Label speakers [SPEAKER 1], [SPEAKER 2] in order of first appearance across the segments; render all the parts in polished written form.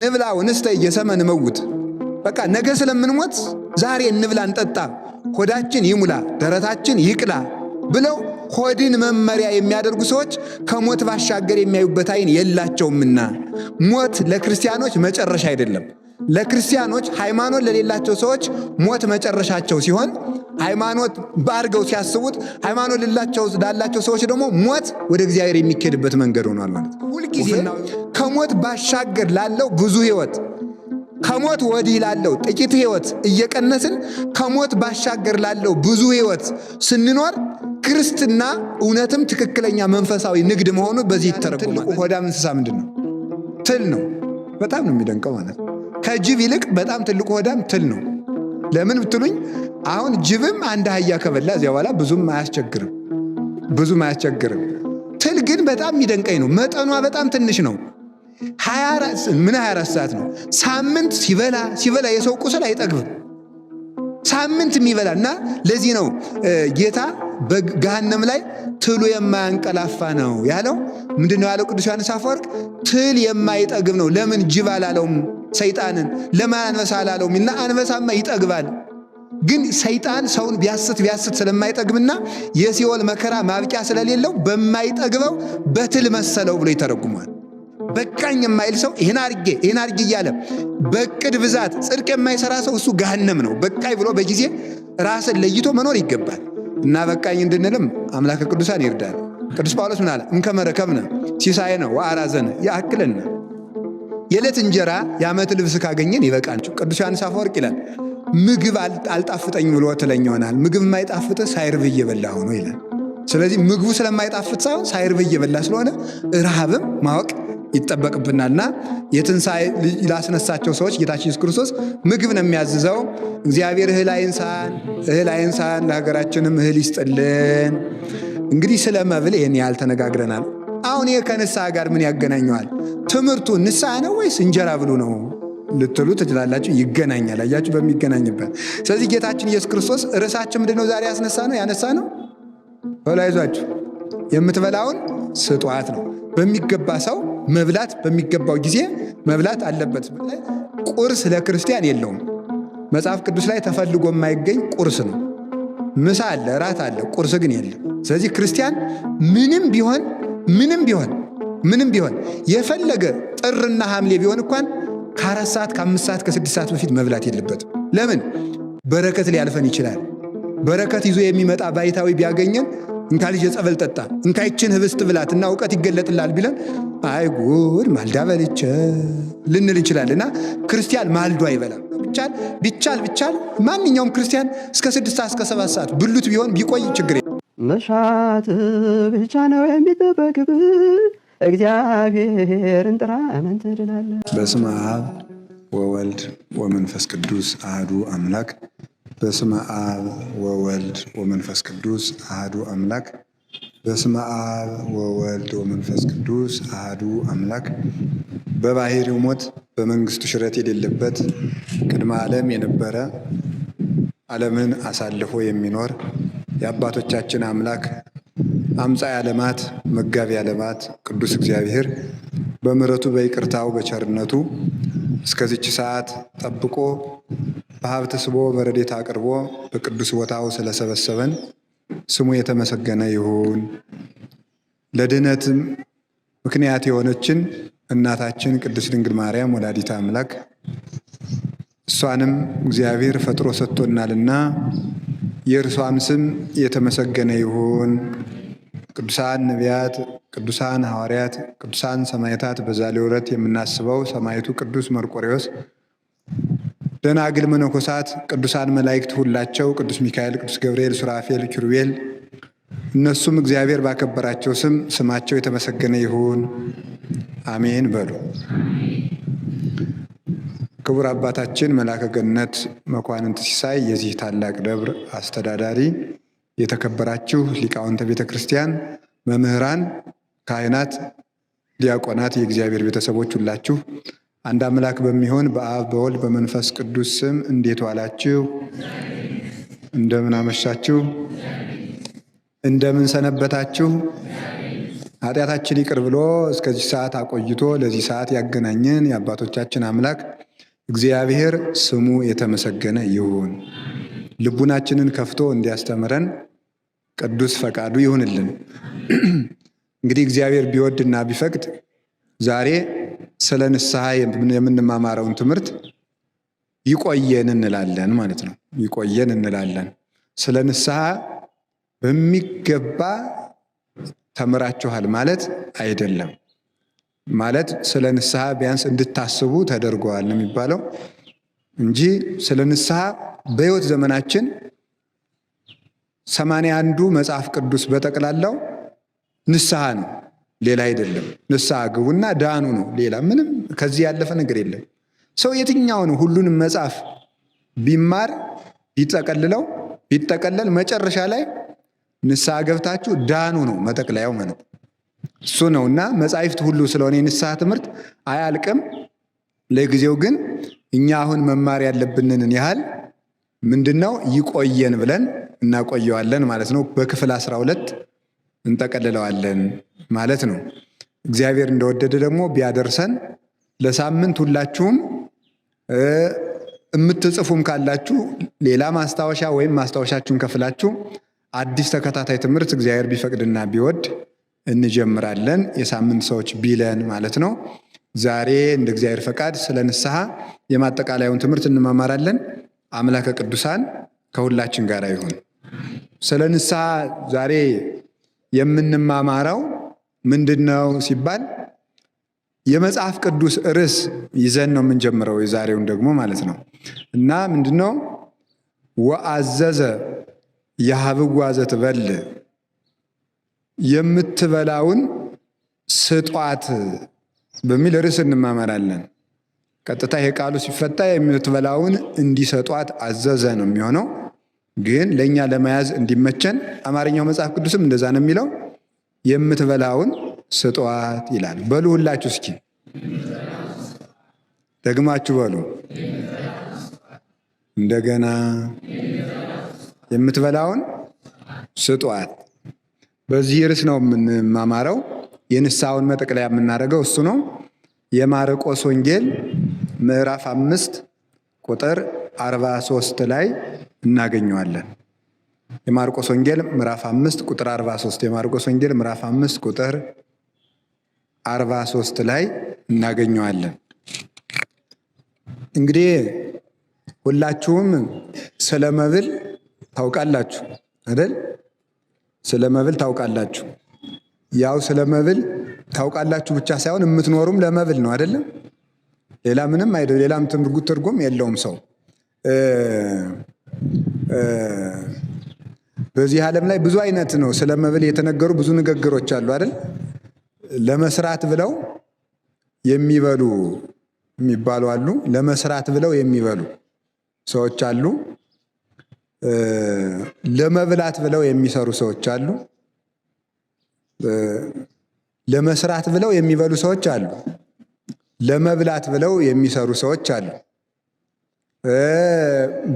[SPEAKER 1] ንብላ ወንስተይ የሰመ ንመውት። በቃ ነገ ስለምንሞት ዛሬ እንብላ እንጠጣ፣ ሆዳችን ይሙላ ደረታችን ይቅላ ብለው ሆድን መመሪያ የሚያደርጉ ሰዎች ከሞት ባሻገር የሚያዩበት አይን የላቸውምና ሞት ለክርስቲያኖች መጨረሻ አይደለም። ለክርስቲያኖች ሃይማኖት ለሌላቸው ሰዎች ሞት መጨረሻቸው ሲሆን ሃይማኖት ባርገው ሲያስቡት ሃይማኖት ላላቸው ሰዎች ደግሞ ሞት ወደ እግዚአብሔር የሚኬድበት መንገድ ሆኗል ማለት ነው። ሁልጊዜ ከሞት ባሻገር ላለው ብዙ ሕይወት ከሞት ወዲህ ላለው ጥቂት ሕይወት እየቀነስን ከሞት ባሻገር ላለው ብዙ ሕይወት ስንኖር ክርስትና እውነትም ትክክለኛ መንፈሳዊ ንግድ መሆኑ በዚህ ይተረጎማል። ትልቁ ሆዳም እንስሳ ምንድን ነው? ትል ነው። በጣም ነው የሚደንቀው ማለት ነው። ከጅብ ይልቅ በጣም ትልቁ ሆዳም ትል ነው። ለምን ብትሉኝ አሁን ጅብም አንድ አህያ ከበላ እዚያ በኋላ ብዙም አያስቸግርም። ትል ግን በጣም የሚደንቀኝ ነው። መጠኗ በጣም ትንሽ ነው። 24 ሰዓት ነው። ሳምንት ሲበላ የሰው ቁስል አይጠግብም። ሳምንት የሚበላ እና ለዚህ ነው ጌታ በገሃነም ላይ ትሉ የማያንቀላፋ ነው ያለው። ምንድነው ያለው ቅዱስ ዮሐንስ አፈወርቅ? ትል የማይጠግብ ነው። ለምን ጅብ አላለውም? ሰይጣንን ለምን አንበሳ አላለውም? እና አንበሳማ ይጠግባል። ግን ሰይጣን ሰውን ቢያስት ስለማይጠግብና የሲኦል መከራ ማብቂያ ስለሌለው በማይጠግበው በትል መሰለው ብሎ ይተረጉማል። በቃኝ የማይል ሰው ይህን አርጌ እያለ በቅድ ብዛት ጽድቅ የማይሰራ ሰው እሱ ገሃነም ነው። በቃኝ ብሎ በጊዜ ራስን ለይቶ መኖር ይገባል። እና በቃኝ እንድንልም አምላከ ቅዱሳን ይርዳል። ቅዱስ ጳውሎስ ምን አለ? እንከመረከብነ ሲሳየነ ወአራዘነ ያአክለነ። የዕለት እንጀራ የዓመት ልብስ ካገኘን ይበቃል። ቅዱስ ዮሐንስ አፈወርቅ ይላል ምግብ አልጣፍጠኝ ብሎ ትለኝ ይሆናል። ምግብ የማይጣፍጥ ሳይርብ እየበላ ሆኖ ይላል። ስለዚህ ምግቡ ስለማይጣፍጥ ሳይሆን ሳይርብ እየበላ ስለሆነ ረሃብም ማወቅ ይጠበቅብናልና የትንሣኤ ላስነሳቸው ሰዎች ጌታችን ኢየሱስ ክርስቶስ ምግብ ነው የሚያዝዘው። እግዚአብሔር እህል አይንሳን ለሀገራችንም እህል ይስጥልን። እንግዲህ ስለ መብል ይህን ያህል ተነጋግረናል። አሁን ይህ ከንስሐ ጋር ምን ያገናኘዋል? ትምህርቱ ንስሐ ነው ወይስ እንጀራ ብሉ ነው ልትሉ ትችላላችሁ። ይገናኛል። አያችሁ በሚገናኝበት። ስለዚህ ጌታችን ኢየሱስ ክርስቶስ ርዕሳችን ምንድነው ዛሬ ያነሳ ነው በላይዟችሁ የምትበላውን ስጧት ነው። በሚገባ ሰው መብላት በሚገባው ጊዜ መብላት አለበት። ቁርስ ለክርስቲያን የለውም። መጽሐፍ ቅዱስ ላይ ተፈልጎ የማይገኝ ቁርስ ነው። ምሳ አለ፣ እራት አለ፣ ቁርስ ግን የለም። ስለዚህ ክርስቲያን ምንም ቢሆን የፈለገ ጥርና ሐምሌ ቢሆን እንኳን ከ4 ሰዓት ከ5 ሰዓት ከ6 ሰዓት በፊት መብላት የለበትም። ለምን? በረከት ሊያልፈን ይችላል። በረከት ይዞ የሚመጣ ባይታዊ ቢያገኘን እንካ ልጅ ጸበል ጠጣ፣ እንካ ይችን ህብስት ብላት እና እውቀት ይገለጥላል ቢለን አይ ጉድ ማልዳ በልቼ ልንል እንችላለንና ክርስቲያን ማልዶ አይበላም። ቢቻል ማንኛውም ክርስቲያን እስከ 6 ሰዓት እስከ 7 ሰዓት ብሉት ቢሆን ቢቆይ ችግር
[SPEAKER 2] መሻት ብቻ ነው የሚጠበቅብህ። እግዚአብሔርን ጥራ ምን ትድናለህ?
[SPEAKER 1] በስመ አብ ወወልድ ወመንፈስ ቅዱስ አሐዱ አምላክ። በስመ አብ ወወልድ ወመንፈስ ቅዱስ አሐዱ አምላክ። በስመ አብ ወወልድ ወመንፈስ ቅዱስ አሐዱ አምላክ። በባሕርዩ ሞት በመንግሥቱ ሽረት የሌለበት ቅድመ ዓለም የነበረ ዓለምን አሳልፎ የሚኖር የአባቶቻችን አምላክ አምጻኤ ዓለማት መጋቢ ዓለማት ቅዱስ እግዚአብሔር በምሕረቱ በይቅርታው በቸርነቱ እስከዚች ሰዓት ጠብቆ በሀብት ስቦ በረድኤት አቅርቦ በቅዱስ ቦታው ስለሰበሰበን ስሙ የተመሰገነ ይሁን። ለድኅነትም ምክንያት የሆነችን እናታችን ቅድስት ድንግል ማርያም ወላዲተ አምላክ እሷንም እግዚአብሔር ፈጥሮ ሰጥቶናልና የእርሷም ስም የተመሰገነ ይሁን። ቅዱሳን ነቢያት፣ ቅዱሳን ሐዋርያት፣ ቅዱሳን ሰማዕታት በዛሬው ዕለት የምናስበው ሰማዕቱ ቅዱስ መርቆሬዎስ፣ ደናግል መነኮሳት፣ ቅዱሳን መላእክት ሁላቸው ቅዱስ ሚካኤል፣ ቅዱስ ገብርኤል፣ ሱራፌል፣ ኪሩቤል እነሱም እግዚአብሔር ባከበራቸው ስም ስማቸው የተመሰገነ ይሁን። አሜን በሉ። ክቡር አባታችን መልአከ ገነት መኳንንት ሲሳይ የዚህ ታላቅ ደብር አስተዳዳሪ፣ የተከበራችሁ ሊቃውንተ ቤተ ክርስቲያን፣ መምህራን፣ ካህናት፣ ዲያቆናት፣ የእግዚአብሔር ቤተሰቦች ሁላችሁ አንድ አምላክ በሚሆን በአብ በወልድ በመንፈስ ቅዱስ ስም እንዴት ዋላችሁ? እንደምን አመሻችሁ? እንደምን ሰነበታችሁ? ኃጢአታችን ይቅር ብሎ እስከዚህ ሰዓት አቆይቶ ለዚህ ሰዓት ያገናኘን የአባቶቻችን አምላክ እግዚአብሔር ስሙ የተመሰገነ ይሁን። ልቡናችንን ከፍቶ እንዲያስተምረን ቅዱስ ፈቃዱ ይሁንልን። እንግዲህ እግዚአብሔር ቢወድና ቢፈቅድ ዛሬ ስለ ንስሐ የምንማማረውን ትምህርት ይቆየን እንላለን ማለት ነው። ይቆየን እንላለን። ስለ ንስሐ በሚገባ ተምራችኋል ማለት አይደለም። ማለት ስለ ንስሐ ቢያንስ እንድታስቡ ተደርገዋል ነው የሚባለው እንጂ ስለ ንስሐ በሕይወት ዘመናችን 81ዱ መጽሐፍ ቅዱስ በጠቅላላው ንስሐ ነው፣ ሌላ አይደለም። ንስሐ ግቡና ዳኑ ነው። ሌላ ምንም ከዚህ ያለፈ ነገር የለም። ሰው የትኛውን ሁሉንም መጽሐፍ ቢማር ቢጠቀለል መጨረሻ ላይ ንስሐ ገብታችሁ ዳኑ ነው መጠቅለያው ማለት እሱ ነው። እና መጻሕፍት ሁሉ ስለሆነ የንስሐ ትምህርት አያልቅም። ለጊዜው ግን እኛ አሁን መማር ያለብንን ያህል ምንድነው ይቆየን ብለን እናቆየዋለን ማለት ነው። በክፍል 12 እንጠቀልለዋለን ማለት ነው። እግዚአብሔር እንደወደደ ደግሞ ቢያደርሰን ለሳምንት ሁላችሁም የምትጽፉም ካላችሁ ሌላ ማስታወሻ ወይም ማስታወሻችሁን ከፍላችሁ አዲስ ተከታታይ ትምህርት እግዚአብሔር ቢፈቅድና ቢወድ እንጀምራለን። የሳምንት ሰዎች ቢለን ማለት ነው። ዛሬ እንደ እግዚአብሔር ፈቃድ ስለ ንስሐ የማጠቃለያውን ትምህርት እንማማራለን። አምላከ ቅዱሳን ከሁላችን ጋር ይሁን። ስለ ንስሐ ዛሬ የምንማማረው ምንድነው ሲባል የመጽሐፍ ቅዱስ ርዕስ ይዘን ነው የምንጀምረው፣ የዛሬውን ደግሞ ማለት ነው። እና ምንድነው ወአዘዘ የሀብዋ ዘትበል፣ የምትበላውን ስጧት በሚል ርዕስ እንማማራለን። ቀጥታ ይሄ ቃሉ ሲፈታ የምትበላውን እንዲሰጧት አዘዘ ነው የሚሆነው። ግን ለእኛ ለመያዝ እንዲመቸን አማርኛው መጽሐፍ ቅዱስም እንደዛ ነው የሚለው፣ የምትበላውን ስጧት ይላል። በሉ ሁላችሁ እስኪ ደግማችሁ በሉ። እንደገና የምትበላውን ስጧት። በዚህ ርዕስ ነው የምንማማረው። የንስሐውን መጠቅለያ የምናደርገው እሱ ነው። የማርቆስ ወንጌል ምዕራፍ 5 ቁጥር 43 ላይ እናገኘዋለን። የማርቆስ ወንጌል ምዕራፍ 5 ቁጥር 43 የማርቆስ ወንጌል ምዕራፍ 5 ቁጥር 43 ላይ እናገኘዋለን። እንግዲህ ሁላችሁም ስለ መብል ታውቃላችሁ አይደል? ስለ መብል ታውቃላችሁ። ያው ስለ መብል ታውቃላችሁ ብቻ ሳይሆን የምትኖሩም ለመብል ነው አይደለም? ሌላ ምንም አይደለም። ሌላም ትርጉም የለውም። ሰው በዚህ ዓለም ላይ ብዙ አይነት ነው ስለ መብል የተነገሩ ብዙ ንግግሮች አሉ አይደል? ለመስራት ብለው የሚበሉ የሚባሉ አሉ። ለመስራት ብለው የሚበሉ ሰዎች አሉ። ለመብላት ብለው የሚሰሩ ሰዎች አሉ። ለመስራት ብለው የሚበሉ ሰዎች አሉ። ለመብላት ብለው የሚሰሩ ሰዎች አሉ።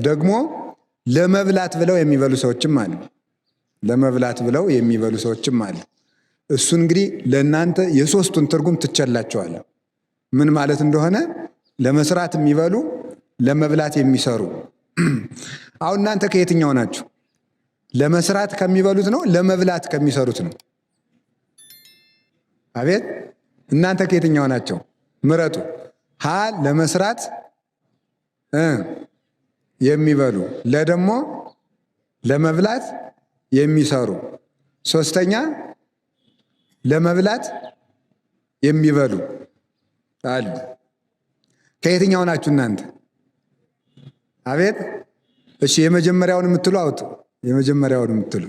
[SPEAKER 1] ደግሞ ለመብላት ብለው የሚበሉ ሰዎችም አሉ። ለመብላት ብለው የሚበሉ ሰዎችም አሉ። እሱ እንግዲህ ለእናንተ የሶስቱን ትርጉም ትቸላቸዋለሁ ምን ማለት እንደሆነ። ለመስራት የሚበሉ፣ ለመብላት የሚሰሩ። አሁን እናንተ ከየትኛው ናችሁ? ለመስራት ከሚበሉት ነው? ለመብላት ከሚሰሩት ነው? አቤት እናንተ ከየትኛው ናቸው? ምረጡ። ሀ ለመስራት የሚበሉ፣ ለደግሞ ለመብላት የሚሰሩ፣ ሶስተኛ ለመብላት የሚበሉ አሉ። ከየትኛው ናችሁ እናንተ? አቤት እሺ፣ የመጀመሪያውን የምትሉ አውጡ። የመጀመሪያውን የምትሉ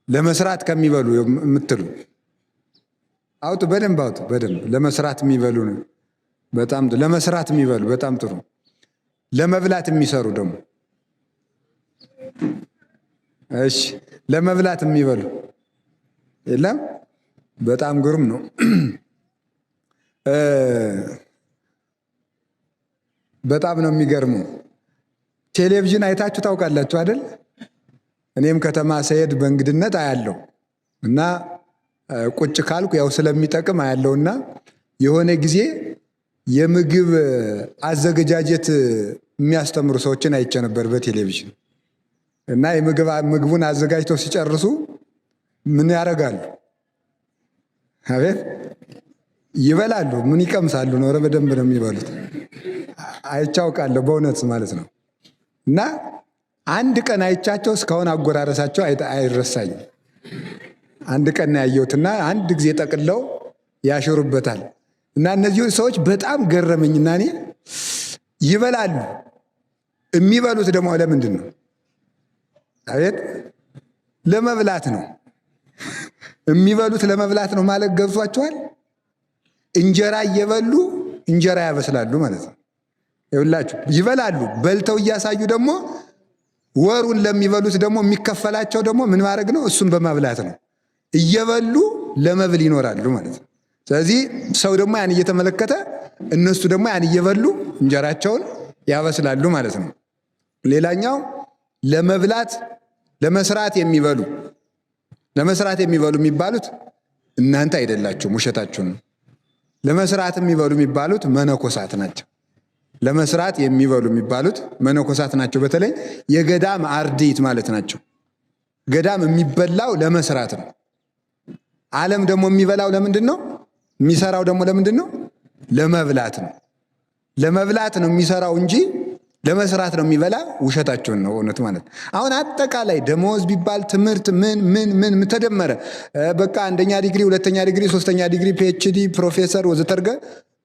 [SPEAKER 1] ለመስራት ከሚበሉ የምትሉ አውጡ። በደንብ አውጡ። በደንብ ለመስራት የሚበሉ ነው። በጣም ለመስራት የሚበሉ በጣም ጥሩ። ለመብላት የሚሰሩ ደግሞ እሺ፣ ለመብላት የሚበሉ የለም። በጣም ግሩም ነው። በጣም ነው የሚገርመው። ቴሌቪዥን አይታችሁ ታውቃላችሁ አይደል? እኔም ከተማ ስሄድ በእንግድነት አያለሁ እና ቁጭ ካልኩ ያው ስለሚጠቅም አያለውና የሆነ ጊዜ የምግብ አዘገጃጀት የሚያስተምሩ ሰዎችን አይቼ ነበር በቴሌቪዥን። እና ምግቡን አዘጋጅተው ሲጨርሱ ምን ያደርጋሉ? አቤት ይበላሉ። ምን ይቀምሳሉ? ነው በደንብ ነው የሚበሉት። አይቻውቃለሁ በእውነት ማለት ነው። እና አንድ ቀን አይቻቸው እስካሁን አጎራረሳቸው አይረሳኝም። አንድ ቀን ያየሁትና አንድ ጊዜ ጠቅለው ያሽሩበታል። እና እነዚህ ሰዎች በጣም ገረመኝና እኔ ይበላሉ። የሚበሉት ደግሞ ለምንድን ነው? አቤት ለመብላት ነው። የሚበሉት ለመብላት ነው ማለት ገብቷቸዋል። እንጀራ እየበሉ እንጀራ ያበስላሉ ማለት ነው። ይኸውላችሁ ይበላሉ። በልተው እያሳዩ ደግሞ ወሩን ለሚበሉት ደግሞ የሚከፈላቸው ደግሞ ምን ማድረግ ነው? እሱን በመብላት ነው። እየበሉ ለመብል ይኖራሉ ማለት ነው። ስለዚህ ሰው ደግሞ ያን እየተመለከተ እነሱ ደግሞ ያን እየበሉ እንጀራቸውን ያበስላሉ ማለት ነው። ሌላኛው ለመብላት ለመስራት የሚበሉ የሚባሉት እናንተ አይደላችሁም፣ ውሸታችሁን ነው። ለመስራት የሚበሉ የሚባሉት መነኮሳት ናቸው። ለመስራት የሚበሉ የሚባሉት መነኮሳት ናቸው። በተለይ የገዳም አርድእት ማለት ናቸው። ገዳም የሚበላው ለመስራት ነው። ዓለም ደግሞ የሚበላው ለምንድን ነው? የሚሰራው ደግሞ ለምንድን ነው? ለመብላት ነው። ለመብላት ነው የሚሰራው እንጂ ለመስራት ነው የሚበላ። ውሸታቸውን ነው እውነት ማለት። አሁን አጠቃላይ ደሞዝ ቢባል ትምህርት ምን ተደመረ በቃ አንደኛ ዲግሪ፣ ሁለተኛ ዲግሪ፣ ሶስተኛ ዲግሪ፣ ፒኤችዲ፣ ፕሮፌሰር ወዘተርገ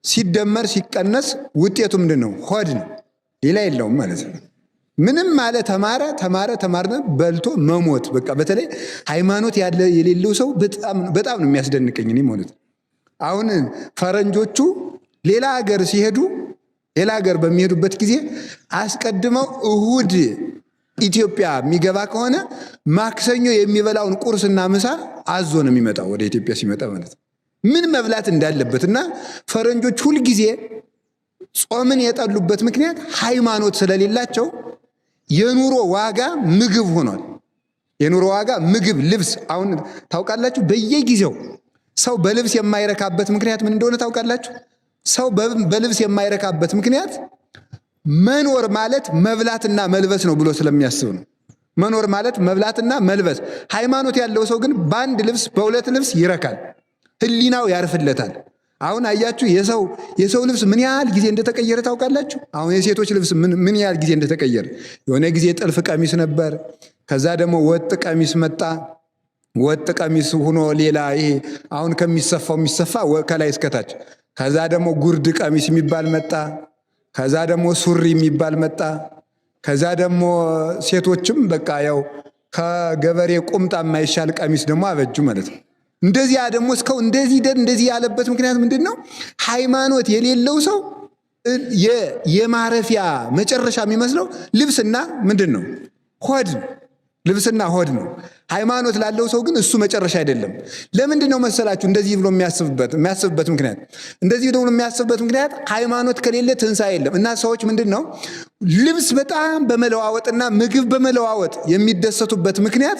[SPEAKER 1] ሲደመር ሲቀነስ ውጤቱ ምንድን ነው? ሆድ ነው። ሌላ የለውም ማለት ነው። ምንም ማለት ተማረ በልቶ መሞት። በቃ በተለይ ሃይማኖት የሌለው ሰው በጣም ነው የሚያስደንቀኝ እኔ ማለት ነው። አሁን ፈረንጆቹ ሌላ ሀገር ሲሄዱ ሌላ ሀገር በሚሄዱበት ጊዜ አስቀድመው እሁድ ኢትዮጵያ የሚገባ ከሆነ ማክሰኞ የሚበላውን ቁርስና ምሳ አዞ ነው የሚመጣው ወደ ኢትዮጵያ ሲመጣ ማለት ነው። ምን መብላት እንዳለበት እና ፈረንጆች ሁልጊዜ ጾምን የጠሉበት ምክንያት ሃይማኖት ስለሌላቸው የኑሮ ዋጋ ምግብ ሆኗል። የኑሮ ዋጋ ምግብ፣ ልብስ። አሁን ታውቃላችሁ በየጊዜው ሰው በልብስ የማይረካበት ምክንያት ምን እንደሆነ ታውቃላችሁ? ሰው በልብስ የማይረካበት ምክንያት መኖር ማለት መብላትና መልበስ ነው ብሎ ስለሚያስብ ነው። መኖር ማለት መብላትና መልበስ። ሃይማኖት ያለው ሰው ግን በአንድ ልብስ በሁለት ልብስ ይረካል፣ ህሊናው ያርፍለታል። አሁን አያችሁ የሰው ልብስ ምን ያህል ጊዜ እንደተቀየረ ታውቃላችሁ? አሁን የሴቶች ልብስ ምን ያህል ጊዜ እንደተቀየረ። የሆነ ጊዜ ጥልፍ ቀሚስ ነበር፣ ከዛ ደግሞ ወጥ ቀሚስ መጣ። ወጥ ቀሚስ ሆኖ ሌላ ይሄ አሁን ከሚሰፋው የሚሰፋ ከላይ እስከታች። ከዛ ደግሞ ጉርድ ቀሚስ የሚባል መጣ። ከዛ ደግሞ ሱሪ የሚባል መጣ። ከዛ ደግሞ ሴቶችም በቃ ያው ከገበሬ ቁምጣ የማይሻል ቀሚስ ደግሞ አበጁ ማለት ነው። እንደዚያ ደግሞ እስከው እንደዚህ ያለበት ምክንያት ምንድን ነው? ሃይማኖት የሌለው ሰው የማረፊያ መጨረሻ የሚመስለው ልብስና ምንድን ነው? ሆድ። ልብስና ሆድ ነው። ሃይማኖት ላለው ሰው ግን እሱ መጨረሻ አይደለም። ለምንድን ነው መሰላችሁ እንደዚህ ብሎ የሚያስብበት ምክንያት? እንደዚህ ብሎ የሚያስብበት ምክንያት ሃይማኖት ከሌለ ትንሣኤ የለም። እና ሰዎች ምንድን ነው ልብስ በጣም በመለዋወጥና ምግብ በመለዋወጥ የሚደሰቱበት ምክንያት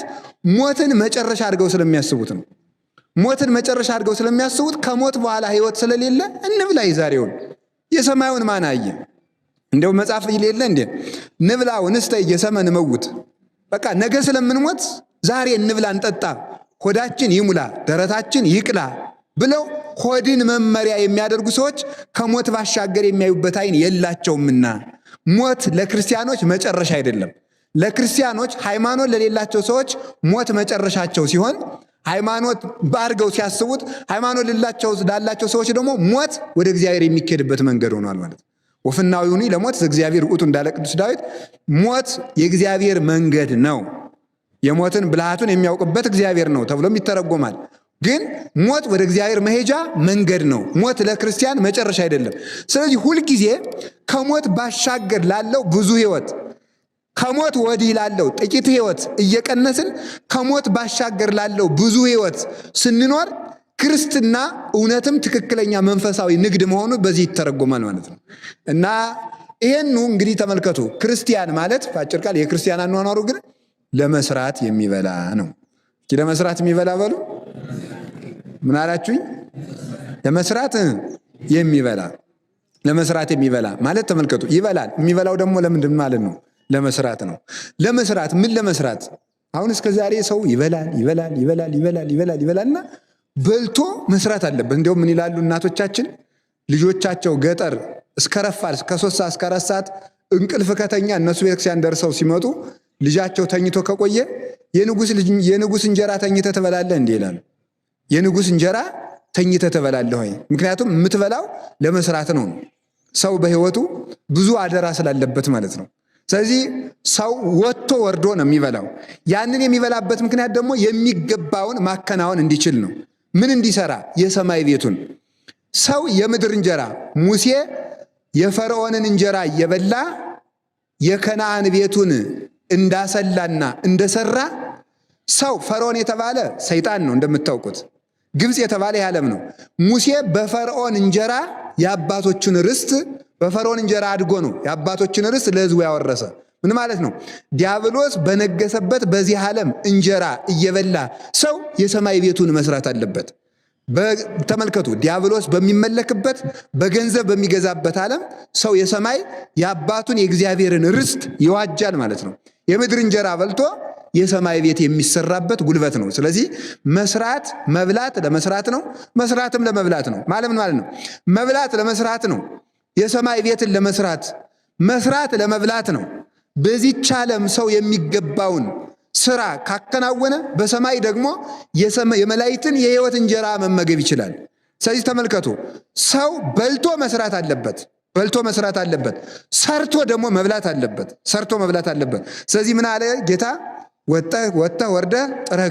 [SPEAKER 1] ሞትን መጨረሻ አድርገው ስለሚያስቡት ነው። ሞትን መጨረሻ አድርገው ስለሚያስቡት ከሞት በኋላ ህይወት ስለሌለ እንብላ የዛሬውን የሰማዩን ማን አየ? እንደው መጽሐፍ ይሌለ እንዴ ንብላ ወንስተ የሰመ ንመውት። በቃ ነገ ስለምንሞት ዛሬ እንብላ እንጠጣ፣ ሆዳችን ይሙላ ደረታችን ይቅላ ብለው ሆድን መመሪያ የሚያደርጉ ሰዎች ከሞት ባሻገር የሚያዩበት አይን የላቸውምና ሞት ለክርስቲያኖች መጨረሻ አይደለም። ለክርስቲያኖች ሃይማኖት ለሌላቸው ሰዎች ሞት መጨረሻቸው ሲሆን ሃይማኖት ባርገው ሲያስቡት ሃይማኖት ላላቸው ሰዎች ደግሞ ሞት ወደ እግዚአብሔር የሚኬድበት መንገድ ሆኗል ማለት ነው። ወፍናዊውኒ ለሞት እግዚአብሔር ውእቱ እንዳለ ቅዱስ ዳዊት ሞት የእግዚአብሔር መንገድ ነው። የሞትን ብልሃቱን የሚያውቅበት እግዚአብሔር ነው ተብሎም ይተረጎማል። ግን ሞት ወደ እግዚአብሔር መሄጃ መንገድ ነው። ሞት ለክርስቲያን መጨረሻ አይደለም። ስለዚህ ሁልጊዜ ከሞት ባሻገር ላለው ብዙ ህይወት፣ ከሞት ወዲህ ላለው ጥቂት ህይወት እየቀነስን ከሞት ባሻገር ላለው ብዙ ህይወት ስንኖር ክርስትና እውነትም ትክክለኛ መንፈሳዊ ንግድ መሆኑ በዚህ ይተረጎማል ማለት ነው። እና ይሄኑ እንግዲህ ተመልከቱ። ክርስቲያን ማለት በአጭር ቃል የክርስቲያን አኗኗሩ ግን ለመስራት የሚበላ ነው። ለመስራት የሚበላ በሉ ምን አላችሁኝ? ለመስራት የሚበላ ለመስራት የሚበላ ማለት ተመልከቱ፣ ይበላል። የሚበላው ደግሞ ለምንድን ማለት ነው? ለመስራት ነው። ለመስራት ምን ለመስራት? አሁን እስከ ዛሬ ሰው ይበላልና በልቶ መስራት አለበት። እንዲያውም ምን ይላሉ እናቶቻችን ልጆቻቸው ገጠር እስከ ረፋድ እስከ 3 ሰዓት እስከ 4 ሰዓት እንቅልፍ ከተኛ እነሱ ቤተክርስቲያን ደርሰው ሲመጡ ልጃቸው ተኝቶ ከቆየ የንጉስ እንጀራ ተኝተህ ትበላለህ እንዴ ይላሉ። የንጉስ እንጀራ ተኝተህ ትበላለህ ወይ? ምክንያቱም የምትበላው ለመስራት ነው። ሰው በህይወቱ ብዙ አደራ ስላለበት ማለት ነው። ስለዚህ ሰው ወጥቶ ወርዶ ነው የሚበላው። ያንን የሚበላበት ምክንያት ደግሞ የሚገባውን ማከናወን እንዲችል ነው። ምን እንዲሰራ? የሰማይ ቤቱን። ሰው የምድር እንጀራ ሙሴ የፈርዖንን እንጀራ እየበላ የከነዓን ቤቱን እንዳሰላና እንደሰራ ሰው ፈርዖን የተባለ ሰይጣን ነው እንደምታውቁት። ግብፅ የተባለ የዓለም ነው። ሙሴ በፈርዖን እንጀራ የአባቶችን ርስት በፈርዖን እንጀራ አድጎ ነው የአባቶችን ርስት ለሕዝቡ ያወረሰ። ምን ማለት ነው? ዲያብሎስ በነገሰበት በዚህ ዓለም እንጀራ እየበላ ሰው የሰማይ ቤቱን መስራት አለበት። ተመልከቱ፣ ዲያብሎስ በሚመለክበት በገንዘብ በሚገዛበት ዓለም ሰው የሰማይ የአባቱን የእግዚአብሔርን ርስት ይዋጃል ማለት ነው። የምድር እንጀራ በልቶ የሰማይ ቤት የሚሰራበት ጉልበት ነው። ስለዚህ መስራት መብላት ለመስራት ነው፣ መስራትም ለመብላት ነው። ማለት ምን ማለት ነው? መብላት ለመስራት ነው፣ የሰማይ ቤትን ለመስራት፣ መስራት ለመብላት ነው። በዚህች ዓለም ሰው የሚገባውን ስራ ካከናወነ በሰማይ ደግሞ የመላእክትን የሕይወት እንጀራ መመገብ ይችላል። ስለዚህ ተመልከቱ፣ ሰው በልቶ መስራት አለበት፣ በልቶ መስራት አለበት። ሰርቶ ደግሞ መብላት አለበት፣ ሰርቶ መብላት አለበት። ስለዚህ ምን አለ ጌታ? ወጥተህ ወርደህ ጥረህ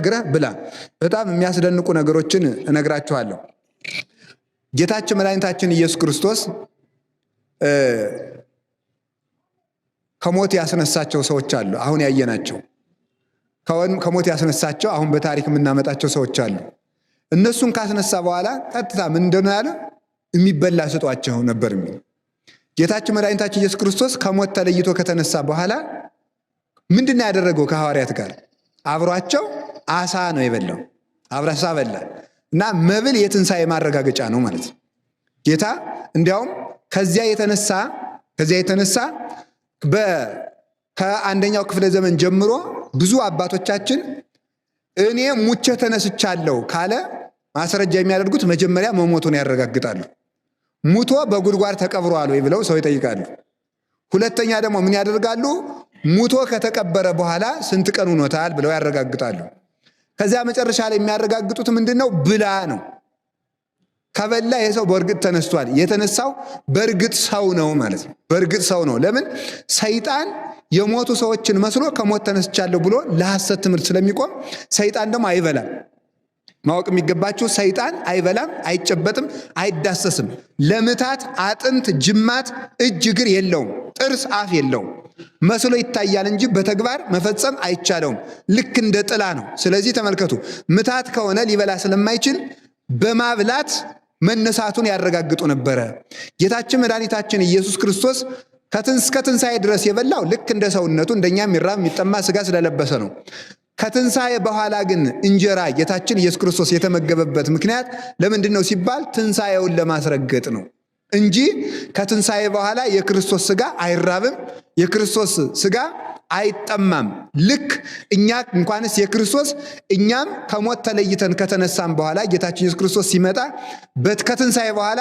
[SPEAKER 1] ግረህ ብላ። በጣም የሚያስደንቁ ነገሮችን እነግራችኋለሁ። ጌታችን መድኃኒታችን ኢየሱስ ክርስቶስ ከሞት ያስነሳቸው ሰዎች አሉ። አሁን ያየናቸው ከሞት ያስነሳቸው አሁን በታሪክ የምናመጣቸው ሰዎች አሉ። እነሱን ካስነሳ በኋላ ቀጥታ ምን እንደሆነ ያለ የሚበላ ስጧቸው ነበር የሚል ጌታችን መድኃኒታችን ኢየሱስ ክርስቶስ ከሞት ተለይቶ ከተነሳ በኋላ ምንድን ያደረገው? ከሐዋርያት ጋር አብሯቸው አሳ ነው የበላው። አሳ በላ እና መብል የትንሣኤ ማረጋገጫ ነው ማለት ነው። ጌታ እንዲያውም ከዚያ የተነሳ ከአንደኛው ክፍለ ዘመን ጀምሮ ብዙ አባቶቻችን እኔ ሙቼ ተነስቻለሁ ካለ ማስረጃ የሚያደርጉት መጀመሪያ መሞቱን ያረጋግጣሉ። ሙቶ በጉድጓድ ተቀብሯል ወይ ብለው ሰው ይጠይቃሉ። ሁለተኛ ደግሞ ምን ያደርጋሉ? ሙቶ ከተቀበረ በኋላ ስንት ቀን ሆኖታል ብለው ያረጋግጣሉ። ከዚያ መጨረሻ ላይ የሚያረጋግጡት ምንድነው? ብላ ነው። ከበላ የሰው በእርግጥ ተነስቷል። የተነሳው በእርግጥ ሰው ነው ማለት ነው። በእርግጥ ሰው ነው። ለምን? ሰይጣን የሞቱ ሰዎችን መስሎ ከሞት ተነስቻለሁ ብሎ ለሐሰት ትምህርት ስለሚቆም ሰይጣን ደግሞ አይበላም። ማወቅ የሚገባችሁ ሰይጣን አይበላም፣ አይጨበጥም፣ አይዳሰስም። ለምታት አጥንት፣ ጅማት፣ እጅ፣ እግር የለውም። ጥርስ፣ አፍ የለውም። መስሎ ይታያል እንጂ በተግባር መፈጸም አይቻለውም። ልክ እንደ ጥላ ነው። ስለዚህ ተመልከቱ፣ ምታት ከሆነ ሊበላ ስለማይችል በማብላት መነሳቱን ያረጋግጡ ነበረ። ጌታችን መድኃኒታችን ኢየሱስ ክርስቶስ እስከ ትንሣኤ ድረስ የበላው ልክ እንደ ሰውነቱ እንደኛ የሚራብ የሚጠማ ስጋ ስለለበሰ ነው። ከትንሣኤ በኋላ ግን እንጀራ ጌታችን ኢየሱስ ክርስቶስ የተመገበበት ምክንያት ለምንድን ነው ሲባል ትንሣኤውን ለማስረገጥ ነው እንጂ ከትንሣኤ በኋላ የክርስቶስ ስጋ አይራብም፣ የክርስቶስ ስጋ አይጠማም። ልክ እኛ እንኳንስ የክርስቶስ እኛም ከሞት ተለይተን ከተነሳም በኋላ ጌታችን ኢየሱስ ክርስቶስ ሲመጣ ከትንሣኤ በኋላ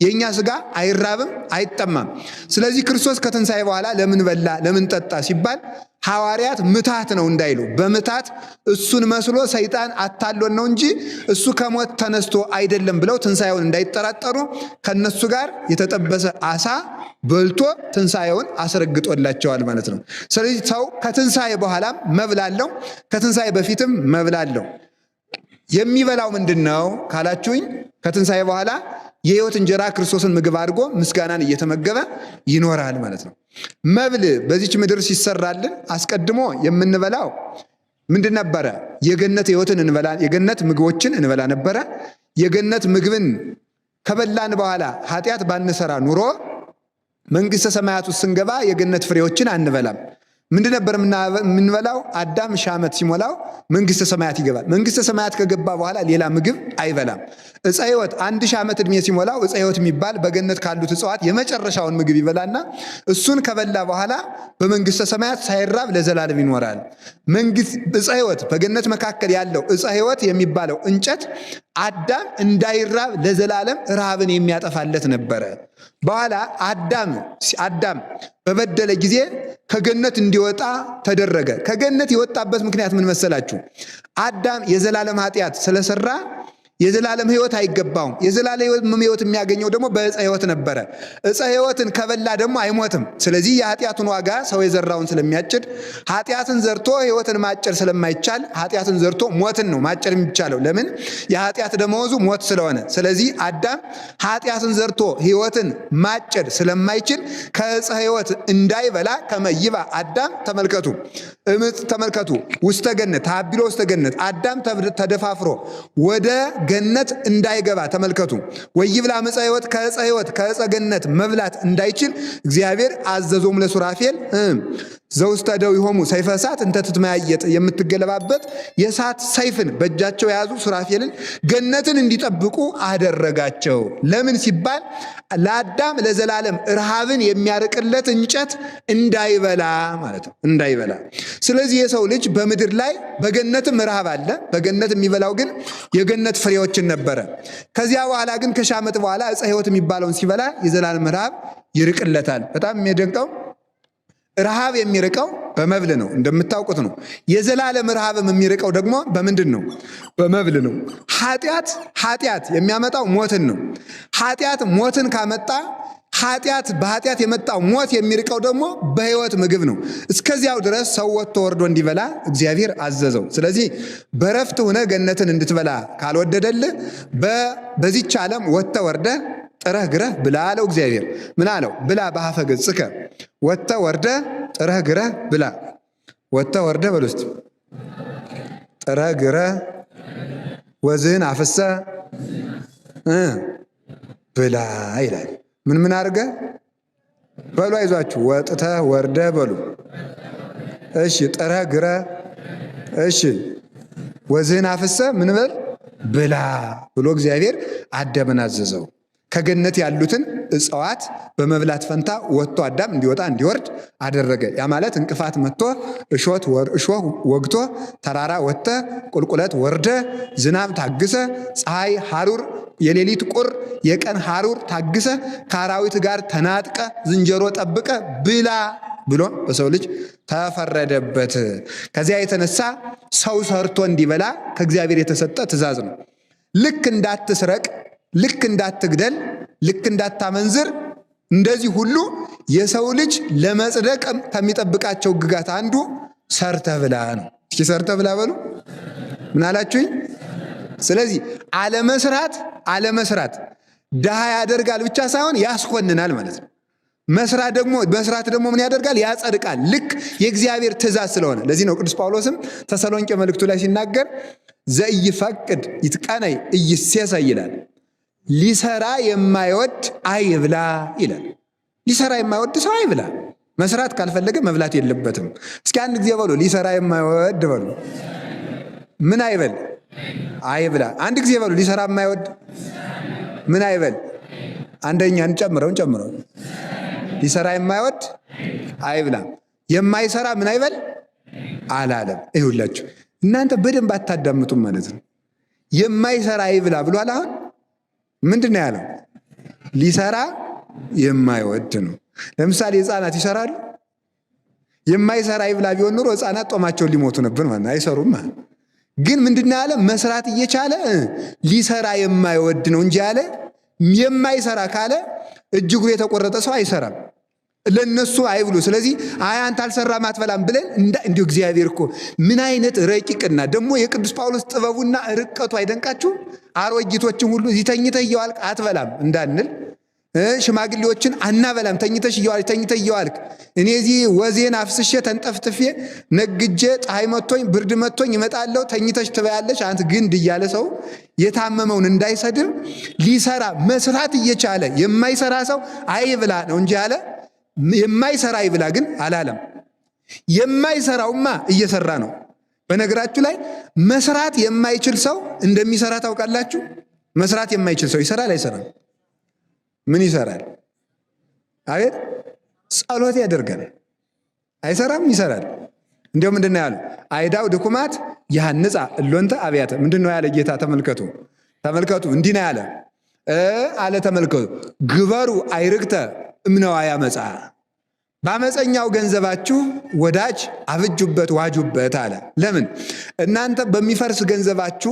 [SPEAKER 1] የእኛ ስጋ አይራብም፣ አይጠማም። ስለዚህ ክርስቶስ ከትንሣኤ በኋላ ለምን በላ ለምን ጠጣ ሲባል ሐዋርያት ምታት ነው እንዳይሉ፣ በምታት እሱን መስሎ ሰይጣን አታሎን ነው እንጂ እሱ ከሞት ተነስቶ አይደለም ብለው ትንሣኤውን እንዳይጠራጠሩ ከነሱ ጋር የተጠበሰ አሳ በልቶ ትንሣኤውን አስረግጦላቸዋል ማለት ነው። ስለዚህ ሰው ከትንሣኤ በኋላም መብላለው፣ ከትንሣኤ በፊትም መብላለው። የሚበላው ምንድን ነው ካላችሁኝ፣ ከትንሣኤ በኋላ የሕይወት እንጀራ ክርስቶስን ምግብ አድርጎ ምስጋናን እየተመገበ ይኖራል ማለት ነው። መብል በዚች ምድር ሲሰራልን አስቀድሞ የምንበላው ምንድን ነበረ? የገነት ሕይወትን የገነት ምግቦችን እንበላ ነበረ። የገነት ምግብን ከበላን በኋላ ኃጢአት ባንሰራ ኑሮ መንግሥተ ሰማያት ውስጥ ስንገባ የገነት ፍሬዎችን አንበላም። ምንድን ነበር የምንበላው? አዳም 1000 ዓመት ሲሞላው መንግስተ ሰማያት ይገባል። መንግስተ ሰማያት ከገባ በኋላ ሌላ ምግብ አይበላም። ዕፀ ሕይወት 1000 ዓመት ዕድሜ ሲሞላው ዕፀ ሕይወት የሚባል በገነት ካሉት እጽዋት የመጨረሻውን ምግብ ይበላና እሱን ከበላ በኋላ በመንግስተ ሰማያት ሳይራብ ለዘላለም ይኖራል። ዕፀ ሕይወት በገነት መካከል ያለው ዕፀ ሕይወት የሚባለው እንጨት አዳም እንዳይራብ ለዘላለም ረሃብን የሚያጠፋለት ነበረ። በኋላ አዳም በበደለ ጊዜ ከገነት እንዲወጣ ተደረገ። ከገነት የወጣበት ምክንያት ምን መሰላችሁ? አዳም የዘላለም ኃጢአት ስለሰራ የዘላለም ሕይወት አይገባውም። የዘላለም ሕይወት የሚያገኘው ደግሞ በዕፀ ሕይወት ነበረ። ዕፀ ሕይወትን ከበላ ደግሞ አይሞትም። ስለዚህ የኃጢአቱን ዋጋ ሰው የዘራውን ስለሚያጭድ ኃጢአትን ዘርቶ ሕይወትን ማጨድ ስለማይቻል ኃጢአትን ዘርቶ ሞትን ነው ማጨድ የሚቻለው። ለምን? የኃጢአት ደመወዙ ሞት ስለሆነ። ስለዚህ አዳም ኃጢአትን ዘርቶ ሕይወትን ማጨድ ስለማይችል ከዕፀ ሕይወት እንዳይበላ ከመይባ አዳም ተመልከቱ ውስተ ገነት ታቢሎ ውስተ ገነት አዳም ተደፋፍሮ ወደ ገነት እንዳይገባ ተመልከቱ። ወይብላ ዕፀ ሕይወት ከዕፀ ገነት መብላት እንዳይችል እግዚአብሔር አዘዞም ለሱራፌል ዘውስተ እደዊሆሙ ሰይፈ እሳት እንተ ትትመያየጥ የምትገለባበት የእሳት ሰይፍን በእጃቸው የያዙ ሱራፌልን ገነትን እንዲጠብቁ አደረጋቸው። ለምን ሲባል ለአዳም ለዘላለም ረሃብን የሚያርቅለት እንጨት እንዳይበላ ማለት ነው፣ እንዳይበላ። ስለዚህ የሰው ልጅ በምድር ላይ በገነትም ረሃብ አለ። በገነት የሚበላው ግን የገነት ፍሬዎችን ነበረ። ከዚያ በኋላ ግን ከ1000 ዓመት በኋላ ዕፀ ሕይወት የሚባለውን ሲበላ የዘላለም ረሃብ ይርቅለታል። በጣም የሚደንቀው ረሃብ የሚርቀው በመብል ነው፣ እንደምታውቁት ነው። የዘላለም ረሃብም የሚርቀው ደግሞ በምንድን ነው? በመብል ነው። ኃጢአት የሚያመጣው ሞትን ነው። ኃጢአት ሞትን ካመጣ በኃጢአት የመጣው ሞት የሚርቀው ደግሞ በሕይወት ምግብ ነው። እስከዚያው ድረስ ሰው ወጥቶ ወርዶ እንዲበላ እግዚአብሔር አዘዘው። ስለዚህ በረፍት ሆነ ገነትን እንድትበላ ካልወደደልህ በዚች ዓለም ወጥተ ወርደ ጥረህ ግረህ ብላ አለው እግዚአብሔር። ምን አለው? ብላ በሀፈ ገጽከ ወጥተ ወርደ ጥረህ ግረህ ብላ። ወጥተ ወርደ በል ውስጥ ጥረህ ግረህ ወዝህን አፍሰ ብላ ይላል። ምን አድርገ በሉ? አይዟችሁ ወጥተ ወርደ በሉ። እሺ ጥረህ ግረህ፣ እሺ ወዝህን አፍሰ ምን በል ብላ ብሎ እግዚአብሔር አዳምን አዘዘው። ከገነት ያሉትን እጽዋት በመብላት ፈንታ ወጥቶ አዳም እንዲወጣ እንዲወርድ አደረገ። ያ ማለት እንቅፋት መጥቶ እሾህ ወግቶ ተራራ ወጥተ ቁልቁለት ወርደ ዝናብ ታግሰ ፀሐይ ሐሩር የሌሊት ቁር የቀን ሐሩር ታግሰ ከአራዊት ጋር ተናጥቀ ዝንጀሮ ጠብቀ ብላ ብሎ በሰው ልጅ ተፈረደበት። ከዚያ የተነሳ ሰው ሰርቶ እንዲበላ ከእግዚአብሔር የተሰጠ ትእዛዝ ነው። ልክ እንዳትስረቅ፣ ልክ እንዳትግደል፣ ልክ እንዳታመንዝር፣ እንደዚህ ሁሉ የሰው ልጅ ለመጽደቅ ከሚጠብቃቸው ሕግጋት አንዱ ሰርተ ብላ ነው። እስኪ ሰርተ ብላ በሉ። ምን አላችሁኝ? ስለዚህ አለመስራት ድሃ ያደርጋል ብቻ ሳይሆን ያስኮንናል ማለት ነው። መስራት ደግሞ ምን ያደርጋል? ያጸድቃል። ልክ የእግዚአብሔር ትእዛዝ ስለሆነ። ለዚህ ነው ቅዱስ ጳውሎስም ተሰሎንቄ መልእክቱ ላይ ሲናገር ዘኢይፈቅድ ይትቀነይ ኢይሴሰይ ይላል። ሊሰራ የማይወድ አይብላ ይላል። ሊሰራ የማይወድ ሰው አይብላ። መስራት ካልፈለገ መብላት የለበትም። እስኪ አንድ ጊዜ በሉ፣ ሊሰራ የማይወድ በሉ። ምን አይበል? አይብላ። አንድ ጊዜ በሉ፣ ሊሰራ የማይወድ ምን አይበል? አንደኛ እንጨምረው። ሊሰራ የማይወድ አይብላ። የማይሰራ ምን አይበል አላለም። ይሁላችሁ እናንተ በደንብ አታዳምጡም ማለት ነው። የማይሰራ አይብላ ብሏል። አሁን ምንድን ነው ያለው? ሊሰራ የማይወድ ነው። ለምሳሌ ሕፃናት ይሰራሉ? የማይሰራ አይብላ ቢሆን ኑሮ ሕፃናት ጦማቸውን ሊሞቱ ነበር ማለት አይሰሩም። ግን ምንድን ነው ያለ? መስራት እየቻለ ሊሰራ የማይወድ ነው እንጂ ያለ የማይሰራ ካለ እጅ እግሩ የተቆረጠ ሰው አይሰራም። ለነሱ አይብሉ። ስለዚህ አንተ አልሰራም አትበላም ብለን እንዲሁ እግዚአብሔር እኮ ምን አይነት ረቂቅና ደግሞ የቅዱስ ጳውሎስ ጥበቡና ርቀቱ አይደንቃችሁም? አሮጊቶችን ሁሉ እዚህ ተኝተህ እየዋልክ አትበላም እንዳንል፣ ሽማግሌዎችን አናበላም ተኝተህ እየዋልክ እኔ እዚህ ወዜን አፍስሼ ተንጠፍጥፌ ነግጄ ፀሐይ መቶኝ ብርድ መቶኝ እመጣለሁ ተኝተሽ ትበያለሽ አንተ ግንድ እያለ ሰው የታመመውን እንዳይሰድብ ሊሰራ መስራት እየቻለ የማይሰራ ሰው አይብላ ነው እንጂ አለ። የማይሰራ አይብላ ግን አላለም። የማይሰራውማ እየሰራ ነው። በነገራችሁ ላይ መስራት የማይችል ሰው እንደሚሰራ ታውቃላችሁ? መስራት የማይችል ሰው ይሰራል አይሰራም? ምን ይሰራል? አቤት ጸሎት ያደርጋል። አይሰራም? ይሰራል። እንዲያው ምንድነው ያለው? አይዳው ድኩማት ያንጻ እሎንተ አብያተ። ምንድነው ያለ ጌታ? ተመልከቱ እንዲህ ነው ያለ አለ። ተመልከቱ ግበሩ አይርክተ እምነዋያ መጻ፣ በአመፀኛው ገንዘባችሁ ወዳጅ አብጁበት ዋጁበት አለ። ለምን? እናንተ በሚፈርስ ገንዘባችሁ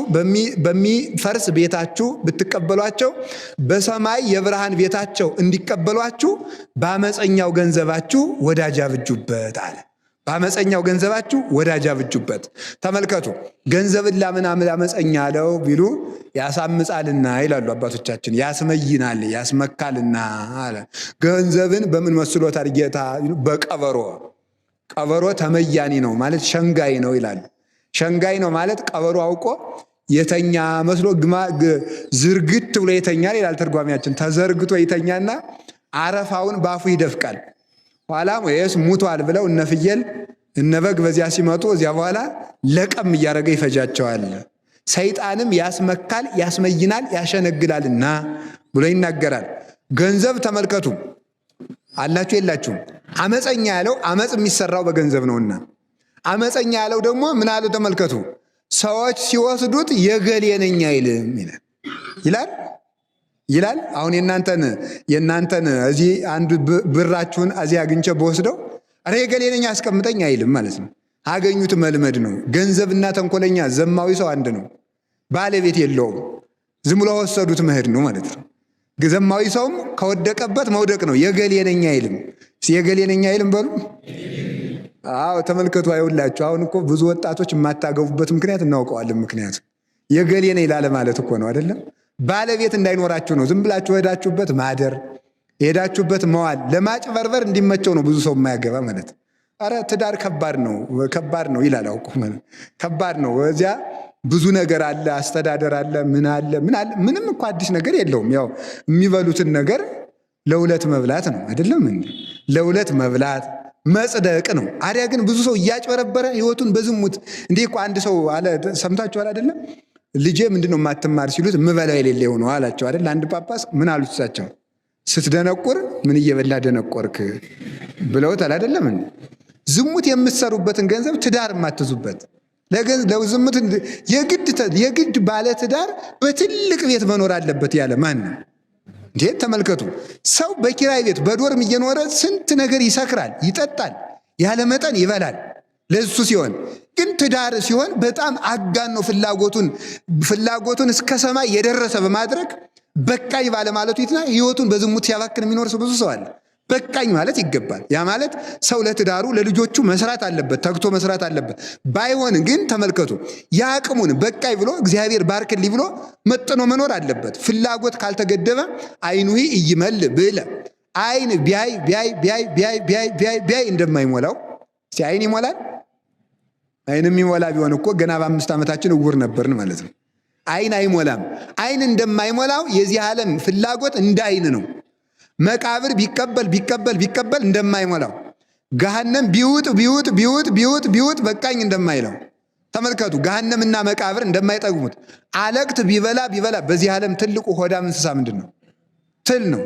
[SPEAKER 1] በሚፈርስ ቤታችሁ ብትቀበሏቸው በሰማይ የብርሃን ቤታቸው እንዲቀበሏችሁ በአመፀኛው ገንዘባችሁ ወዳጅ አብጁበት አለ። በአመፀኛው ገንዘባችሁ ወዳጅ አብጁበት። ተመልከቱ ገንዘብን ለምን አመፀኛ አለው ቢሉ ያሳምጻልና ይላሉ አባቶቻችን። ያስመይናል ያስመካልና አለ። ገንዘብን በምን መስሎታል ጌታ? በቀበሮ። ቀበሮ ተመያኒ ነው ማለት ሸንጋይ ነው ይላሉ። ሸንጋይ ነው ማለት ቀበሮ አውቆ የተኛ መስሎ ዝርግት ብሎ ይተኛል ይላል ተርጓሚያችን። ተዘርግቶ ይተኛና አረፋውን ባፉ ይደፍቃል። ኋላም ወይስ ሙቷል ብለው እነ ፍየል እነ በግ በዚያ ሲመጡ እዚያ በኋላ ለቀም እያደረገ ይፈጃቸዋል። ሰይጣንም ያስመካል ያስመይናል ያሸነግላልና ብሎ ይናገራል። ገንዘብ ተመልከቱ አላችሁ የላችሁም? አመፀኛ ያለው አመፅ የሚሰራው በገንዘብ ነውና፣ አመፀኛ ያለው ደግሞ ምን አለው? ተመልከቱ ሰዎች ሲወስዱት የገሌ ነኝ አይልም ይላል። አሁን የእናንተን እዚህ አንዱ ብራችሁን እዚህ አግኝቼ በወስደው አረ የገሌ ነኝ አስቀምጠኝ አይልም ማለት ነው። አገኙት መልመድ ነው። ገንዘብና ተንኮለኛ ዘማዊ ሰው አንድ ነው። ባለቤት የለውም። ዝም ብሎ ወሰዱት መሄድ ነው ማለት ነው። ዘማዊ ሰውም ከወደቀበት መውደቅ ነው። የገሌ ነኝ አይልም። የገሌ ነኝ አይልም በሉ። አዎ ተመልከቱ። አይውላችሁ አሁን እኮ ብዙ ወጣቶች የማታገቡበት ምክንያት እናውቀዋለን። ምክንያቱ የገሌ ነኝ ላለ ማለት እኮ ነው አይደለም? ባለቤት እንዳይኖራችሁ ነው። ዝም ብላችሁ ሄዳችሁበት ማደር፣ ሄዳችሁበት መዋል፣ ለማጭበርበር እንዲመቸው ነው ብዙ ሰው የማያገባ ማለት። አረ ትዳር ከባድ ነው ይላል። አውቁ ከባድ ነው። እዚያ ብዙ ነገር አለ፣ አስተዳደር አለ፣ ምን አለ። ምንም እኮ አዲስ ነገር የለውም። ያው የሚበሉትን ነገር ለሁለት መብላት ነው አይደለም? ለሁለት መብላት መጽደቅ ነው። አዲያ ግን ብዙ ሰው እያጭበረበረ ህይወቱን በዝሙት እንዴ እኮ አንድ ሰው አለ፣ ሰምታችኋል አይደለም? ልጄ ምንድነው የማትማር ሲሉት ምበላው የሌለ ሆኖ አላቸው አይደል? አንድ ጳጳስ ምን አሉት እሳቸው? ስትደነቁር ምን እየበላ ደነቆርክ ብለውታል አይደለም? ዝሙት የምትሰሩበትን ገንዘብ ትዳር የማትዙበት ለዝሙት የግድ ባለ ትዳር በትልቅ ቤት መኖር አለበት ያለ ማን ነው እንዴ? ተመልከቱ። ሰው በኪራይ ቤት በዶርም እየኖረ ስንት ነገር ይሰክራል፣ ይጠጣል፣ ያለ መጠን ይበላል። ለሱ ሲሆን ግን ትዳር ሲሆን በጣም አጋን ነው ፍላጎቱን እስከ ሰማይ የደረሰ በማድረግ በቃኝ ባለማለቱ ይትና ህይወቱን በዝሙት ሲያባክን የሚኖር ሰው ብዙ ሰው አለ። በቃኝ ማለት ይገባል። ያ ማለት ሰው ለትዳሩ ለልጆቹ መስራት አለበት፣ ተግቶ መስራት አለበት። ባይሆን ግን ተመልከቱ የአቅሙን በቃኝ ብሎ እግዚአብሔር ባርክልኝ ብሎ መጥኖ መኖር አለበት። ፍላጎት ካልተገደበ አይኑሂ እይመል ብለ አይን ቢያይ እንደማይሞላው አይን ይሞላል። አይን የሚሞላ ቢሆን እኮ ገና በ5 ዓመታችን እውር ነበርን ማለት ነው። አይን አይሞላም። አይን እንደማይሞላው የዚህ ዓለም ፍላጎት እንደ አይን ነው። መቃብር ቢቀበል እንደማይሞላው፣ ገሃነም ቢውጥ በቃኝ እንደማይለው ተመልከቱ። ገሃነምና መቃብር እንደማይጠግሙት፣ አለቅት ቢበላ በዚህ ዓለም ትልቁ ሆዳም እንስሳ ምንድን ነው? ትል ነው።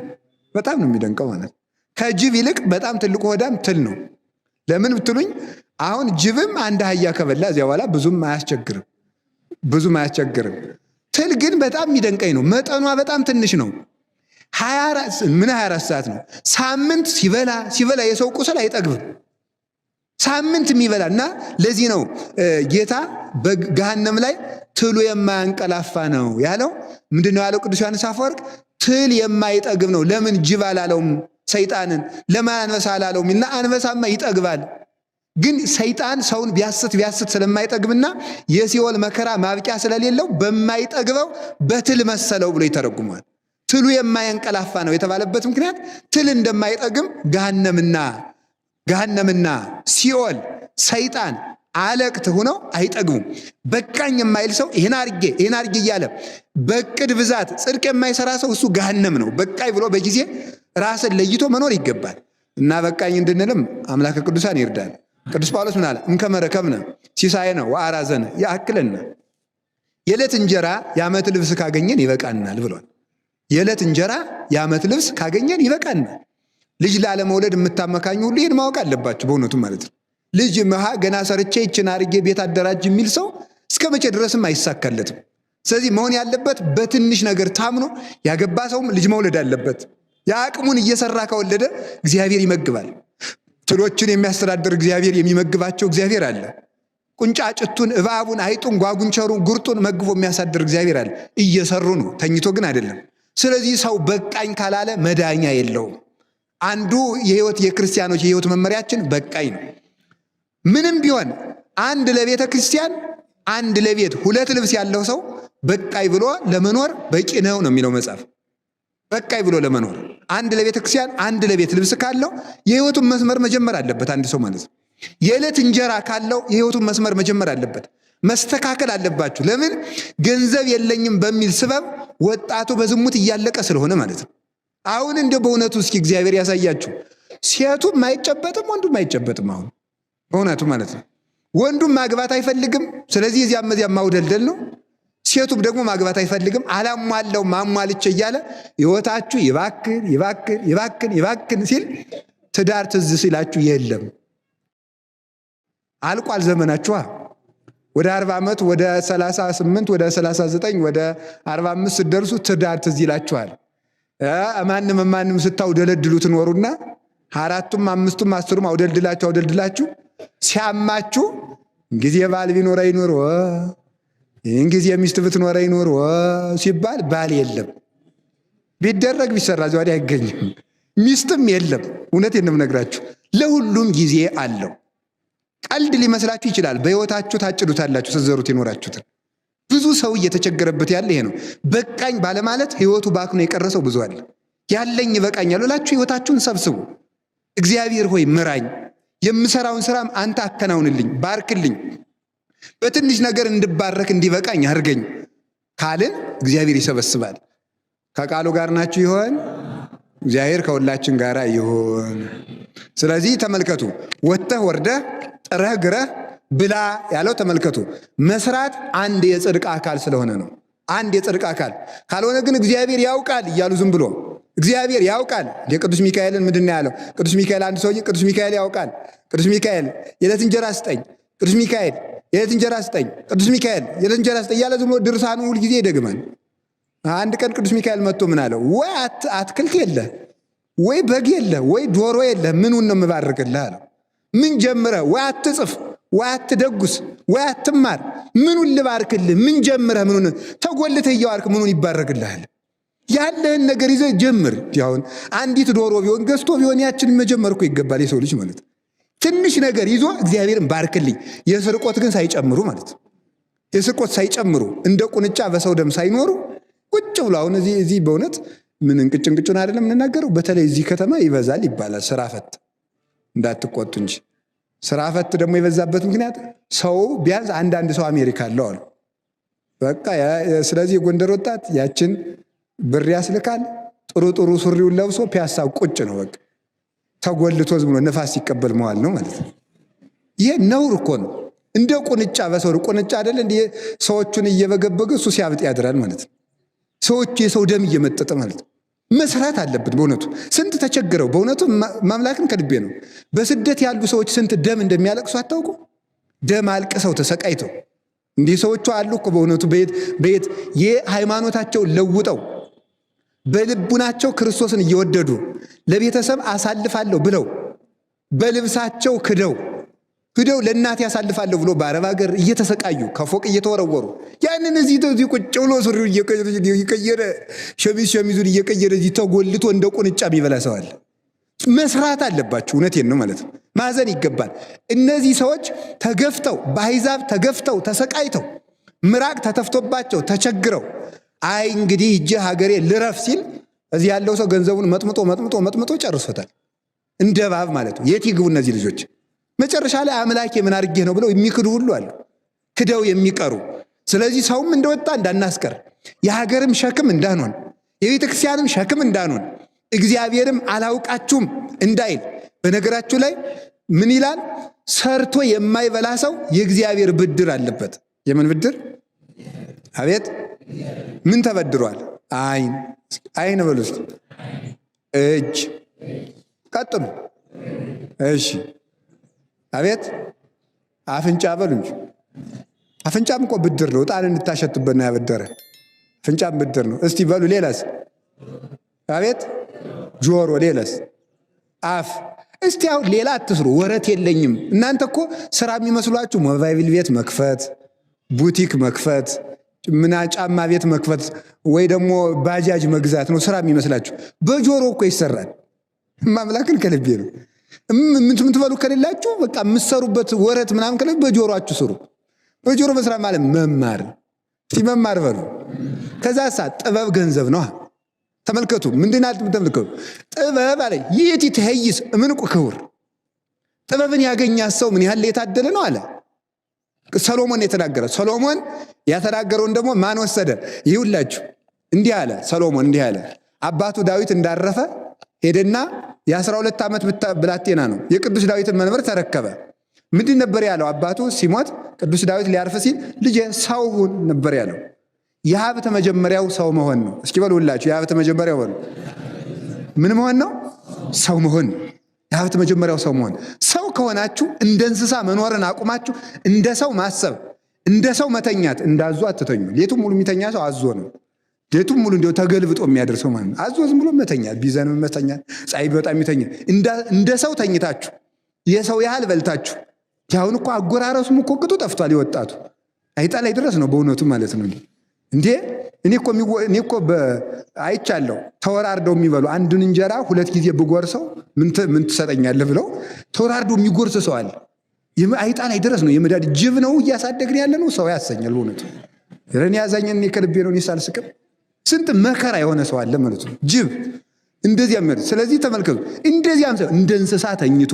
[SPEAKER 1] በጣም ነው የሚደንቀው ማለት ከጅብ ይልቅ በጣም ትልቁ ሆዳም ትል ነው። ለምን ብትሉኝ አሁን ጅብም አንድ አህያ ከበላ እዚያ በኋላ ብዙም አያስቸግርም። ትል ግን በጣም የሚደንቀኝ ነው። መጠኗ በጣም ትንሽ ነው። 24 ሰዓት ነው። ሳምንት ሲበላ የሰው ቁስል አይጠግብም። ሳምንት የሚበላ እና ለዚህ ነው ጌታ በገሃነም ላይ ትሉ የማያንቀላፋ ነው ያለው። ምንድነው ያለው ቅዱስ ዮሐንስ አፈወርቅ? ትል የማይጠግብ ነው። ለምን ጅብ አላለውም? ሰይጣንን ለምን አንበሳ አላለውም? እና አንበሳማ ይጠግባል። ግን ሰይጣን ሰውን ቢያስት ስለማይጠግብና የሲኦል መከራ ማብቂያ ስለሌለው በማይጠግበው በትል መሰለው ብሎ ይተረጉማል። ትሉ የማያንቀላፋ ነው የተባለበት ምክንያት ትል እንደማይጠግም ገሃነምና ሲኦል ሰይጣን አለቅት ሆነው አይጠግቡም። በቃኝ የማይል ሰው ይሄን አርጌ እያለ በቅድ ብዛት ጽድቅ የማይሰራ ሰው እሱ ገሃነም ነው። በቃኝ ብሎ በጊዜ ራስን ለይቶ መኖር ይገባል። እና በቃኝ እንድንልም አምላከ ቅዱሳን ይርዳል። ቅዱስ ጳውሎስ ምን አለ? እንከመረከብነ ሲሳየነ ወአራዘነ ያአክለነ። የዕለት እንጀራ የዓመት ልብስ ካገኘን ይበቃናል ብሏል። የዕለት እንጀራ የዓመት ልብስ ካገኘን ይበቃናል። ልጅ ላለመውለድ የምታመካኙ ሁሉ ይህን ማወቅ አለባችሁ በእውነቱ ማለት ነው። ልጅ ገና ሰርቼ ይችን አድርጌ ቤት አደራጅ የሚል ሰው እስከ መቼ ድረስም አይሳካለትም። ስለዚህ መሆን ያለበት በትንሽ ነገር ታምኖ ያገባ ሰውም ልጅ መውለድ አለበት። የአቅሙን እየሰራ ከወለደ እግዚአብሔር ይመግባል። ትሎችን የሚያስተዳድር እግዚአብሔር፣ የሚመግባቸው እግዚአብሔር አለ። ቁንጫጭቱን፣ እባቡን፣ አይጡን፣ ጓጉንቸሩን፣ ጉርጡን መግቦ የሚያሳድር እግዚአብሔር አለ። እየሰሩ ነው፣ ተኝቶ ግን አይደለም። ስለዚህ ሰው በቃኝ ካላለ መዳኛ የለውም። አንዱ የክርስቲያኖች የህይወት መመሪያችን በቃኝ ነው። ምንም ቢሆን አንድ ለቤተ ክርስቲያን አንድ ለቤት ሁለት ልብስ ያለው ሰው በቃኝ ብሎ ለመኖር በቂ ነው የሚለው መጽሐፍ። በቃኝ ብሎ ለመኖር አንድ ለቤተ ክርስቲያን አንድ ለቤት ልብስ ካለው የህይወቱን መስመር መጀመር አለበት አንድ ሰው ማለት ነው። የዕለት እንጀራ ካለው የህይወቱን መስመር መጀመር አለበት። መስተካከል አለባችሁ። ለምን? ገንዘብ የለኝም በሚል ስበብ ወጣቱ በዝሙት እያለቀ ስለሆነ ማለት ነው። አሁን እንደው በእውነቱ እስኪ እግዚአብሔር ያሳያችሁ። ሴቱም አይጨበጥም፣ ወንዱም አይጨበጥም። አሁን በእውነቱ ማለት ነው። ወንዱም ማግባት አይፈልግም፣ ስለዚህ እዚያም እዚያም ማውደልደል ነው። ሴቱም ደግሞ ማግባት አይፈልግም፣ አላሟለው ማሟልቼ እያለ ህይወታችሁ ይባክን ይባክን ይባክን ይባክን ሲል ትዳር ትዝ ሲላችሁ የለም አልቋል ዘመናችኋ። ወደ 40 ዓመት ወደ 38 ወደ 39 ወደ 45 ስትደርሱ ትዳር ትዝ ይላችኋል። ማንም ስታውደለድሉ ትኖሩና አራቱም አምስቱም አስሩም አውደልድላችሁ ሲያማችሁ ጊዜ ባል ቢኖረ ይኖር ይህን ጊዜ ሚስት ብትኖረ ይኖር ሲባል ባል የለም። ቢደረግ ቢሰራ ዘዋዲ አይገኝም። ሚስትም የለም። እውነቴን ነው የምነግራችሁ። ለሁሉም ጊዜ አለው። ቀልድ ሊመስላችሁ ይችላል። በህይወታችሁ ታጭዱታላችሁ ስትዘሩት የኖራችሁትን። ብዙ ሰው እየተቸገረበት ያለ ይሄ ነው። በቃኝ ባለማለት ህይወቱ ባክኖ የቀረሰው ብዙ አለ። ያለኝ ይበቃኛል ብላችሁ ህይወታችሁን ሰብስቡ። እግዚአብሔር ሆይ ምራኝ፣ የምሰራውን ስራም አንተ አከናውንልኝ፣ ባርክልኝ፣ በትንሽ ነገር እንድባረክ እንዲበቃኝ አድርገኝ ካልን እግዚአብሔር ይሰበስባል። ከቃሉ ጋር ናችሁ ይሆን? እግዚአብሔር ከሁላችን ጋር ይሆን። ስለዚህ ተመልከቱ፣ ወጥተህ ወርደህ ጥረህ ግረህ ብላ ያለው ተመልከቱ። መስራት አንድ የጽድቅ አካል ስለሆነ ነው። አንድ የጽድቅ አካል ካልሆነ ግን እግዚአብሔር ያውቃል እያሉ ዝም ብሎ እግዚአብሔር ያውቃል። የቅዱስ ሚካኤልን ምንድን ነው ያለው? ቅዱስ ሚካኤል አንድ ሰውዬ ቅዱስ ሚካኤል ያውቃል፣ ቅዱስ ሚካኤል የዕለት እንጀራ ስጠኝ፣ ቅዱስ ሚካኤል የዕለት እንጀራ ስጠኝ፣ ቅዱስ ሚካኤል የዕለት እንጀራ ስጠኝ እያለ ዝም ብሎ ድርሳኑ ሁል ጊዜ ይደግማል። አንድ ቀን ቅዱስ ሚካኤል መጥቶ ምን አለው? ወይ አትክልት የለ፣ ወይ በግ የለ፣ ወይ ዶሮ የለ፣ ምኑን ነው የምባርክልህ አለው። ምን ጀምረህ? ወይ አትጽፍ፣ ወይ አትደጉስ፣ ወይ አትማር፣ ምኑን ልባርክልህ? ምን ጀምረህ ምኑን ተጎልተህ እያዋልክ ምኑን ይባረክልሃል? ያለህን ነገር ይዘህ ጀምር። አሁን አንዲት ዶሮ ቢሆን ገዝቶ ቢሆን ያችን መጀመር እኮ ይገባል የሰው ልጅ ማለት። ትንሽ ነገር ይዞ እግዚአብሔርን ባርክልኝ፣ የስርቆት ግን ሳይጨምሩ ማለት፣ የስርቆት ሳይጨምሩ እንደ ቁንጫ በሰው ደም ሳይኖሩ ቁጭ ብሎ አሁን እዚህ በእውነት ምን እንቅጭን አይደለም የምንናገረው። በተለይ እዚህ ከተማ ይበዛል ይባላል ስራ ፈት፣ እንዳትቆጡ እንጂ ስራ ፈት ደግሞ የበዛበት ምክንያት ሰው ቢያንስ አንዳንድ ሰው አሜሪካ አለው አሉ በቃ። ስለዚህ የጎንደር ወጣት ያችን ብር ያስልካል፣ ጥሩ ሱሪውን ለብሶ ፒያሳ ቁጭ ነው በቃ ተጎልቶ ዝም ብሎ ነፋስ ሲቀበል መዋል ነው ማለት ነው። ይሄ ነውር እኮ ነው። እንደ ቁንጫ በሰው ቁንጫ አይደለ እንደ ሰዎቹን እየበገበገ እሱ ሲያብጥ ያድራል ማለት ነው። ሰዎች የሰው ደም እየመጠጠ ማለት ነው። መስራት አለበት በእውነቱ። ስንት ተቸግረው በእውነቱ ማምላክን ከልቤ ነው። በስደት ያሉ ሰዎች ስንት ደም እንደሚያለቅሱ አታውቁ? ደም አልቅሰው ተሰቃይተው እንዲህ ሰዎቹ አሉ እኮ በእውነቱ በየት የሃይማኖታቸውን ለውጠው በልቡናቸው ክርስቶስን እየወደዱ ለቤተሰብ አሳልፋለሁ ብለው በልብሳቸው ክደው ለእናት ያሳልፋለሁ ብሎ በአረብ ሀገር እየተሰቃዩ ከፎቅ እየተወረወሩ ያንን እዚህ ቁጭ ብሎ ሱሪው እየቀየረ ሸሚዙን እየቀየረ እዚህ ተጎልቶ እንደ ቁንጫ የሚበላ ሰው አለ። መስራት አለባችሁ። እውነቴን ነው ማለት ነው። ማዘን ይገባል። እነዚህ ሰዎች ተገፍተው በአሕዛብ ተገፍተው ተሰቃይተው ምራቅ ተተፍቶባቸው ተቸግረው አይ እንግዲህ እጄ ሀገሬ ልረፍ ሲል እዚህ ያለው ሰው ገንዘቡን መጥምጦ ጨርሶታል። እንደ እባብ ማለት ነው። የት ይግቡ እነዚህ ልጆች? መጨረሻ ላይ አምላኬ ምን አድርጌ ነው ብለው የሚክዱ ሁሉ አሉ፣ ክደው የሚቀሩ። ስለዚህ ሰውም እንደወጣ እንዳናስቀር፣ የሀገርም ሸክም እንዳንሆን፣ የቤተ ክርስቲያንም ሸክም እንዳንሆን፣ እግዚአብሔርም አላውቃችሁም እንዳይል። በነገራችሁ ላይ ምን ይላል? ሰርቶ የማይበላ ሰው የእግዚአብሔር ብድር አለበት። የምን ብድር? አቤት ምን ተበድሯል? አይን አይን በሉ እስኪ። እጅ ቀጥሉ። እሺ አቤት አፍንጫ በሉ እንጂ። አፍንጫም እኮ ብድር ነው። ዕጣን እንድታሸትበት ነው ያበደረ። አፍንጫም ብድር ነው። እስቲ በሉ ሌላስ? አቤት ጆሮ፣ ሌላስ? አፍ። እስቲ አሁን ሌላ አትስሩ። ወረት የለኝም። እናንተ እኮ ስራ የሚመስሏችሁ ሞባይል ቤት መክፈት፣ ቡቲክ መክፈት፣ ምና ጫማ ቤት መክፈት ወይ ደግሞ ባጃጅ መግዛት ነው ስራ የሚመስላችሁ። በጆሮ እኮ ይሰራል። ማምላክን ከልቤ ነው። ምን ትበሉ ከሌላችሁ በቃ የምትሰሩበት ወረት ምናምን ከሌለ በጆሮአችሁ ስሩ። በጆሮ መስራት ማለት መማር። እስቲ መማር በሉ። ከዛሳ ጥበብ ገንዘብ ነው። ተመልከቱ ምንድናል? ተመልከቱ ጥበብ አለ ይእቲ ትሄይስ እምንቁ ክቡር። ጥበብን ያገኛ ሰው ምን ያህል የታደለ ነው አለ ሰሎሞን የተናገረ። ሰሎሞን ያተናገረውን ደግሞ ማን ወሰደ? ይሁላችሁ እንዲህ አለ ሰሎሞን እንዲህ አለ። አባቱ ዳዊት እንዳረፈ ሄደና የ12 ዓመት ብላቴና ነው የቅዱስ ዳዊትን መንበር ተረከበ። ምንድን ነበር ያለው? አባቱ ሲሞት ቅዱስ ዳዊት ሊያርፍ ሲል ልጄ ሰው ሁን ነበር ያለው። የሀብት መጀመሪያው ሰው መሆን ነው። እስኪ በሉ ሁላችሁ የሀብት መጀመሪያው በሉ። ምን መሆን ነው? ሰው መሆን። የሀብት መጀመሪያው ሰው መሆን። ሰው ከሆናችሁ እንደ እንስሳ መኖርን አቁማችሁ እንደ ሰው ማሰብ፣ እንደ ሰው መተኛት። እንዳዞ አትተኙ። ሌቱም ሙሉ የሚተኛ ሰው አዞ ነው። ሌቱም ሙሉ እንዲያው ተገልብጦ የሚያደርሰው ማለት ነው። አዞ ዝም ብሎ መተኛት፣ ቢዘንም መተኛት፣ ፀሐይ በጣም ይተኛል። እንደ ሰው ተኝታችሁ የሰው ያህል በልታችሁ። ያሁን እኮ አጎራረሱም እኮ ቅጡ ጠፍቷል። የወጣቱ አይጣ ላይ ድረስ ነው በእውነቱ ማለት ነው። እንዴ እኔ እኮ አይቻለሁ። ተወራርደው የሚበሉ አንዱን እንጀራ 2 ጊዜ ብጎርሰው ምን ትሰጠኛለህ ብለው ተወራርደው የሚጎርስ ሰው አለ። አይጣ ላይ ድረስ ነው። የመዳድ ጅብ ነው እያሳደግን ያለ ነው። ሰው ያሰኛል በእውነቱ። ረን ያዛኘን ከልቤ ነው። ሳልስቅም ስንት መከራ የሆነ ሰው አለ ማለት ነው። ጅብ እንደዚያም ማለት። ስለዚህ ተመልከቱ፣ እንደዚያም ሰው እንደ እንስሳ ተኝቶ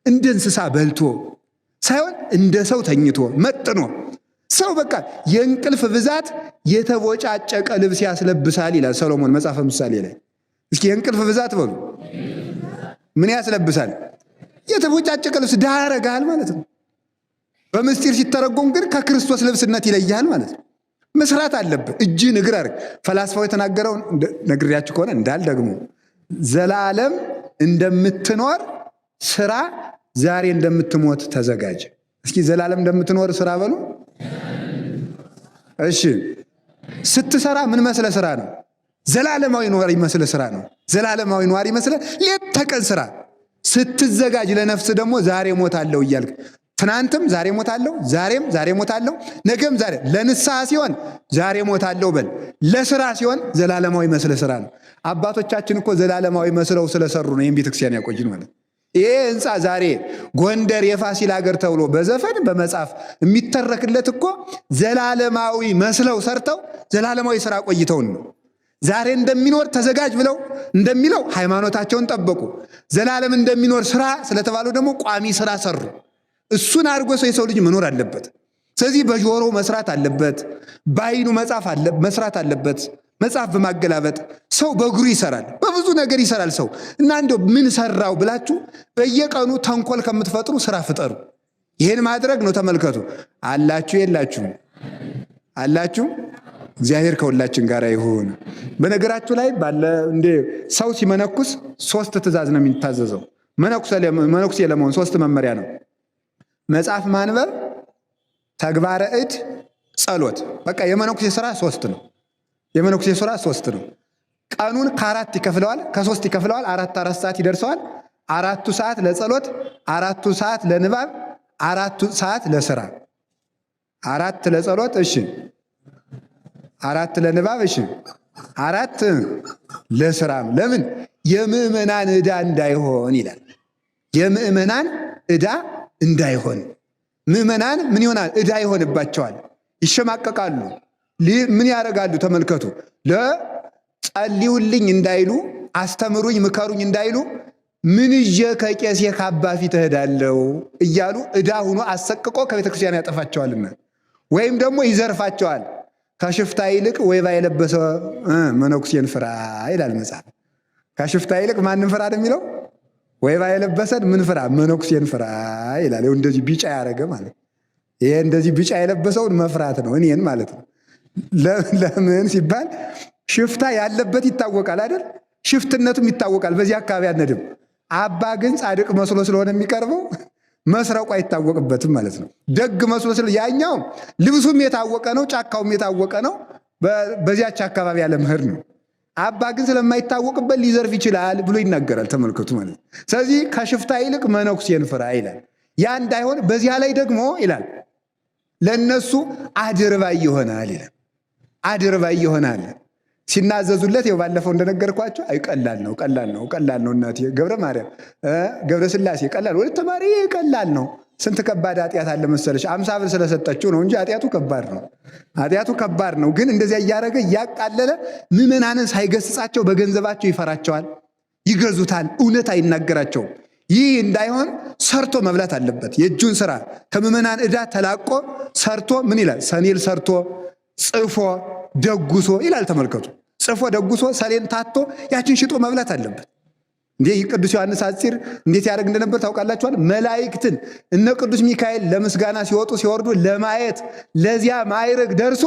[SPEAKER 1] እንደ እንስሳ በልቶ ሳይሆን እንደ ሰው ተኝቶ መጥኖ። ሰው በቃ የእንቅልፍ ብዛት የተቦጫጨቀ ልብስ ያስለብሳል ይላል ሰሎሞን መጽሐፈ ምሳሌ ላይ። እስኪ የእንቅልፍ ብዛት በሉ ምን ያስለብሳል? የተቦጫጨቀ ልብስ ድሃ ያረጋል ማለት ነው። በምስጢር ሲተረጎም ግን ከክርስቶስ ልብስነት ይለያል ማለት ነው። መስራት አለብህ። እጅህን እግር አድርግ። ፈላስፋው የተናገረውን ነግሬያችሁ ከሆነ እንዳልደግሞ ዘላለም እንደምትኖር ስራ፣ ዛሬ እንደምትሞት ተዘጋጅ። እስኪ ዘላለም እንደምትኖር ስራ በሉ። እሺ ስትሰራ ምን መስለ ስራ ነው? ዘላለማዊ ኗሪ መስለ ስራ ነው። ዘላለማዊ ኗሪ መስለ ሌት ተቀን ስራ። ስትዘጋጅ ለነፍስ ደግሞ ዛሬ ሞታለሁ እያልክ ትናንትም ዛሬ ሞታለሁ፣ ዛሬም ዛሬ ሞታለሁ፣ ነገም ዛሬ። ለንስሐ ሲሆን ዛሬ ሞታለሁ በል። ለስራ ሲሆን ዘላለማዊ መስለ ስራ ነው። አባቶቻችን እኮ ዘላለማዊ መስለው ስለሰሩ ነው ይህን ቤተክርስቲያን ያቆይን ማለት። ይሄ ህንፃ ዛሬ ጎንደር የፋሲል ሀገር ተብሎ በዘፈን በመጽሐፍ የሚተረክለት እኮ ዘላለማዊ መስለው ሰርተው ዘላለማዊ ስራ ቆይተውን ነው። ዛሬ እንደሚኖር ተዘጋጅ ብለው እንደሚለው ሃይማኖታቸውን ጠበቁ። ዘላለም እንደሚኖር ስራ ስለተባሉ ደግሞ ቋሚ ስራ ሰሩ። እሱን አድርጎ ሰው የሰው ልጅ መኖር አለበት። ስለዚህ በጆሮ መስራት አለበት፣ በአይኑ መስራት አለበት። መጽሐፍ በማገላበጥ ሰው በእግሩ ይሰራል፣ በብዙ ነገር ይሰራል ሰው። እና እንደው ምን ሰራው ብላችሁ በየቀኑ ተንኮል ከምትፈጥሩ ስራ ፍጠሩ። ይሄን ማድረግ ነው። ተመልከቱ። አላችሁ የላችሁም? አላችሁ። እግዚአብሔር ከሁላችን ጋር ይሁን። በነገራችሁ ላይ ባለ እንደ ሰው ሲመነኩስ 3 ትእዛዝ ነው የሚታዘዘው። መነኩሴ ለመሆን 3 መመሪያ ነው። መጽሐፍ ማንበብ፣ ተግባረ እድ፣ ጸሎት። በቃ የመነኩሴ ስራ 3 ነው። የመነኩሴ ስራ 3 ነው። ቀኑን ከ4 ይከፍለዋል፣ ከ3 ይከፍለዋል። 4 ሰዓት ይደርሰዋል። 4 ሰዓት ለጸሎት፣ 4 ሰዓት ለንባብ፣ 4 ሰዓት ለስራ። 4 ለጸሎት እሺ፣ 4 ለንባብ እሺ፣ 4 ለስራም። ለምን? የምእመናን ዕዳ እንዳይሆን ይላል። የምእመናን ዕዳ እንዳይሆን። ምእመናን ምን ይሆናል? ዕዳ ይሆንባቸዋል፣ ይሸማቀቃሉ። ምን ያደርጋሉ? ተመልከቱ። ለጸልዩልኝ እንዳይሉ፣ አስተምሩኝ ምከሩኝ እንዳይሉ ምን ይዤ ከቄሴ ካባ ፊት እሄዳለሁ እያሉ ዕዳ ሆኖ አሰቅቆ ከቤተ ክርስቲያን ያጠፋቸዋልና፣ ወይም ደግሞ ይዘርፋቸዋል። ከሽፍታ ይልቅ ወይባ የለበሰ መነኩሴን ፍራ ይላል መጽሐፍ። ከሽፍታ ይልቅ ማንን ፍራ ነው የሚለው? ወይባ የለበሰን ምን ፍራ? መነኩሴን ፍራ ይላል። እንደዚህ ቢጫ ያደረገ ማለት ይሄ እንደዚህ ቢጫ የለበሰውን መፍራት ነው፣ እኔን ማለት ነው። ለምን ሲባል ሽፍታ ያለበት ይታወቃል አይደል? ሽፍትነቱም ይታወቃል። በዚህ አካባቢ አንድም አባ ግን ጻድቅ መስሎ ስለሆነ የሚቀርበው መስረቁ አይታወቅበትም ማለት ነው። ደግ መስሎ ያኛው ልብሱም የታወቀ ነው፣ ጫካውም የታወቀ ነው። በዚያች አካባቢ ያለ ምህር ነው። አባ ግን ስለማይታወቅበት ሊዘርፍ ይችላል ብሎ ይናገራል። ተመልከቱ ማለት ነው። ስለዚህ ከሽፍታ ይልቅ መነኩሴን ፍራ ይላል። ያ እንዳይሆን በዚያ ላይ ደግሞ ይላል ለነሱ አድርባይ ይሆናል ይላል። አድርባይ ይሆናል ሲናዘዙለት ይኸው ባለፈው እንደነገርኳቸው አይ ቀላል ነው እናቴ ገብረ ማርያም ገብረ ስላሴ ቀላል ወደ ተማሪ ቀላል ነው። ስንት ከባድ ኃጢአት አለ መሰለሽ? 50 ብር ስለሰጠችው ነው እንጂ ኃጢአቱ ከባድ ነው። ግን እንደዚያ እያደረገ እያቃለለ ምዕመናንን ሳይገስጻቸው በገንዘባቸው ይፈራቸዋል፣ ይገዙታል፣ እውነት አይናገራቸውም። ይህ እንዳይሆን ሰርቶ መብላት አለበት። የእጁን ስራ ከምዕመናን ዕዳ ተላቆ ሰርቶ ምን ይላል? ሰኔል ሰርቶ ጽፎ ደጉሶ ይላል። ተመልከቱ። ጽፎ ደጉሶ ሰሌን ታቶ ያችን ሽጦ መብላት አለበት። እንዴ ቅዱስ ዮሐንስ አፂር እንዴት ያደርግ እንደነበር ታውቃላችኋል? መላእክትን እነ ቅዱስ ሚካኤል ለምስጋና ሲወጡ ሲወርዱ ለማየት ለዚያ ማዕረግ ደርሶ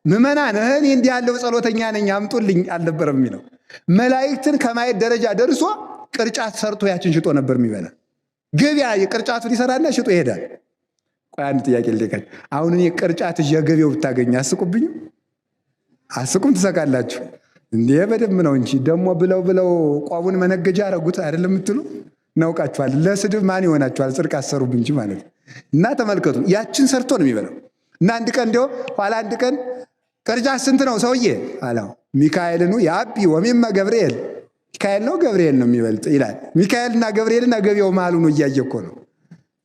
[SPEAKER 1] ምዕመናን እኔ እንዲህ ያለው ጸሎተኛ ነኝ አምጡልኝ አልነበረም የሚለው። መላእክትን ከማየት ደረጃ ደርሶ ቅርጫት ሰርቶ ያችን ሽጦ ነበር የሚበላ። ገበያ የቅርጫቱን ይሰራና ሽጦ ይሄዳል። ቆይ አንድ ጥያቄ ልጠይቃችሁ። አሁን እኔ ቅርጫት ገበያው ብታገኝ አስቁብኝ? አስቁም? ትሰቃላችሁ እንዴ? በደም ነው እንጂ ደግሞ ብለው ቋቡን መነገጃ አረጉት አይደለም የምትሉ እናውቃችኋል። ለስድብ ማን ይሆናችኋል? ጽድቅ አሰሩብ እንጂ ማለት እና ተመልከቱ፣ ያችን ሰርቶ ነው የሚበላው። እና አንድ ቀን እንዲያው ኋላ አንድ ቀን ቅርጫት ስንት ነው ሰውዬ አለው። ሚካኤልን የአቢ ወሚመ ገብርኤል፣ ሚካኤል ነው ገብርኤል ነው የሚበልጥ ይላል። ሚካኤልና ገብርኤልና ገበያው መሀሉ ነው እያየ እኮ ነው።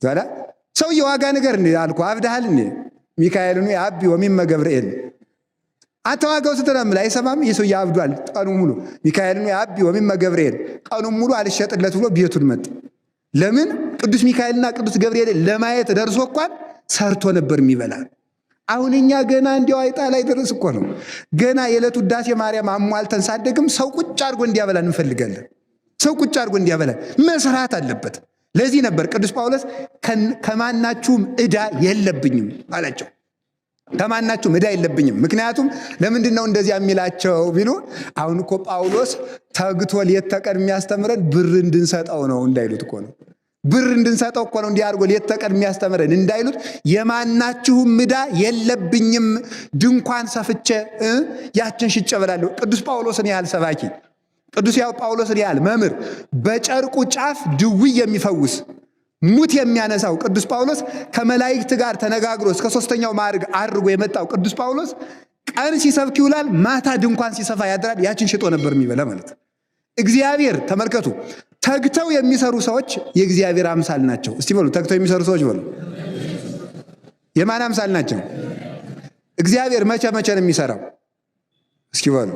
[SPEAKER 1] ዛላ ሰውዬ ዋጋ ነገር አልኩ አብዳሃል እንዴ? ሚካኤልን የአቢ ወሚመ ገብርኤል አተዋጋው ስትነምል አይሰማም። ይህ ሰውዬ አብዷል። ቀኑ ሙሉ ሚካኤልን የአቢ ወሚመ ገብርኤል ቀኑ ሙሉ አልሸጥለት ብሎ ቤቱን መጥ። ለምን? ቅዱስ ሚካኤልና ቅዱስ ገብርኤል ለማየት ደርሶ እንኳን ሰርቶ ነበር የሚበላ። አሁን እኛ ገና እንዲያው አይጣ ላይ ደረስ እኮ ነው። ገና የዕለቱ ውዳሴ ማርያም አሟልተን ሳደግም ሰው ቁጭ አድርጎ እንዲያበላን እንፈልጋለን። ሰው ቁጭ አድርጎ እንዲያበላን መስራት አለበት። ለዚህ ነበር ቅዱስ ጳውሎስ ከማናችሁም ዕዳ የለብኝም አላቸው። ከማናችሁም ዕዳ የለብኝም። ምክንያቱም ለምንድን ነው እንደዚያ የሚላቸው ቢሉ አሁን እኮ ጳውሎስ ተግቶ ሌት ተቀን የሚያስተምረን ብር እንድንሰጠው ነው እንዳይሉት እኮ ነው። ብር እንድንሰጠው እኮ ነው እንዲያርጎ ሌት ተቀን የሚያስተምረን እንዳይሉት የማናችሁም ዕዳ የለብኝም፣ ድንኳን ሰፍቼ ያችን ሽጬ እበላለሁ። ቅዱስ ጳውሎስን ያህል ሰባኪ፣ ቅዱስ ጳውሎስን ያህል መምህር፣ በጨርቁ ጫፍ ድውይ የሚፈውስ ሙት የሚያነሳው ቅዱስ ጳውሎስ ከመላእክት ጋር ተነጋግሮ እስከ 3ኛው ማዕረግ አድርጎ የመጣው ቅዱስ ጳውሎስ ቀን ሲሰብክ ይውላል፣ ማታ ድንኳን ሲሰፋ ያድራል። ያችን ሽጦ ነበር የሚበላ ማለት። እግዚአብሔር ተመልከቱ፣ ተግተው የሚሰሩ ሰዎች የእግዚአብሔር አምሳል ናቸው። እስቲ በሉ ተግተው የሚሰሩ ሰዎች በሉ የማን አምሳል ናቸው? እግዚአብሔር መቼ ነው የሚሰራው? እስኪ በሉ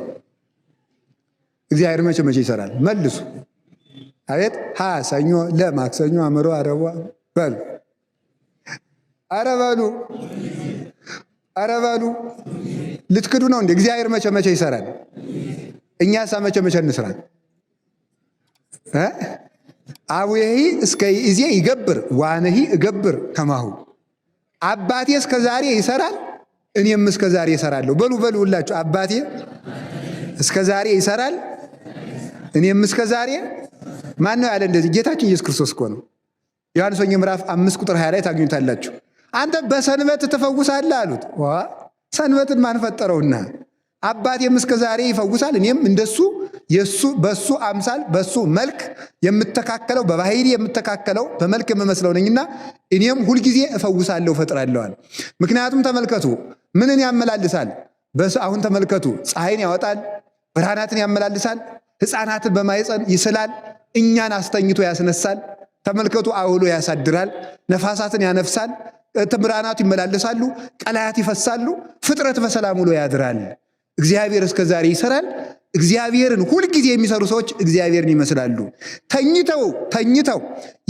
[SPEAKER 1] እግዚአብሔር መቼ ይሰራል? መልሱ። አቤት ሰኞ ለማክሰኞ አምሮ አረቧ በሉ አረበሉ ልትክዱ ነው እንዴ? እግዚአብሔር መቼ ይሰራል? እኛሳ መቼ እንስራ? አቡዬ እስከ ይዜ ይገብር ዋነሂ እገብር ከማሁ። አባቴ እስከ ዛሬ ይሰራል እኔም እስከ ዛሬ ይሰራለሁ። በሉ ሁላችሁ አባቴ እስከ ዛሬ ይሰራል እኔም እስከ ዛሬ። ማን ነው ያለ እንደዚህ? ጌታችን ኢየሱስ ክርስቶስ እኮ ነው። ዮሐንስ ወንጌል ምዕራፍ 5 ቁጥር 20 ላይ ታገኙታላችሁ። አንተ በሰንበት ትፈውሳለህ አሉት። ሰንበትን ማን ፈጠረውና? አባቴም እስከ ዛሬ ይፈውሳል እኔም እንደሱ በሱ አምሳል በሱ መልክ የምተካከለው በባህሪ የምተካከለው በመልክ የምመስለው ነኝና እኔም ሁልጊዜ እፈውሳለሁ እፈጥራለሁ። ምክንያቱም ተመልከቱ ምንን ያመላልሳል? አሁን ተመልከቱ ፀሐይን ያወጣል፣ ብርሃናትን ያመላልሳል፣ ሕፃናትን በማይፀን ይስላል፣ እኛን አስተኝቶ ያስነሳል። ተመልከቱ አውሎ ያሳድራል፣ ነፋሳትን ያነፍሳል፣ ብርሃናቱ ይመላለሳሉ፣ ቀላያት ይፈሳሉ፣ ፍጥረት በሰላም ውሎ ያድራል። እግዚአብሔር እስከ ዛሬ ይሰራል። እግዚአብሔርን ሁልጊዜ የሚሰሩ ሰዎች እግዚአብሔርን ይመስላሉ። ተኝተው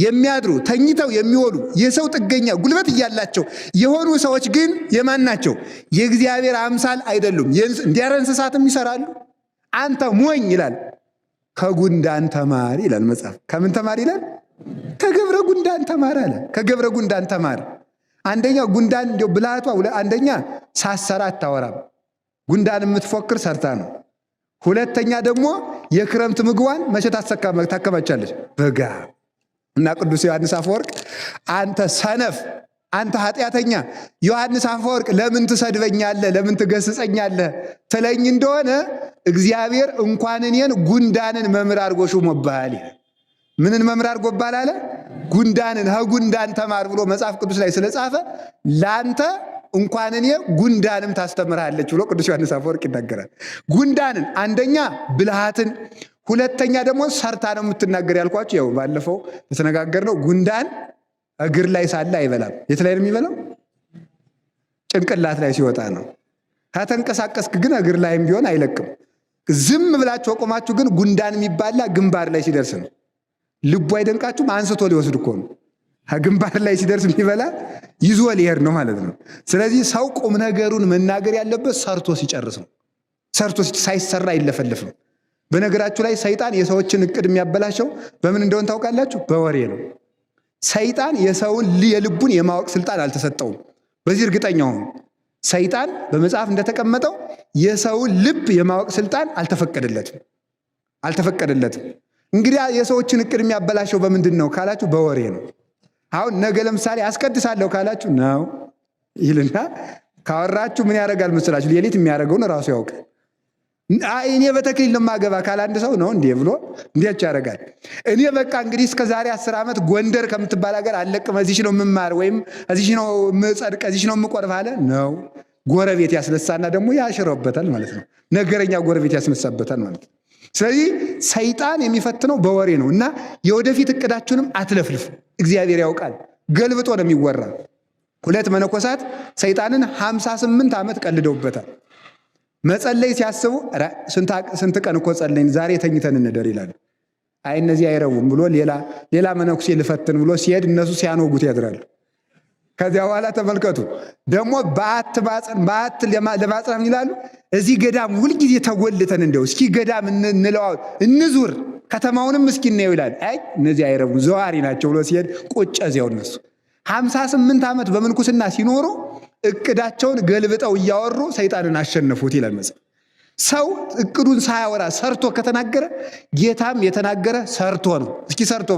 [SPEAKER 1] የሚያድሩ ተኝተው የሚወሉ የሰው ጥገኛ ጉልበት እያላቸው የሆኑ ሰዎች ግን የማን ናቸው? የእግዚአብሔር አምሳል አይደሉም። እንዲያረ እንስሳትም ይሰራሉ። አንተ ሞኝ ይላል ከጉንዳን ተማር ይላል መጽሐፍ። ከምን ተማር ይላል? ከገብረ ጉንዳን ተማር አለ። ከገብረ ጉንዳን ተማር። አንደኛ ጉንዳን እንደው ብልሃቷ፣ አንደኛ ሳሰራ አታወራም። ጉንዳን የምትፎክር ሰርታ ነው። ሁለተኛ ደግሞ የክረምት ምግቧን መቼ ታከማቻለች? በጋ። እና ቅዱስ ዮሐንስ አፈወርቅ አንተ ሰነፍ፣ አንተ ኃጢአተኛ ዮሐንስ አፈወርቅ ለምን ትሰድበኛለህ? ለምን ትገስጸኛለህ? ትለኝ እንደሆነ እግዚአብሔር እንኳን እኔን ጉንዳንን መምህር አድርጎ ሾሞብሃል። ምንን መምህር አድርጎብሃል አለ? ጉንዳንን። ከጉንዳን ተማር ብሎ መጽሐፍ ቅዱስ ላይ ስለጻፈ ለአንተ እንኳን እኔ ጉንዳንም ታስተምርሃለች ብሎ ቅዱስ ዮሐንስ አፈወርቅ ይናገራል። ጉንዳንን አንደኛ ብልሃትን፣ ሁለተኛ ደግሞ ሰርታ ነው የምትናገር። ያልኳቸው ያው ባለፈው የተነጋገርነው ጉንዳን እግር ላይ ሳለ አይበላም። የት ላይ ነው የሚበላው? ጭንቅላት ላይ ሲወጣ ነው። ከተንቀሳቀስክ ግን እግር ላይም ቢሆን አይለቅም። ዝም ብላችሁ ቆማችሁ ግን ጉንዳን የሚባላ ግንባር ላይ ሲደርስ ነው። ልቡ አይደንቃችሁም? አንስቶ ሊወስድ እኮ ነው። ግንባር ላይ ሲደርስ የሚበላ ይዞ ሊሄድ ነው ማለት ነው። ስለዚህ ሰው ቁም ነገሩን መናገር ያለበት ሰርቶ ሲጨርስ ነው። ሰርቶ ሳይሰራ አይለፈልፍም። በነገራችሁ ላይ ሰይጣን የሰዎችን እቅድ የሚያበላሸው በምን እንደሆነ ታውቃላችሁ? በወሬ ነው። ሰይጣን የሰውን የልቡን የማወቅ ስልጣን አልተሰጠውም። በዚህ እርግጠኛ ሁኑ። ሰይጣን በመጽሐፍ እንደተቀመጠው የሰውን ልብ የማወቅ ስልጣን አልተፈቀደለትም። እንግዲህ የሰዎችን እቅድ የሚያበላሸው በምንድን ነው ካላችሁ? በወሬ ነው። አሁን ነገ ለምሳሌ አስቀድሳለሁ ካላችሁ ነው ይልና ካወራችሁ ምን ያደርጋል መስላችሁ? ሌሊት የሚያደርገውን ራሱ ያውቃል። እኔ በተክሊል ለማገባ ካለ አንድ ሰው ነው እንዴ ብሎ እንዴት ያደርጋል? እኔ በቃ እንግዲህ እስከ ዛሬ 10 ዓመት ጎንደር ከምትባል ሀገር አለቅም፣ እዚህ ነው የምማር ወይም እዚህ ነው የምጸድቅ፣ እዚህ ነው የምቆርብ አለ ነው። ጎረቤት ያስነሳና ደግሞ ያሽረበታል ማለት ነው። ነገረኛ ጎረቤት ያስነሳበታል ማለት ነው። ስለዚህ ሰይጣን የሚፈትነው በወሬ ነው። እና የወደፊት እቅዳችሁንም አትለፍልፉ። እግዚአብሔር ያውቃል። ገልብጦ ነው የሚወራ። 2 መነኮሳት ሰይጣንን 58 ዓመት ቀልደውበታል። መጸለይ ሲያስቡ ስንት ቀን እኮ ጸለይን፣ ዛሬ ተኝተን እንደር ይላሉ። አይ እነዚህ አይረቡም ብሎ ሌላ መነኩሴ ልፈትን ብሎ ሲሄድ እነሱ ሲያኖጉት ያድራሉ። ከዚያ በኋላ ተመልከቱ ደግሞ በዓት ለማጽናት ይላሉ። እዚህ ገዳም ሁልጊዜ ተጎልተን እንደው እስኪ ገዳም እንለዋው እንዙር ከተማውንም እስኪ እናየው ይላል። አይ እነዚህ አይረቡም ዘዋሪ ናቸው ብሎ ሲሄድ ቁጭ እዚያው እነሱ 58 ዓመት በምንኩስና ሲኖሩ እቅዳቸውን ገልብጠው እያወሩ ሰይጣንን አሸነፉት ይላል መጽሐፍ። ሰው እቅዱን ሳያወራ ሰርቶ ከተናገረ ጌታም የተናገረ ሰርቶ ነው። እስኪ ሰርቶ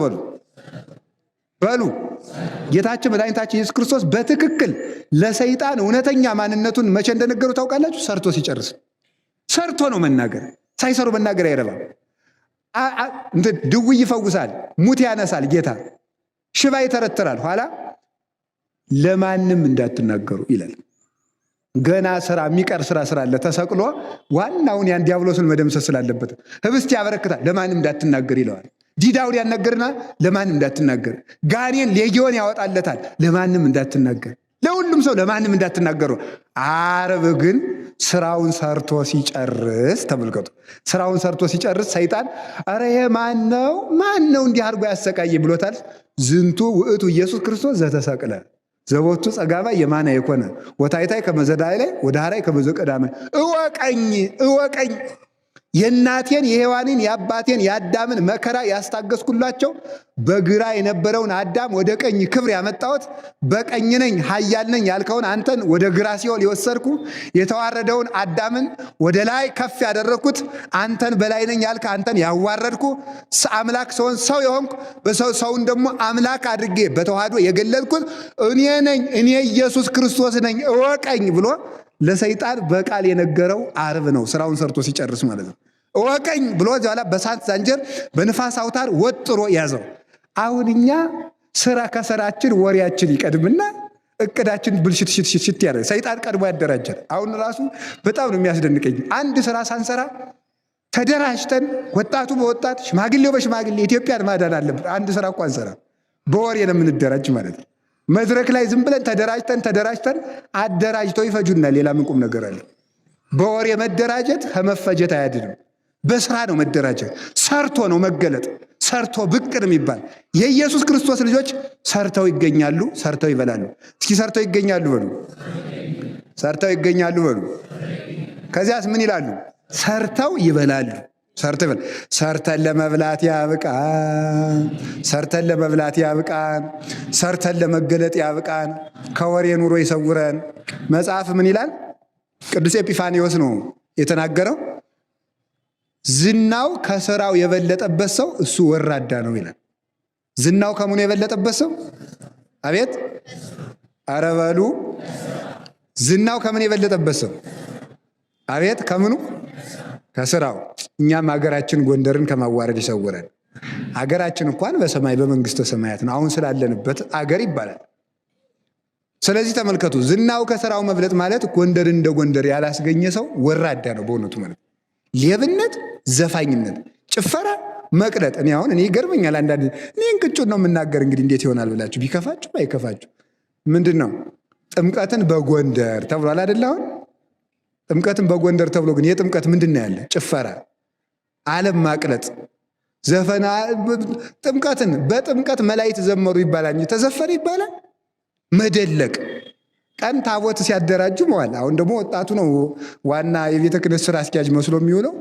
[SPEAKER 1] በሉ ጌታችን መድኃኒታችን ኢየሱስ ክርስቶስ በትክክል ለሰይጣን እውነተኛ ማንነቱን መቼ እንደነገሩ ታውቃላችሁ? ሰርቶ ሲጨርስ። ሰርቶ ነው መናገር። ሳይሰሩ መናገር አይረባም። ድውይ ይፈውሳል፣ ሙት ያነሳል ጌታ፣ ሽባ ይተረትራል። ኋላ ለማንም እንዳትናገሩ ይላል። ገና ስራ የሚቀር ስራ ስላለ ተሰቅሎ ዋናውን ያን ዲያብሎስን መደምሰስ ስላለበት ህብስት ያበረክታል፣ ለማንም እንዳትናገር ይለዋል። ዲዳውን ያነገርና ለማንም እንዳትናገር፣ ጋኔን ሌጊዮን ያወጣለታል፣ ለማንም እንዳትናገር፣ ለሁሉም ሰው ለማንም እንዳትናገሩ። ዓርብ ግን ስራውን ሰርቶ ሲጨርስ ተመልከቱ። ስራውን ሰርቶ ሲጨርስ ሰይጣን አረ ይሄ ማን ነው እንዲህ አድርጎ ያሰቃየ ብሎታል። ዝንቱ ውእቱ ኢየሱስ ክርስቶስ ዘተሰቅለ ዘቦቱ ጸጋባ የማነ የኮነ ወታይታይ ከመዘዳይ ላይ ወዳራይ ከመዘቀዳመ እወቀኝ የእናቴን የሔዋንን የአባቴን የአዳምን መከራ ያስታገስኩላቸው በግራ የነበረውን አዳም ወደ ቀኝ ክብር ያመጣሁት በቀኝ ነኝ ኃያል ነኝ ያልከውን አንተን ወደ ግራ ሲኦል የወሰድኩ የተዋረደውን አዳምን ወደ ላይ ከፍ ያደረግኩት አንተን በላይ ነኝ ያልከ አንተን ያዋረድኩ አምላክ ሰውን ሰው የሆንኩ ሰውን ደግሞ አምላክ አድርጌ በተዋህዶ የገለጥኩት እኔ ነኝ፣ እኔ ኢየሱስ ክርስቶስ ነኝ እወቀኝ ብሎ ለሰይጣን በቃል የነገረው ዓርብ ነው። ስራውን ሰርቶ ሲጨርስ ማለት ነው። እወቀኝ ብሎ ኋላ በሳት ዛንጀር በንፋስ አውታር ወጥሮ ያዘው። አሁን እኛ ስራ ከስራችን ወሬያችን ይቀድምና እቅዳችን ብልሽት ያደርጋል። ሰይጣን ቀድሞ ያደራጃል። አሁን ራሱ በጣም ነው የሚያስደንቀኝ። አንድ ስራ ሳንሰራ ተደራጅተን ወጣቱ በወጣት ሽማግሌው በሽማግሌ ኢትዮጵያን ማዳን አለብን። አንድ ስራ እኮ አንሰራ፣ በወሬ ነው የምንደራጅ ማለት ነው። መድረክ ላይ ዝም ብለን ተደራጅተን አደራጅተው ይፈጁና ሌላ ምን ቁም ነገር አለ? በወሬ መደራጀት ከመፈጀት አያድንም። በስራ ነው መደራጀት። ሰርቶ ነው መገለጥ። ሰርቶ ብቅ ነው የሚባል። የኢየሱስ ክርስቶስ ልጆች ሰርተው ይገኛሉ፣ ሰርተው ይበላሉ። እስኪ ሰርተው ይገኛሉ በሉ። ሰርተው ይገኛሉ በሉ። ከዚያስ ምን ይላሉ? ሰርተው ይበላሉ። ሰርተን ለመብላት ያብቃን። ሰርተን ለመብላት ያብቃን። ሰርተን ለመገለጥ ያብቃን። ከወሬ ኑሮ ይሰውረን። መጽሐፍ ምን ይላል? ቅዱስ ኤጲፋንዮስ ነው የተናገረው። ዝናው ከስራው የበለጠበት ሰው እሱ ወራዳ ነው ይላል። ዝናው ከምኑ የበለጠበት ሰው? አቤት አረበሉ። ዝናው ከምን የበለጠበት ሰው? አቤት ከምኑ? ከስራው። እኛም ሀገራችን ጎንደርን ከማዋረድ ይሰውረን። ሀገራችን እንኳን በሰማይ በመንግስተ ሰማያት ነው። አሁን ስላለንበት አገር ይባላል። ስለዚህ ተመልከቱ፣ ዝናው ከስራው መብለጥ ማለት ጎንደርን እንደ ጎንደር ያላስገኘ ሰው ወራዳ ነው በእውነቱ ማለት። ሌብነት፣ ዘፋኝነት፣ ጭፈራ፣ መቅለጥ። እኔ ይገርመኛል አንዳንድ እኔ እንቅጩን ነው የምናገር። እንግዲህ እንዴት ይሆናል ብላችሁ ቢከፋችሁ አይከፋችሁ። ምንድን ነው ጥምቀትን በጎንደር ተብሏል አይደል? አሁን ጥምቀትን በጎንደር ተብሎ ግን የጥምቀት ምንድን ነው ያለ? ጭፈራ፣ ዓለም ማቅለጥ፣ ዘፈና። ጥምቀትን በጥምቀት መላእክት ዘመሩ ይባላል እንጂ ተዘፈነ ይባላል? መደለቅ፣ ቀን ታቦት ሲያደራጁ መዋል። አሁን ደግሞ ወጣቱ ነው ዋና የቤተ ክህነት ስራ አስኪያጅ መስሎ የሚውለው።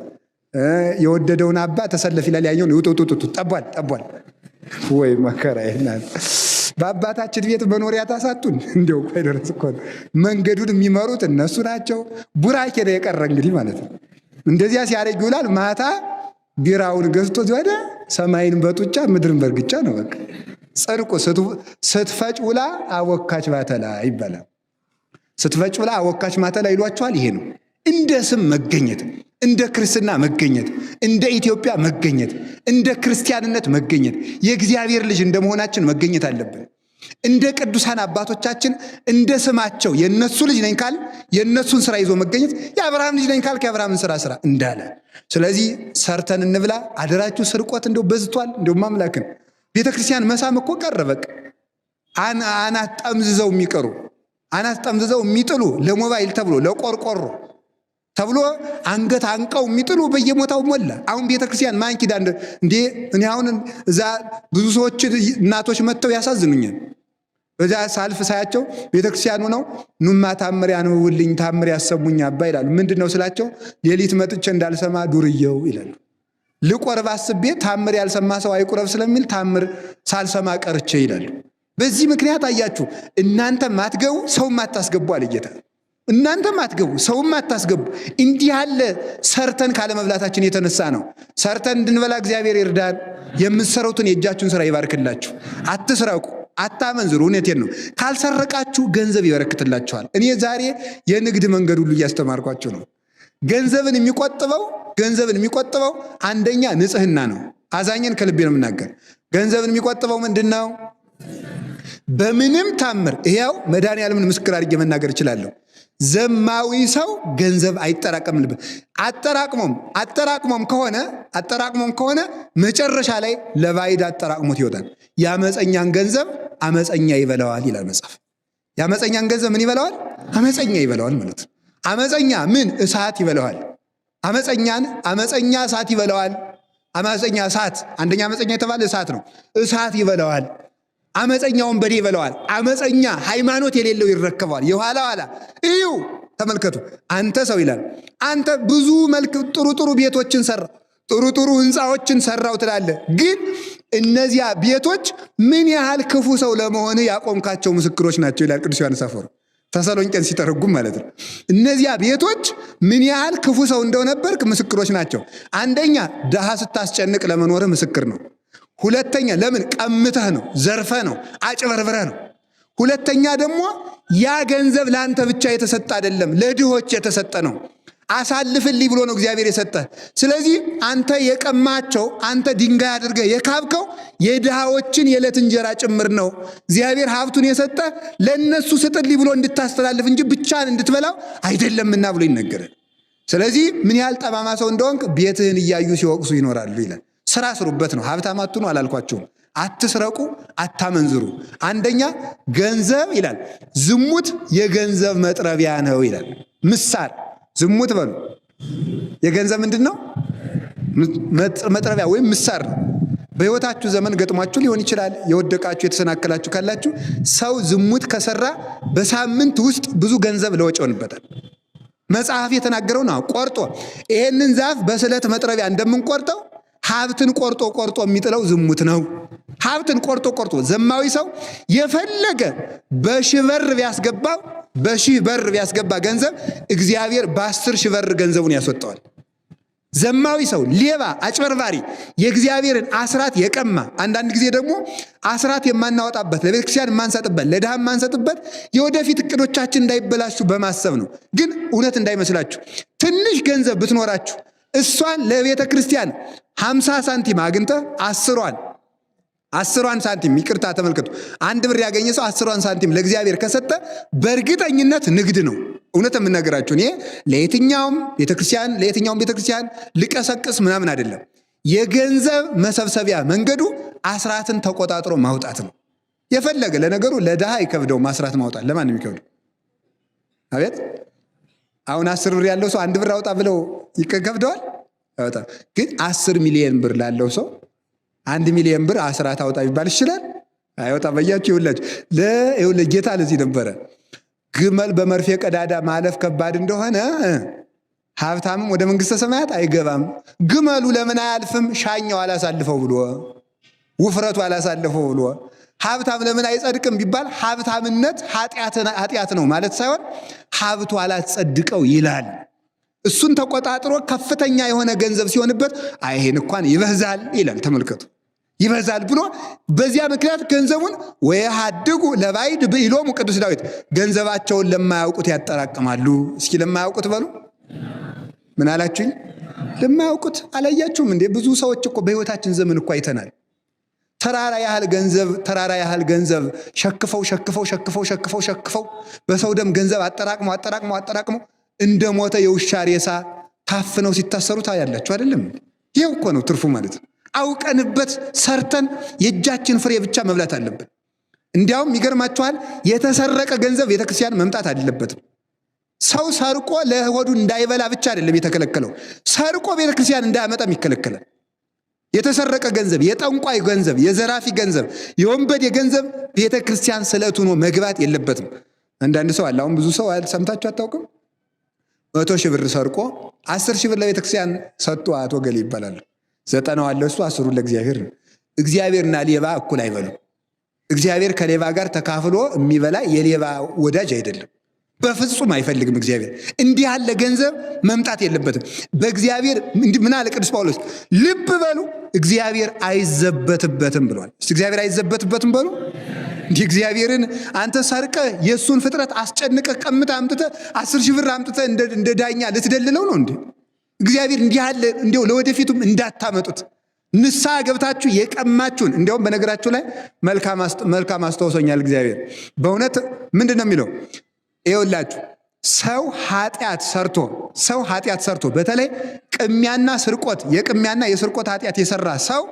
[SPEAKER 1] የወደደውን አባ ተሰለፍ ይላል፣ ያኛውን ይውጡጡጡ ጠቧል። ወይ መከራ ይናል። በአባታችን ቤት መኖሪያ ታሳጡን። እንዲያው ቆይ ድረስ እኮ መንገዱን የሚመሩት እነሱ ናቸው። ቡራኬ ነው የቀረ እንግዲህ ማለት ነው። እንደዚያ ሲያደርግ ይውላል። ማታ ቢራውን ገዝቶ ወደ ሰማይን በጡጫ ምድርን በርግጫ ነው በቃ። ጽድቁ ስትፈጭ ውላ አወካች ባተላ ይባላል። ስትፈጭ ውላ አወካች ማተላ ይሏቸዋል። ይሄ ነው እንደ ስም መገኘት፣ እንደ ክርስትና መገኘት፣ እንደ ኢትዮጵያ መገኘት፣ እንደ ክርስቲያንነት መገኘት፣ የእግዚአብሔር ልጅ እንደመሆናችን መገኘት አለብን። እንደ ቅዱሳን አባቶቻችን እንደ ስማቸው የነሱ ልጅ ነኝ ካል የነሱን ስራ ይዞ መገኘት፣ የአብርሃም ልጅ ነኝ ካል የአብርሃምን ስራ እንዳለ። ስለዚህ ሰርተን እንብላ አደራችሁ። ስርቆት እንደው በዝቷል። እንደው ማምላክን ቤተክርስቲያን መሳም እኮ ቀረ በቃ። አናት ጠምዝዘው የሚቀሩ አናት ጠምዝዘው የሚጥሉ ለሞባይል ተብሎ ለቆርቆሮ ተብሎ አንገት አንቀው የሚጥሉ በየቦታው ሞላ። አሁን ቤተክርስቲያን ማን ኪዳ እንዴ? እኔ አሁን እዛ ብዙ ሰዎች እናቶች መጥተው ያሳዝኑኛል። በዛ ሳልፍ ሳያቸው ቤተክርስቲያኑ ነው ኑማ ታምር ያንብቡልኝ ታምር ያሰሙኝ አባ ይላሉ። ምንድነው ስላቸው ሌሊት መጥቼ እንዳልሰማ ዱርየው ይላሉ። ልቆርብ አስቤ ታምር ያልሰማ ሰው አይቁረብ ስለሚል ታምር ሳልሰማ ቀርቼ ይላሉ። በዚህ ምክንያት አያችሁ እናንተ ማትገቡ ሰው ማታስገቡ አለ ጌታ። እናንተ ማትገቡ ሰው ማታስገቡ። እንዲህ ያለ ሰርተን ካለ መብላታችን የተነሳ ነው። ሰርተን እንድንበላ እግዚአብሔር ይርዳን። የምትሰሩትን የእጃችሁን ስራ ይባርክላችሁ። አትስረቁ፣ አታመንዝሩ። እውነቴን ነው። ካልሰረቃችሁ ገንዘብ ይበረክትላችኋል። እኔ ዛሬ የንግድ መንገድ ሁሉ እያስተማርኳችሁ ነው። ገንዘብን የሚቆጥበው አንደኛ ንጽህና ነው። አዛኘን ከልቤ ነው የምናገር። ገንዘብን የሚቆጥበው ምንድን ነው? በምንም ታምር ይሄው መድኃኒዓለምን ምስክር አድርጌ መናገር እችላለሁ። ዘማዊ ሰው ገንዘብ አይጠራቀምልበት። አጠራቅሞም ከሆነ መጨረሻ ላይ ለባዕድ አጠራቅሞት ይወጣል። የአመፀኛን ገንዘብ አመፀኛ ይበላዋል ይላል መጽሐፍ። የአመፀኛን ገንዘብ ምን ይበላዋል? አመፀኛ ይበላዋል ማለት ነው። አመፀኛ ምን? እሳት ይበላዋል። አመፀኛ እሳት ይበላዋል። አመፀኛ እሳት፣ አንደኛ አመፀኛ የተባለ እሳት ነው። እሳት ይበላዋል። አመፀኛ ወንበዴ ይበላዋል። አመፀኛ ሃይማኖት የሌለው ይረከበዋል። የኋላ እዩ ተመልከቱ። አንተ ሰው ይላል አንተ ብዙ መልክ ጥሩ ቤቶችን ሰራ፣ ጥሩ ህንፃዎችን ሰራው ትላለህ። ግን እነዚያ ቤቶች ምን ያህል ክፉ ሰው ለመሆን ያቆምካቸው ምስክሮች ናቸው ይላል ቅዱስ ዮሐንስ አፈወርቅ ተሰሎንቄን ሲተረጉም ማለት ነው። እነዚያ ቤቶች ምን ያህል ክፉ ሰው እንደነበርክ ምስክሮች ናቸው። አንደኛ ድሃ ስታስጨንቅ ለመኖርህ ምስክር ነው። ሁለተኛ ለምን ቀምተህ ነው፣ ዘርፈህ ነው፣ አጭበርብረህ ነው። ሁለተኛ ደግሞ ያ ገንዘብ ለአንተ ብቻ የተሰጠ አይደለም፣ ለድሆች የተሰጠ ነው። አሳልፍልኝ ብሎ ነው እግዚአብሔር የሰጠህ። ስለዚህ አንተ የቀማቸው አንተ ድንጋይ አድርገህ የካብከው የድሃዎችን የዕለት እንጀራ ጭምር ነው። እግዚአብሔር ሀብቱን የሰጠህ ለእነሱ ስጥልኝ ብሎ እንድታስተላልፍ እንጂ ብቻን እንድትበላው አይደለምና ብሎ ይነገራል። ስለዚህ ምን ያህል ጠማማ ሰው እንደሆንክ ቤትህን እያዩ ሲወቅሱ ይኖራሉ ይላል። ስራ ስሩበት ነው። ሀብታም አትሁኑ አላልኳችሁም። አትስረቁ፣ አታመንዝሩ። አንደኛ ገንዘብ ይላል ዝሙት የገንዘብ መጥረቢያ ነው ይላል። ምሳር ዝሙት በሉ የገንዘብ ምንድን ነው? መጥረቢያ ወይም ምሳር ነው። በሕይወታችሁ ዘመን ገጥሟችሁ ሊሆን ይችላል። የወደቃችሁ የተሰናከላችሁ ካላችሁ ሰው ዝሙት ከሰራ በሳምንት ውስጥ ብዙ ገንዘብ ለወጪ ይሆንበታል። መጽሐፍ የተናገረው ነው። ቆርጦ ይሄንን ዛፍ በስለት መጥረቢያ እንደምንቆርጠው ሀብትን ቆርጦ የሚጥለው ዝሙት ነው። ሀብትን ቆርጦ ዘማዊ ሰው የፈለገ በሺህ በር ቢያስገባ ገንዘብ እግዚአብሔር በ10 ሺህ በር ገንዘቡን ያስወጣዋል። ዘማዊ ሰው ሌባ፣ አጭበርባሪ፣ የእግዚአብሔርን አስራት የቀማ አንዳንድ ጊዜ ደግሞ አስራት የማናወጣበት ለቤተክርስቲያን የማንሰጥበት ለድሃ የማንሰጥበት የወደፊት እቅዶቻችን እንዳይበላሹ በማሰብ ነው። ግን እውነት እንዳይመስላችሁ ትንሽ ገንዘብ ብትኖራችሁ እሷን ለቤተ ክርስቲያን 50 ሳንቲም አግኝተህ 10ሯን ሳንቲም ይቅርታ ተመልከቱ፣ 1 ብር ያገኘ ሰው 10ሯን ሳንቲም ለእግዚአብሔር ከሰጠ በእርግጠኝነት ንግድ ነው። እውነት የምናገራችሁ እኔ ለየትኛውም ቤተክርስቲያን ልቀሰቅስ ምናምን አይደለም። የገንዘብ መሰብሰቢያ መንገዱ አስራትን ተቆጣጥሮ ማውጣት ነው። የፈለገ ለነገሩ ለድሃ አይከብደውም አስራት ማውጣት። ለማን ነው የሚከብደው? አቤት አሁን 10 ብር ያለው ሰው 1 ብር አውጣ ብለው ይከብደዋል? አውጣ። ግን 10 ሚሊዮን ብር ላለው ሰው 1 ሚሊዮን ብር አስራት አውጣ ይባል ይችላል? አይወጣ። በያችሁ ይኸውልህ ጌታ ለዚህ ነበረ ግመል በመርፌ ቀዳዳ ማለፍ ከባድ እንደሆነ ሀብታምም ወደ መንግሥተ ሰማያት አይገባም። ግመሉ ለምን አያልፍም? ሻኛው አላሳልፈው ብሎ ውፍረቱ አላሳልፈው ብሎ። ሀብታም ለምን አይጸድቅም ቢባል ሀብታምነት ኃጢአት ነው ማለት ሳይሆን ሀብቱ አላጸድቀው ይላል። እሱን ተቆጣጥሮ ከፍተኛ የሆነ ገንዘብ ሲሆንበት አይሄን እንኳን ይበዛል ይላል። ተመልከቱ፣ ይበዛል ብሎ በዚያ ምክንያት ገንዘቡን ወየሐድጉ ለባዕድ ብኢሎሙ ቅዱስ ዳዊት ገንዘባቸውን ለማያውቁት ያጠራቅማሉ። እስኪ ለማያውቁት በሉ። ምን አላችሁኝ? ለማያውቁት አላያችሁም እንዴ? ብዙ ሰዎች እኮ በሕይወታችን ዘመን እኮ አይተናል። ተራራ ያህል ገንዘብ ሸክፈው በሰው ደም ገንዘብ አጠራቅመው እንደ ሞተ የውሻ ሬሳ ታፍነው ሲታሰሩ ታያላችሁ አይደለም? ይሄው እኮ ነው ትርፉ ማለት ነው። አውቀንበት ሰርተን የእጃችን ፍሬ ብቻ መብላት አለብን። እንዲያውም ይገርማችኋል፣ የተሰረቀ ገንዘብ ቤተክርስቲያን መምጣት አይደለበትም። ሰው ሰርቆ ለሆዱ እንዳይበላ ብቻ አይደለም የተከለከለው፣ ሰርቆ ቤተክርስቲያን እንዳያመጣም ይከለከላል። የተሰረቀ ገንዘብ፣ የጠንቋይ ገንዘብ፣ የዘራፊ ገንዘብ፣ የወንበዴ ገንዘብ ቤተክርስቲያን ስለት ሆኖ መግባት የለበትም። አንዳንድ ሰው አለ፣ አሁን ብዙ ሰው ሰምታችሁ አታውቅም? 100 ሺህ ብር ሰርቆ 10 ሺህ ብር ለቤተክርስቲያን ሰጥቶ አቶ ገሌ ይባላል። 90 አለ እሱ 10 ለእግዚአብሔር ነው። እግዚአብሔርና ሌባ እኩል አይበሉም። እግዚአብሔር ከሌባ ጋር ተካፍሎ የሚበላ የሌባ ወዳጅ አይደለም። በፍጹም አይፈልግም። እግዚአብሔር እንዲህ ያለ ገንዘብ መምጣት የለበትም። በእግዚአብሔር ምን አለ ቅዱስ ጳውሎስ? ልብ በሉ እግዚአብሔር አይዘበትበትም ብሏል። እግዚአብሔር አይዘበትበትም በሉ። እንዲህ እግዚአብሔርን አንተ ሰርቀ የእሱን ፍጥረት አስጨንቀ ቀምተ አምጥተ 10 ሺህ ብር አምጥተ እንደ ዳኛ ልትደልለው ነው እንዴ? እግዚአብሔር እንዲህ ያለ እንዲው ለወደፊቱም እንዳታመጡት ንስሐ ገብታችሁ የቀማችሁን። እንዲያውም በነገራችሁ ላይ መልካም አስተውሶኛል እግዚአብሔር በእውነት ምንድን ነው የሚለው? ይኸውላችሁ ሰው ኃጢአት ሰርቶ በተለይ ቅሚያና ስርቆት የቅሚያና የስርቆት ኃጢአት የሰራ ሰው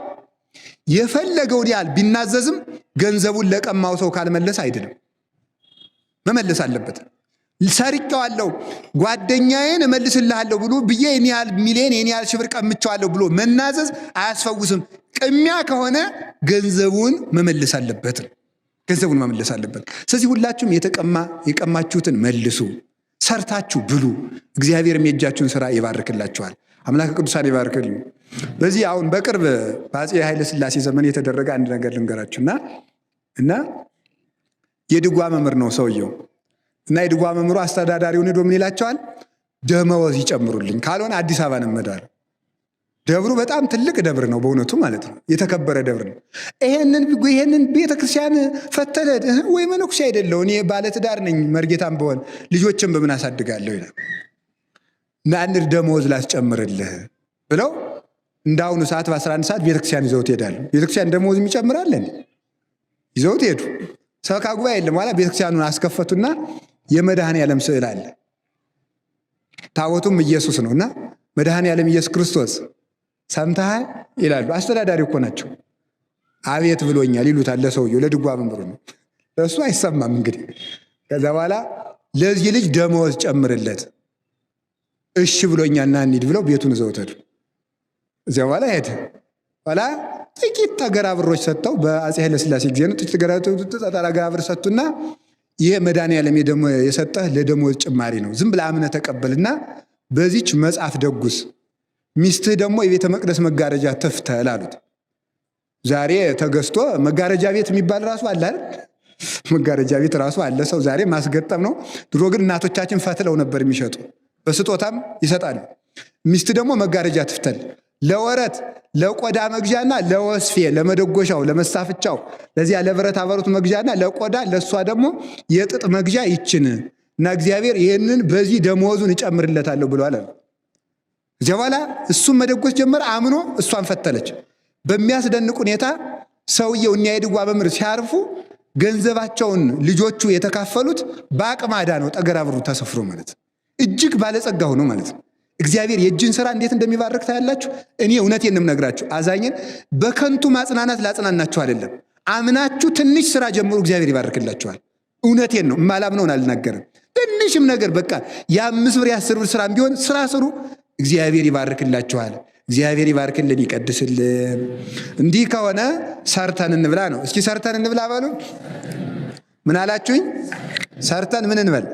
[SPEAKER 1] የፈለገውን ያህል ቢናዘዝም ገንዘቡን ለቀማው ሰው ካልመለስ አይድንም። መመለስ አለበት። ሰርቄዋለሁ ጓደኛዬን እመልስልሃለሁ ብሎ ብዬ የኔ ያህል ሚሊዮን የኔ ያህል ሺህ ብር ቀምቼዋለሁ ብሎ መናዘዝ አያስፈውስም። ቅሚያ ከሆነ ገንዘቡን መመለስ አለበት። ስለዚህ ሁላችሁም የቀማችሁትን መልሱ፣ ሰርታችሁ ብሉ። እግዚአብሔርም የእጃችሁን ስራ ይባርክላችኋል። አምላከ ቅዱሳን ይባርክልኝ። በዚህ አሁን በቅርብ በአፄ ኃይለ ሥላሴ ዘመን የተደረገ አንድ ነገር ልንገራችሁና እና የድጓ መምህር ነው ሰውየው እና የድጓ መምህሩ አስተዳዳሪውን ሄዶ ምን ይላቸዋል? ደመወዝ ይጨምሩልኝ ካልሆነ አዲስ አበባ ነው የምሄደው። ደብሩ በጣም ትልቅ ደብር ነው በእውነቱ ማለት ነው። የተከበረ ደብር ነው። ይሄንን ቤተክርስቲያን ፈተለ ወይ መነኩሴ አይደለው እኔ ባለትዳር ነኝ መርጌታም በሆን ልጆችን በምን አሳድጋለሁ ይላል። ናንድ ደመወዝ ላስጨምርልህ ብለው እንዳሁኑ ሰዓት በ11 ሰዓት ቤተክርስቲያን ይዘውት ይሄዳሉ። ቤተክርስቲያን ደመወዝ የሚጨምራለን ይዘውት ሄዱ። ሰበካ ጉባኤ የለም። በኋላ ቤተክርስቲያኑን አስከፈቱና የመድኃኔዓለም ስዕል አለ። ታቦቱም ኢየሱስ ነውና መድኃኔዓለም ኢየሱስ ክርስቶስ ሰምተሃል ይላሉ። አስተዳዳሪ እኮ ናቸው። አቤት ብሎኛል ይሉታል ለሰውየው፣ ለድጓ መምህሩ ነው። እሱ አይሰማም እንግዲህ። ከዛ በኋላ ለዚህ ልጅ ደመወዝ ጨምርለት፣ እሺ ብሎኛልና እንሂድ ብለው ቤቱን ይዘውት ሄዱ። እዚያ በኋላ ሄደ። በኋላ ጥቂት ተገራብሮች ሰጥተው በአፄ ኃይለ ሥላሴ ጊዜ ነው። ጥቂት ተገራብር ሰጡና ይሄ መድኃኒዓለም የሰጠህ ለደሞዝ ጭማሪ ነው። ዝም ብለህ አምነህ ተቀበልና በዚች መጽሐፍ ደጉስ፣ ሚስትህ ደግሞ የቤተ መቅደስ መጋረጃ ትፍተል አሉት። ዛሬ ተገዝቶ መጋረጃ ቤት የሚባል ራሱ አለ አይደል? መጋረጃ ቤት ራሱ አለ። ሰው ዛሬ ማስገጠም ነው። ድሮ ግን እናቶቻችን ፈትለው ነበር የሚሸጡ፣ በስጦታም ይሰጣሉ። ሚስት ደግሞ መጋረጃ ትፍተል፣ ለወረት ለቆዳ መግዣና ለወስፌ ለመደጎሻው ለመሳፍቻው ለዚያ ለብረት አበሩት መግዣና ለቆዳ ለሷ ደግሞ የጥጥ መግዣ ይችን እና እግዚአብሔር ይህንን በዚህ ደሞዙን እጨምርለታለሁ ብሏል አለ። እዚያ በኋላ እሱም መደጎስ ጀመረ። አምኖ እሷን ፈተለች። በሚያስደንቅ ሁኔታ ሰውየው እኒያ የድጓ መምህር ሲያርፉ ገንዘባቸውን ልጆቹ የተካፈሉት በአቅማዳ ነው። ጠገራ ብሩ ተሰፍሮ ማለት እጅግ ባለጸጋ ሆኖ ማለት ነው። እግዚአብሔር የእጅን ስራ እንዴት እንደሚባርክ ታያላችሁ። እኔ እውነቴን ነው የምነግራችሁ። አዛኝን በከንቱ ማጽናናት ላጽናናችሁ አይደለም። አምናችሁ ትንሽ ስራ ጀምሩ፣ እግዚአብሔር ይባርክላችኋል። እውነቴን ነው፣ የማላምነውን አልናገርም። ትንሽም ነገር በቃ የ5 ብር የ10 ብር ስራም ቢሆን ስራ ስሩ፣ እግዚአብሔር ይባርክላችኋል። እግዚአብሔር ይባርክልን፣ ይቀድስልን። እንዲህ ከሆነ ሰርተን እንብላ ነው። እስኪ ሰርተን እንብላ በሉ። ምን አላችሁኝ? ሰርተን ምን እንበል?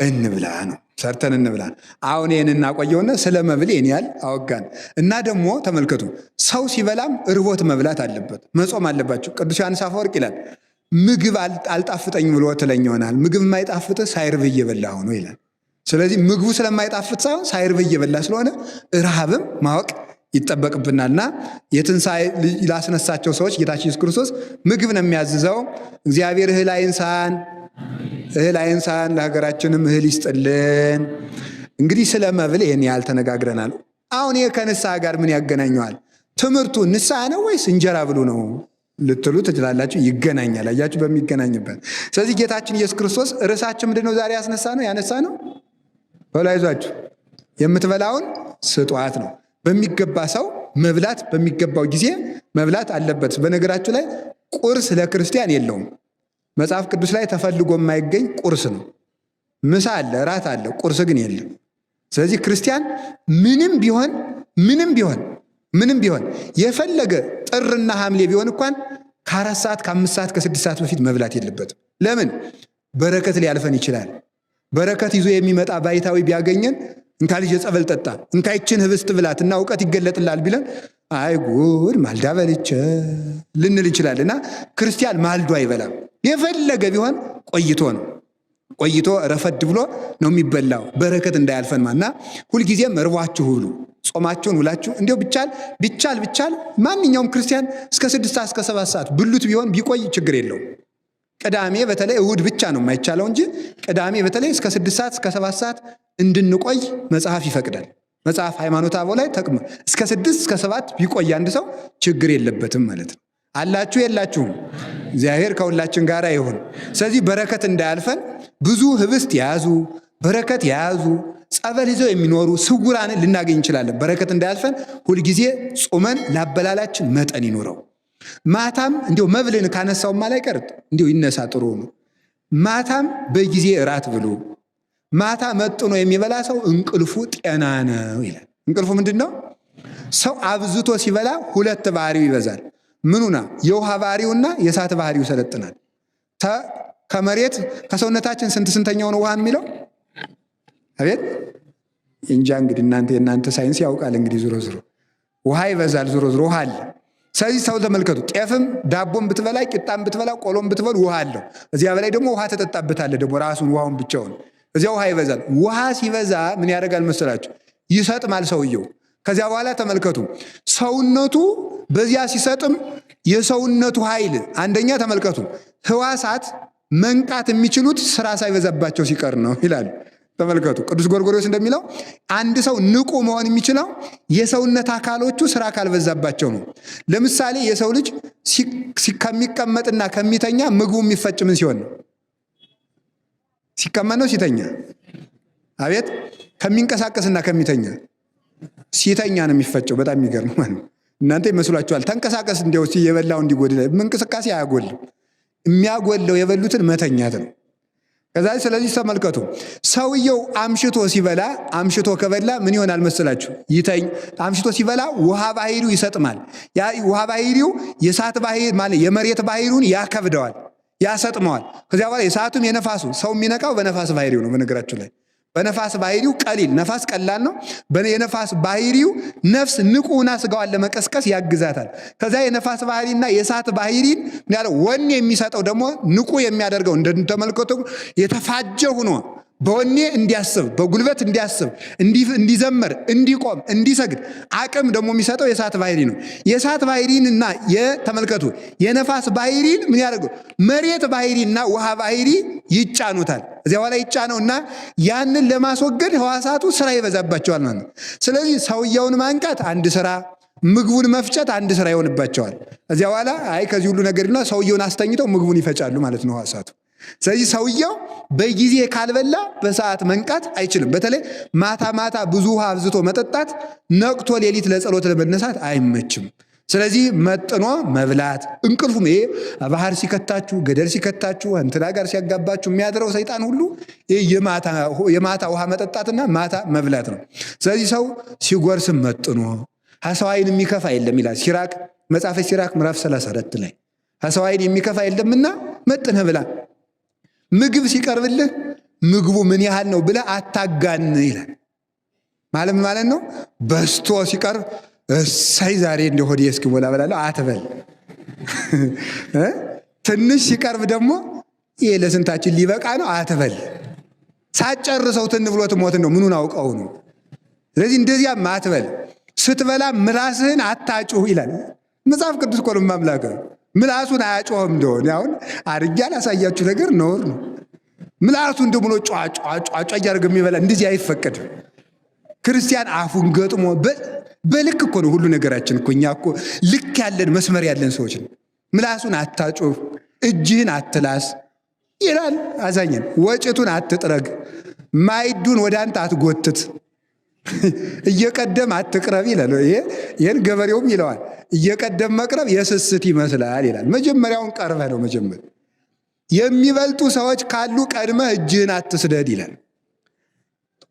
[SPEAKER 1] እንብላ ነው። ሰርተን እንብላ። አሁን ይህን እናቆየውና ስለ መብል ይህን ያህል አወጋን እና ደግሞ ተመልከቱ፣ ሰው ሲበላም እርቦት መብላት አለበት፣ መጾም አለባቸው። ቅዱስ ዮሐንስ አፈወርቅ ይላል ምግብ አልጣፍጠኝ ብሎ ትለኝ ይሆናል፣ ምግብ የማይጣፍጥ ሳይርብ እየበላ ሆኖ ይላል። ስለዚህ ምግቡ ስለማይጣፍጥ ሳይሆን ሳይርብ እየበላ ስለሆነ ረሃብም ማወቅ ይጠበቅብናልና የትንሣኤ ላስነሳቸው ሰዎች ጌታችን ኢየሱስ ክርስቶስ ምግብ ነው የሚያዝዘው። እግዚአብሔር እህል አይንሳን፣ እህል አይንሳን፣ ለሀገራችንም እህል ይስጥልን። እንግዲህ ስለ መብል ይህን ያህል ተነጋግረናል። አሁን ይህ ከንስሐ ጋር ምን ያገናኘዋል? ትምህርቱ ንስሐ ነው ወይስ እንጀራ ብሉ ነው ልትሉ ትችላላችሁ። ይገናኛል። አያችሁ፣ በሚገናኝበት። ስለዚህ ጌታችን ኢየሱስ ክርስቶስ ርዕሳችን ምንድን ነው? ዛሬ ያነሳ ነው በላይዟችሁ የምትበላውን ስጧት ነው። በሚገባ ሰው መብላት በሚገባው ጊዜ መብላት አለበት። በነገራችሁ ላይ ቁርስ ለክርስቲያን የለውም። መጽሐፍ ቅዱስ ላይ ተፈልጎ የማይገኝ ቁርስ ነው። ምሳ አለ፣ እራት አለ፣ ቁርስ ግን የለም። ስለዚህ ክርስቲያን ምንም ቢሆን የፈለገ ጥርና ሐምሌ ቢሆን እንኳን ከ4 ሰዓት ከ5 ሰዓት ከ6 ሰዓት በፊት መብላት የለበትም። ለምን? በረከት ሊያልፈን ይችላል። በረከት ይዞ የሚመጣ ባይታዊ ቢያገኘን እንካ ልጅ ጸበል ጠጣ፣ እንካ ይችን ህብስት ብላት እና እውቀት ይገለጥላል ቢለን አይ ጉድ ማልዳ በልቼ ልንል እንችላለን። እና ክርስቲያን ማልዶ አይበላም። የፈለገ ቢሆን ቆይቶ ረፈድ ብሎ ነው የሚበላው፣ በረከት እንዳያልፈን ማና ሁልጊዜም እርቧችሁ ብሉ፣ ጾማችሁን ውላችሁ እንዲሁ ቢቻል ማንኛውም ክርስቲያን እስከ 6 ሰዓት እስከ 7 ሰዓት ብሉት ቢሆን ቢቆይ ችግር የለውም። ቅዳሜ በተለይ እሁድ ብቻ ነው የማይቻለው እንጂ ቅዳሜ በተለይ እስከ 6 ሰዓት እስከ 7 ሰዓት እንድንቆይ መጽሐፍ ይፈቅዳል። መጽሐፍ ሃይማኖተ አበው ላይ ተቅሞ እስከ 6 እስከ 7 ቢቆይ አንድ ሰው ችግር የለበትም ማለት ነው። አላችሁ የላችሁም? እግዚአብሔር ከሁላችን ጋር ይሁን። ስለዚህ በረከት እንዳያልፈን ብዙ ህብስት የያዙ በረከት የያዙ ጸበል ይዘው የሚኖሩ ስውራንን ልናገኝ እንችላለን። በረከት እንዳያልፈን ሁልጊዜ ጾመን ላበላላችን መጠን ይኖረው። ማታም እንዲሁ መብልን ካነሳውማ ላይ ቀርጥ እንዲሁ ይነሳ ጥሩ ነው። ማታም በጊዜ እራት ብሉ። ማታ መጥኖ የሚበላ ሰው እንቅልፉ ጤና ነው ይላል። እንቅልፉ ምንድን ነው? ሰው አብዝቶ ሲበላ 2 ባህሪው ይበዛል። ምኑና? የውሃ ባህሪውና የእሳት ባህሪው ሰለጥናል። ከመሬት ከሰውነታችን ስንተኛው ነው ውሃን የሚለው? አቤት እንጃ። እንግዲህ የእናንተ ሳይንስ ያውቃል። እንግዲህ ዞሮ ውሃ ይበዛል። ዞሮ ውሃ አለ። ስለዚህ ሰው ተመልከቱ፣ ጤፍም ዳቦም ብትበላ ቂጣም ብትበላ ቆሎም ብትበሉ ውሃ አለው። እዚያ በላይ ደግሞ ውሃ ተጠጣበታለ ደግሞ ራሱን ውሃውን ብቻውን። እዚያ ውሃ ይበዛል። ውሃ ሲበዛ ምን ያደርጋል መሰላችሁ? ይሰጥማል ሰውየው። ከዚያ በኋላ ተመልከቱ፣ ሰውነቱ በዚያ ሲሰጥም የሰውነቱ ኃይል አንደኛ ተመልከቱ፣ ህዋሳት መንቃት የሚችሉት ስራ ሳይበዛባቸው ሲቀር ነው ይላል። ተመልከቱ፣ ቅዱስ ጎርጎርዮስ እንደሚለው አንድ ሰው ንቁ መሆን የሚችለው የሰውነት አካሎቹ ስራ ካልበዛባቸው ነው። ለምሳሌ የሰው ልጅ ከሚቀመጥና ከሚተኛ ምግቡ የሚፈጭ ምን ሲሆን ነው? ሲቀመጥ ነው ሲተኛ? አቤት ከሚንቀሳቀስና ከሚተኛ ሲተኛ ነው የሚፈጨው። በጣም የሚገርም ማለት ነው። እናንተ ይመስሏችኋል። ተንቀሳቀስ እንዲያው የበላው እንዲጎድል እንቅስቃሴ አያጎልም። የሚያጎለው የበሉትን መተኛት ነው። ከዛ ስለዚህ ተመልከቱ፣ ሰውየው አምሽቶ ሲበላ አምሽቶ ከበላ ምን ይሆናል መስላችሁ? አምሽቶ ሲበላ ውሃ ባህሪው ይሰጥማል። ያ ውሃ ባህሪው የእሳት ባህሪ ማለት የመሬት ባህሪውን ያከብደዋል። ያሰጥመዋል። ከዚያ በኋላ የእሳቱም የነፋሱ ሰው የሚነቃው በነፋስ ባህሪው ነው። በነገራችሁ ላይ በነፋስ ባህሪው ቀሊል ነፋስ ቀላል ነው። የነፋስ ባህሪው ነፍስ ንቁና ስጋዋን ለመቀስቀስ ያግዛታል። ከዛ የነፋስ ባህሪና የእሳት ባህሪን ያለው ወኔ የሚሰጠው ደግሞ ንቁ የሚያደርገው እንደተመልከቱ የተፋጀ ሆኖ በወኔ እንዲያስብ በጉልበት እንዲያስብ እንዲዘመር እንዲቆም እንዲሰግድ አቅም ደግሞ የሚሰጠው የእሳት ባህሪ ነው። የእሳት ባህሪንና የተመልከቱ የነፋስ ባህሪን ምን ያደርገው መሬት ባህሪና ውሃ ባህሪ ይጫኑታል። እዚያ በኋላ ይጫነውና ያንን ለማስወገድ ሕዋሳቱ ስራ ይበዛባቸዋል ማለት ነው። ስለዚህ ሰውየውን ማንቃት አንድ ስራ፣ ምግቡን መፍጨት አንድ ስራ ይሆንባቸዋል። እዚያ በኋላ አይ ከዚህ ሁሉ ነገርና ሰውየውን አስተኝተው ምግቡን ይፈጫሉ ማለት ነው ሕዋሳቱ። ስለዚህ ሰውየው በጊዜ ካልበላ በሰዓት መንቃት አይችልም። በተለይ ማታ ማታ ብዙ ውሃ አብዝቶ መጠጣት ነቅቶ ሌሊት ለጸሎት ለመነሳት አይመችም። ስለዚህ መጥኖ መብላት እንቅልፉም ይሄ ባህር ሲከታችሁ ገደል ሲከታችሁ እንትና ጋር ሲያጋባችሁ የሚያድረው ሰይጣን ሁሉ የማታ ውሃ መጠጣትና ማታ መብላት ነው። ስለዚህ ሰው ሲጎርስም መጥኖ ሰው ዓይን የሚከፋ የለም ይላል ሲራክ መጽሐፈ ሲራክ ምዕራፍ 32 ላይ ሰው ዓይን የሚከፋ የለምና መጥነህ ብላ። ምግብ ሲቀርብልህ ምግቡ ምን ያህል ነው ብለህ አታጋን ይላል። ማለት ነው በስቶ ሲቀርብ እሰይ ዛሬ እንደ ሆዴ እስኪሞላ በላለሁ አትበል። ትንሽ ሲቀርብ ደግሞ ይሄ ለስንታችን ሊበቃ ነው አትበል። ሳጨርሰው ትን ብሎ ትሞት ነው ምኑን አውቀው ነው። ስለዚህ እንደዚያም አትበል። ስትበላ ምላስህን አታጩህ ይላል መጽሐፍ ቅዱስ እኮ ነው ማምላክ ምላሱን አያጮህም እንደሆነ አሁን አርጃ ላሳያችሁ ነገር ነውር ነው። ምላሱን እንደምሎ ጫጫጫጫ እያደረገ የሚበላ እንደዚህ አይፈቀድም። ክርስቲያን አፉን ገጥሞ በልክ እኮ ነው ሁሉ ነገራችን እኮ እኛ እኮ ልክ ያለን መስመር ያለን ሰዎች ነው። ምላሱን አታጮህ፣ እጅህን አትላስ ይላል አዛኘን። ወጭቱን አትጥረግ፣ ማይዱን ወደ አንተ አትጎትት፣ እየቀደም አትቅረብ ይላል። ይሄን ገበሬውም ይለዋል። እየቀደም መቅረብ የስስት ይመስላል ይላል። መጀመሪያውን ቀርበህ ነው መጀመር። የሚበልጡ ሰዎች ካሉ ቀድመህ እጅህን አትስደድ ይላል።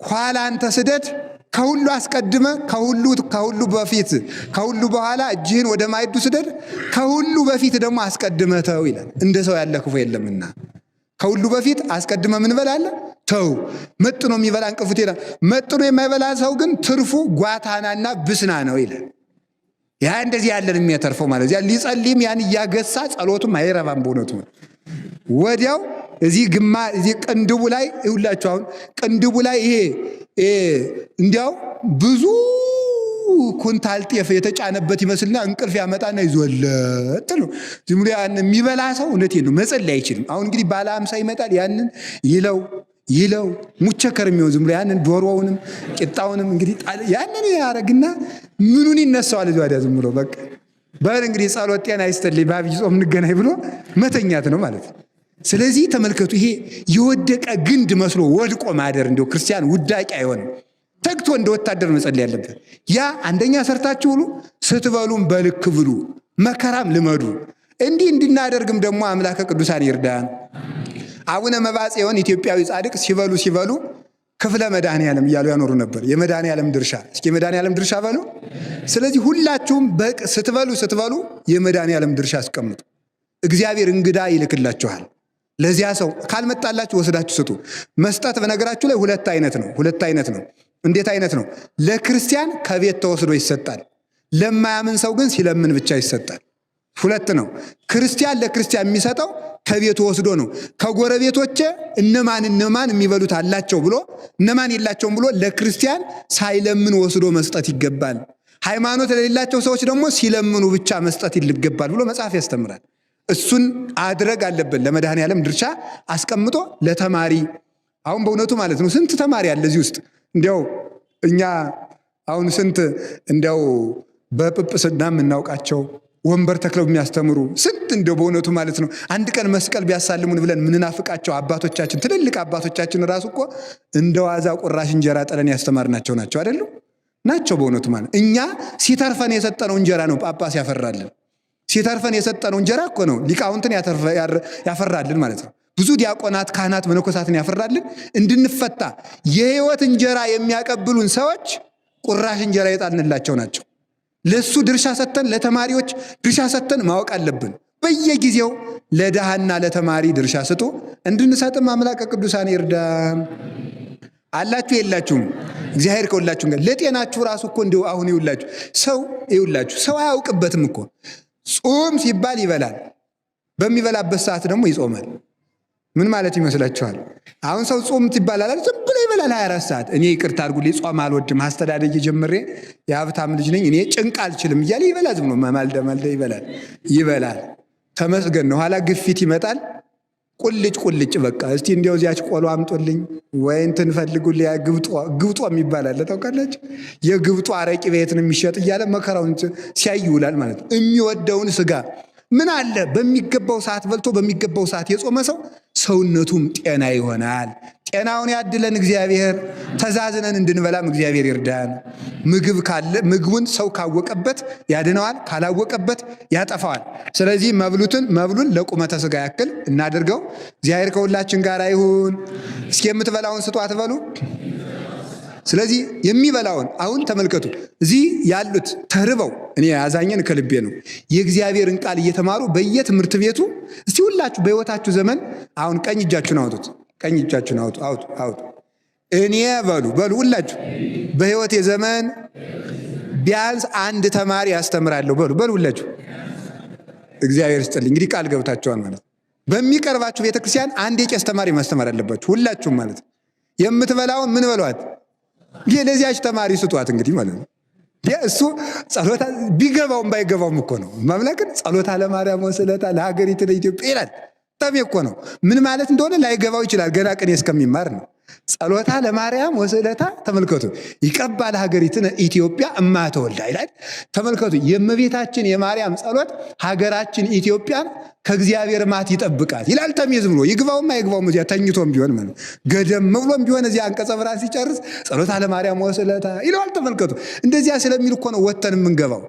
[SPEAKER 1] ኋላ አንተ ስደድ፣ ከሁሉ አስቀድመ ከሁሉ በፊት ከሁሉ በኋላ እጅህን ወደ ማይዱ ስደድ፣ ከሁሉ በፊት ደግሞ አስቀድመ ተው ይላል። እንደ ሰው ያለ ክፉ የለምና ከሁሉ በፊት አስቀድመ ምን በላለ ተው። መጥኖ የሚበላ እንቅፉት ይላል። መጥኖ የማይበላ ሰው ግን ትርፉ ጓታናና ብስና ነው ይላል። ያ እንደዚህ ያለን የሚያተርፈው ማለት ያ ሊጸልይም ያን እያገሳ ጸሎቱም አይረባም። በእውነቱ ወዲያው እዚህ ቅንድቡ ላይ ይሁላችሁ። አሁን ቅንድቡ ላይ ይሄ እንዲያው ብዙ ኩንታል ጤፍ የተጫነበት ይመስልና እንቅልፍ ያመጣና ይዞለት ነው። ዝም ብሎ ያን የሚበላ ሰው እውነቴን ነው መጸለይ አይችልም። አሁን እንግዲህ ባለ 50 ይመጣል። ያንን ይለው ሙቸከር የሚሆን ዝም ብሎ ያንን ዶሮውንም ቂጣውንም እንግዲህ ያንን ያረግና ምኑን ይነሳዋል። እዚያ ዝም ብሎ በቃ በል እንግዲህ ጸሎት ጤና ይስጥልኝ በአብይ ጾም እንገናኝ ብሎ መተኛት ነው ማለት ነው። ስለዚህ ተመልከቱ፣ ይሄ የወደቀ ግንድ መስሎ ወድቆ ማደር እንደው ክርስቲያን ውዳቂ አይሆንም። ተግቶ እንደ ወታደር መጸለይ ያለበት ያ አንደኛ ሰርታችሁ ብሉ፣ ስትበሉም በልክ ብሉ፣ መከራም ልመዱ። እንዲህ እንድናደርግም ደግሞ አምላከ ቅዱሳን ይርዳን። አቡነ መብዓ ጽዮን ኢትዮጵያዊ ጻድቅ ሲበሉ ክፍለ መድኃኔ ዓለም እያሉ ያኖሩ ነበር። የመድኃኔ ዓለም ድርሻ እስኪ የመድኃኔ ዓለም ድርሻ በሉ። ስለዚህ ሁላችሁም ስትበሉ የመድኃኔ ዓለም ድርሻ አስቀምጡ። እግዚአብሔር እንግዳ ይልክላችኋል። ለዚያ ሰው ካልመጣላችሁ ወስዳችሁ ስጡ። መስጠት በነገራችሁ ላይ ሁለት አይነት ነው። እንዴት አይነት ነው? ለክርስቲያን ከቤት ተወስዶ ይሰጣል። ለማያምን ሰው ግን ሲለምን ብቻ ይሰጣል። ሁለት ነው። ክርስቲያን ለክርስቲያን የሚሰጠው ከቤቱ ወስዶ ነው። ከጎረቤቶቼ እነማን የሚበሉት አላቸው ብሎ እነማን የላቸውም ብሎ ለክርስቲያን ሳይለምን ወስዶ መስጠት ይገባል። ሃይማኖት ለሌላቸው ሰዎች ደግሞ ሲለምኑ ብቻ መስጠት ይገባል ብሎ መጽሐፍ ያስተምራል። እሱን አድረግ አለብን። ለመድኃኔ ዓለም ድርሻ አስቀምጦ ለተማሪ አሁን በእውነቱ ማለት ነው ስንት ተማሪ አለ እዚህ ውስጥ። እንዲያው እኛ አሁን ስንት እንዲያው በጵጵስና የምናውቃቸው ወንበር ተክለው የሚያስተምሩ ስንት እንደው በእውነቱ ማለት ነው አንድ ቀን መስቀል ቢያሳልሙን ብለን ምንናፍቃቸው አባቶቻችን፣ ትልልቅ አባቶቻችን ራሱ እኮ እንደ ዋዛ ቁራሽ እንጀራ ጥለን ያስተማርናቸው ናቸው አይደሉ? ናቸው በእውነቱ ማለት እኛ ሲተርፈን የሰጠነው እንጀራ ነው ጳጳስ ያፈራልን። ሲተርፈን የሰጠነው እንጀራ እኮ ነው ሊቃውንትን ያፈራልን ማለት ነው። ብዙ ዲያቆናት፣ ካህናት፣ መነኮሳትን ያፈራልን እንድንፈታ የህይወት እንጀራ የሚያቀብሉን ሰዎች ቁራሽ እንጀራ የጣልንላቸው ናቸው። ለሱ ድርሻ ሰተን ለተማሪዎች ድርሻ ሰተን ማወቅ አለብን። በየጊዜው ለድሃና ለተማሪ ድርሻ ስጡ፣ እንድንሰጥም አምላከ ቅዱሳን ይርዳን። አላችሁ የላችሁም? እግዚአብሔር ከሁላችሁም ጋር። ለጤናችሁ ራሱ እኮ እንደው አሁን ይውላችሁ ሰው አያውቅበትም እኮ። ጾም ሲባል ይበላል፣ በሚበላበት ሰዓት ደግሞ ይጾማል። ምን ማለት ይመስላችኋል? አሁን ሰው ጾም ይባላል ዝም ብሎ ይበላል 24 ሰዓት። እኔ ይቅርታ አድርጉልኝ ጾም አልወድም፣ አስተዳደግ ጀምሬ የሀብታም ልጅ ነኝ እኔ ጭንቅ አልችልም እያለ ይበላል። ዝም ብሎ ማልደ ይበላል። ተመስገን ነው። ኋላ ግፊት ይመጣል። ቁልጭ በቃ እስቲ እንዲያው እዚያች ቆሎ አምጦልኝ ወይ እንትን ፈልጉልኝ። ግብጦ የሚባል አለ ታውቃላችሁ? የግብጦ አረቂ ቤት ነው የሚሸጥ እያለ መከራውን ሲያይ ይውላል ማለት ነው። የሚወደውን ስጋ ምን አለ በሚገባው ሰዓት በልቶ በሚገባው ሰዓት የጾመ ሰው ሰውነቱም ጤና ይሆናል። ጤናውን ያድለን እግዚአብሔር። ተዛዝነን እንድንበላም እግዚአብሔር ይርዳን። ምግቡን ሰው ካወቀበት ያድነዋል፣ ካላወቀበት ያጠፋዋል። ስለዚህ መብሉን ለቁመተ ስጋ ያክል እናድርገው። እግዚአብሔር ከሁላችን ጋር ይሁን። እስኪ የምትበላውን ስጡ አትበሉ። ስለዚህ የሚበላውን አሁን ተመልከቱ። እዚህ ያሉት ተርበው እኔ ያዛኘን ከልቤ ነው። የእግዚአብሔርን ቃል እየተማሩ በየትምህርት ቤቱ እስቲ ሁላችሁ በሕይወታችሁ ዘመን አሁን ቀኝ እጃችሁን አውጡት። ቀኝ እጃችሁን አውጡ። እኔ በሉ ሁላችሁ በሕይወቴ ዘመን ቢያንስ አንድ ተማሪ ያስተምራለሁ በሉ ሁላችሁ። እግዚአብሔር ይስጥልኝ። እንግዲህ ቃል ገብታችኋል ማለት። በሚቀርባችሁ ቤተክርስቲያን አንድ የቄስ ተማሪ ማስተማር አለባችሁ ሁላችሁም ማለት። የምትበላውን ምን በሏት ለዚያች ተማሪ ስጧት እንግዲህ ማለት ነው። እሱ ጸሎታ ቢገባውም ባይገባውም እኮ ነው። ማምላክን ጸሎታ ለማርያም ወስለታ ለሀገሪቱ ለኢትዮጵያ ይላል። ጠብ እኮ ነው። ምን ማለት እንደሆነ ላይገባው ይችላል። ገና ቅኔ እስከሚማር ነው። ጸሎታ ለማርያም ወስለታ ተመልከቱ። ይቀባል ሀገሪቱን ኢትዮጵያ እማተወልዳ ይላል። ተመልከቱ። የእመቤታችን የማርያም ጸሎት ሀገራችን ኢትዮጵያን ከእግዚአብሔር ማት ይጠብቃት ይላል። ተሜዝ ብሎ ይግባውም አይግባውም እዚያ ተኝቶም ቢሆን ማለት ገደም ብሎም ቢሆን እዚያ አንቀጸ ብርሃን ሲጨርስ ጸሎታ ለማርያም ወስለታ ይለዋል። ተመልከቱ። እንደዚያ ስለሚል እኮ ነው ወተን የምንገባው።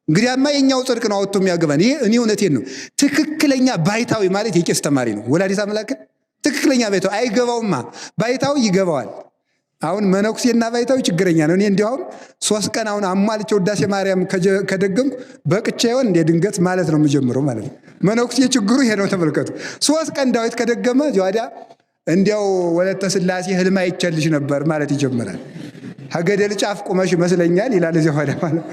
[SPEAKER 1] እንግዲያማ የኛው ጽድቅ ነው አውጥቶ የሚያገባን። ይሄ እኔ እውነቴን ነው። ትክክለኛ ባይታዊ ማለት የቄስ ተማሪ ነው። ወላዲተ አምላክ ትክክለኛ ባይታዊ አይገባውማ። ባይታዊ ይገባዋል። አሁን መነኩሴና ባይታዊ ችግረኛ ነው። እኔ እንዲያው 3 ቀን አሁን አሟልቼ ውዳሴ ማርያም ከደገምኩ በቅቻ ይሆን እንደ ድንገት ማለት ነው የምጀምረው ማለት ነው። መነኩሴ ችግሩ ይሄ ነው። ተመልከቱ። 3 ቀን ዳዊት ከደገመ ዚዋዳ እንዲያው ወለተ ስላሴ ህልም አይቸልሽ ነበር ማለት ይጀምራል። ሀገደል ጫፍ ቁመሽ ይመስለኛል ይላል። እዚያ ኋላ ማለት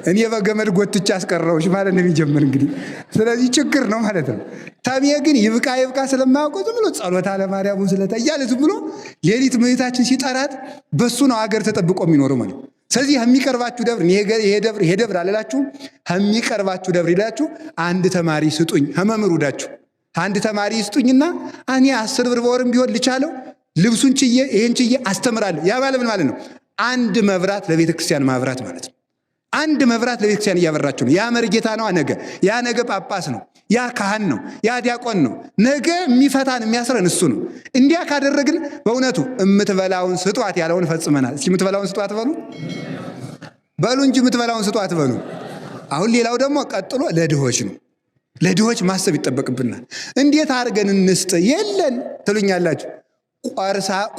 [SPEAKER 1] እኔ በገመድ ጎትቻ አስቀረውሽ ማለት ነው የሚጀምር እንግዲህ። ስለዚህ ችግር ነው ማለት ነው። ታዲያ ግን ይብቃ ስለማያውቀው ዝም ብሎ ጸሎታ ለማርያም ወስለታ እያለ ዝም ብሎ ሌሊት እመቤታችን ሲጠራት በሱ ነው ሀገር ተጠብቆ የሚኖረው ማለት ነው። ስለዚህ የሚቀርባችሁ ደብር ይሄ ደብር አለላችሁ። የሚቀርባችሁ ደብር ይላችሁ አንድ ተማሪ ስጡኝ፣ መምህር ዳችሁ አንድ ተማሪ ስጡኝና እኔ 10 ብር በወርም ቢሆን ልቻለው ልብሱን ችዬ ይሄን ችዬ አስተምራለሁ። ያ ምን ማለት ነው? አንድ መብራት ለቤተ ክርስቲያን ማብራት ማለት ነው። አንድ መብራት ለቤተ ክርስቲያን እያበራችሁ ነው። ያ መርጌታ ነው ያ ነገ ጳጳስ ነው፣ ያ ካህን ነው፣ ያ ዲያቆን ነው። ነገ የሚፈታን የሚያስረን እሱ ነው። እንዲያ ካደረግን በእውነቱ የምትበላውን ስጧት ያለውን ፈጽመናል። እስኪ የምትበላውን ስጧት በሉ እንጂ የምትበላውን ስጧት በሉ። አሁን ሌላው ደግሞ ቀጥሎ ለድሆች ነው። ለድሆች ማሰብ ይጠበቅብናል። እንዴት አድርገን እንስጥ የለን ትሉኛላችሁ።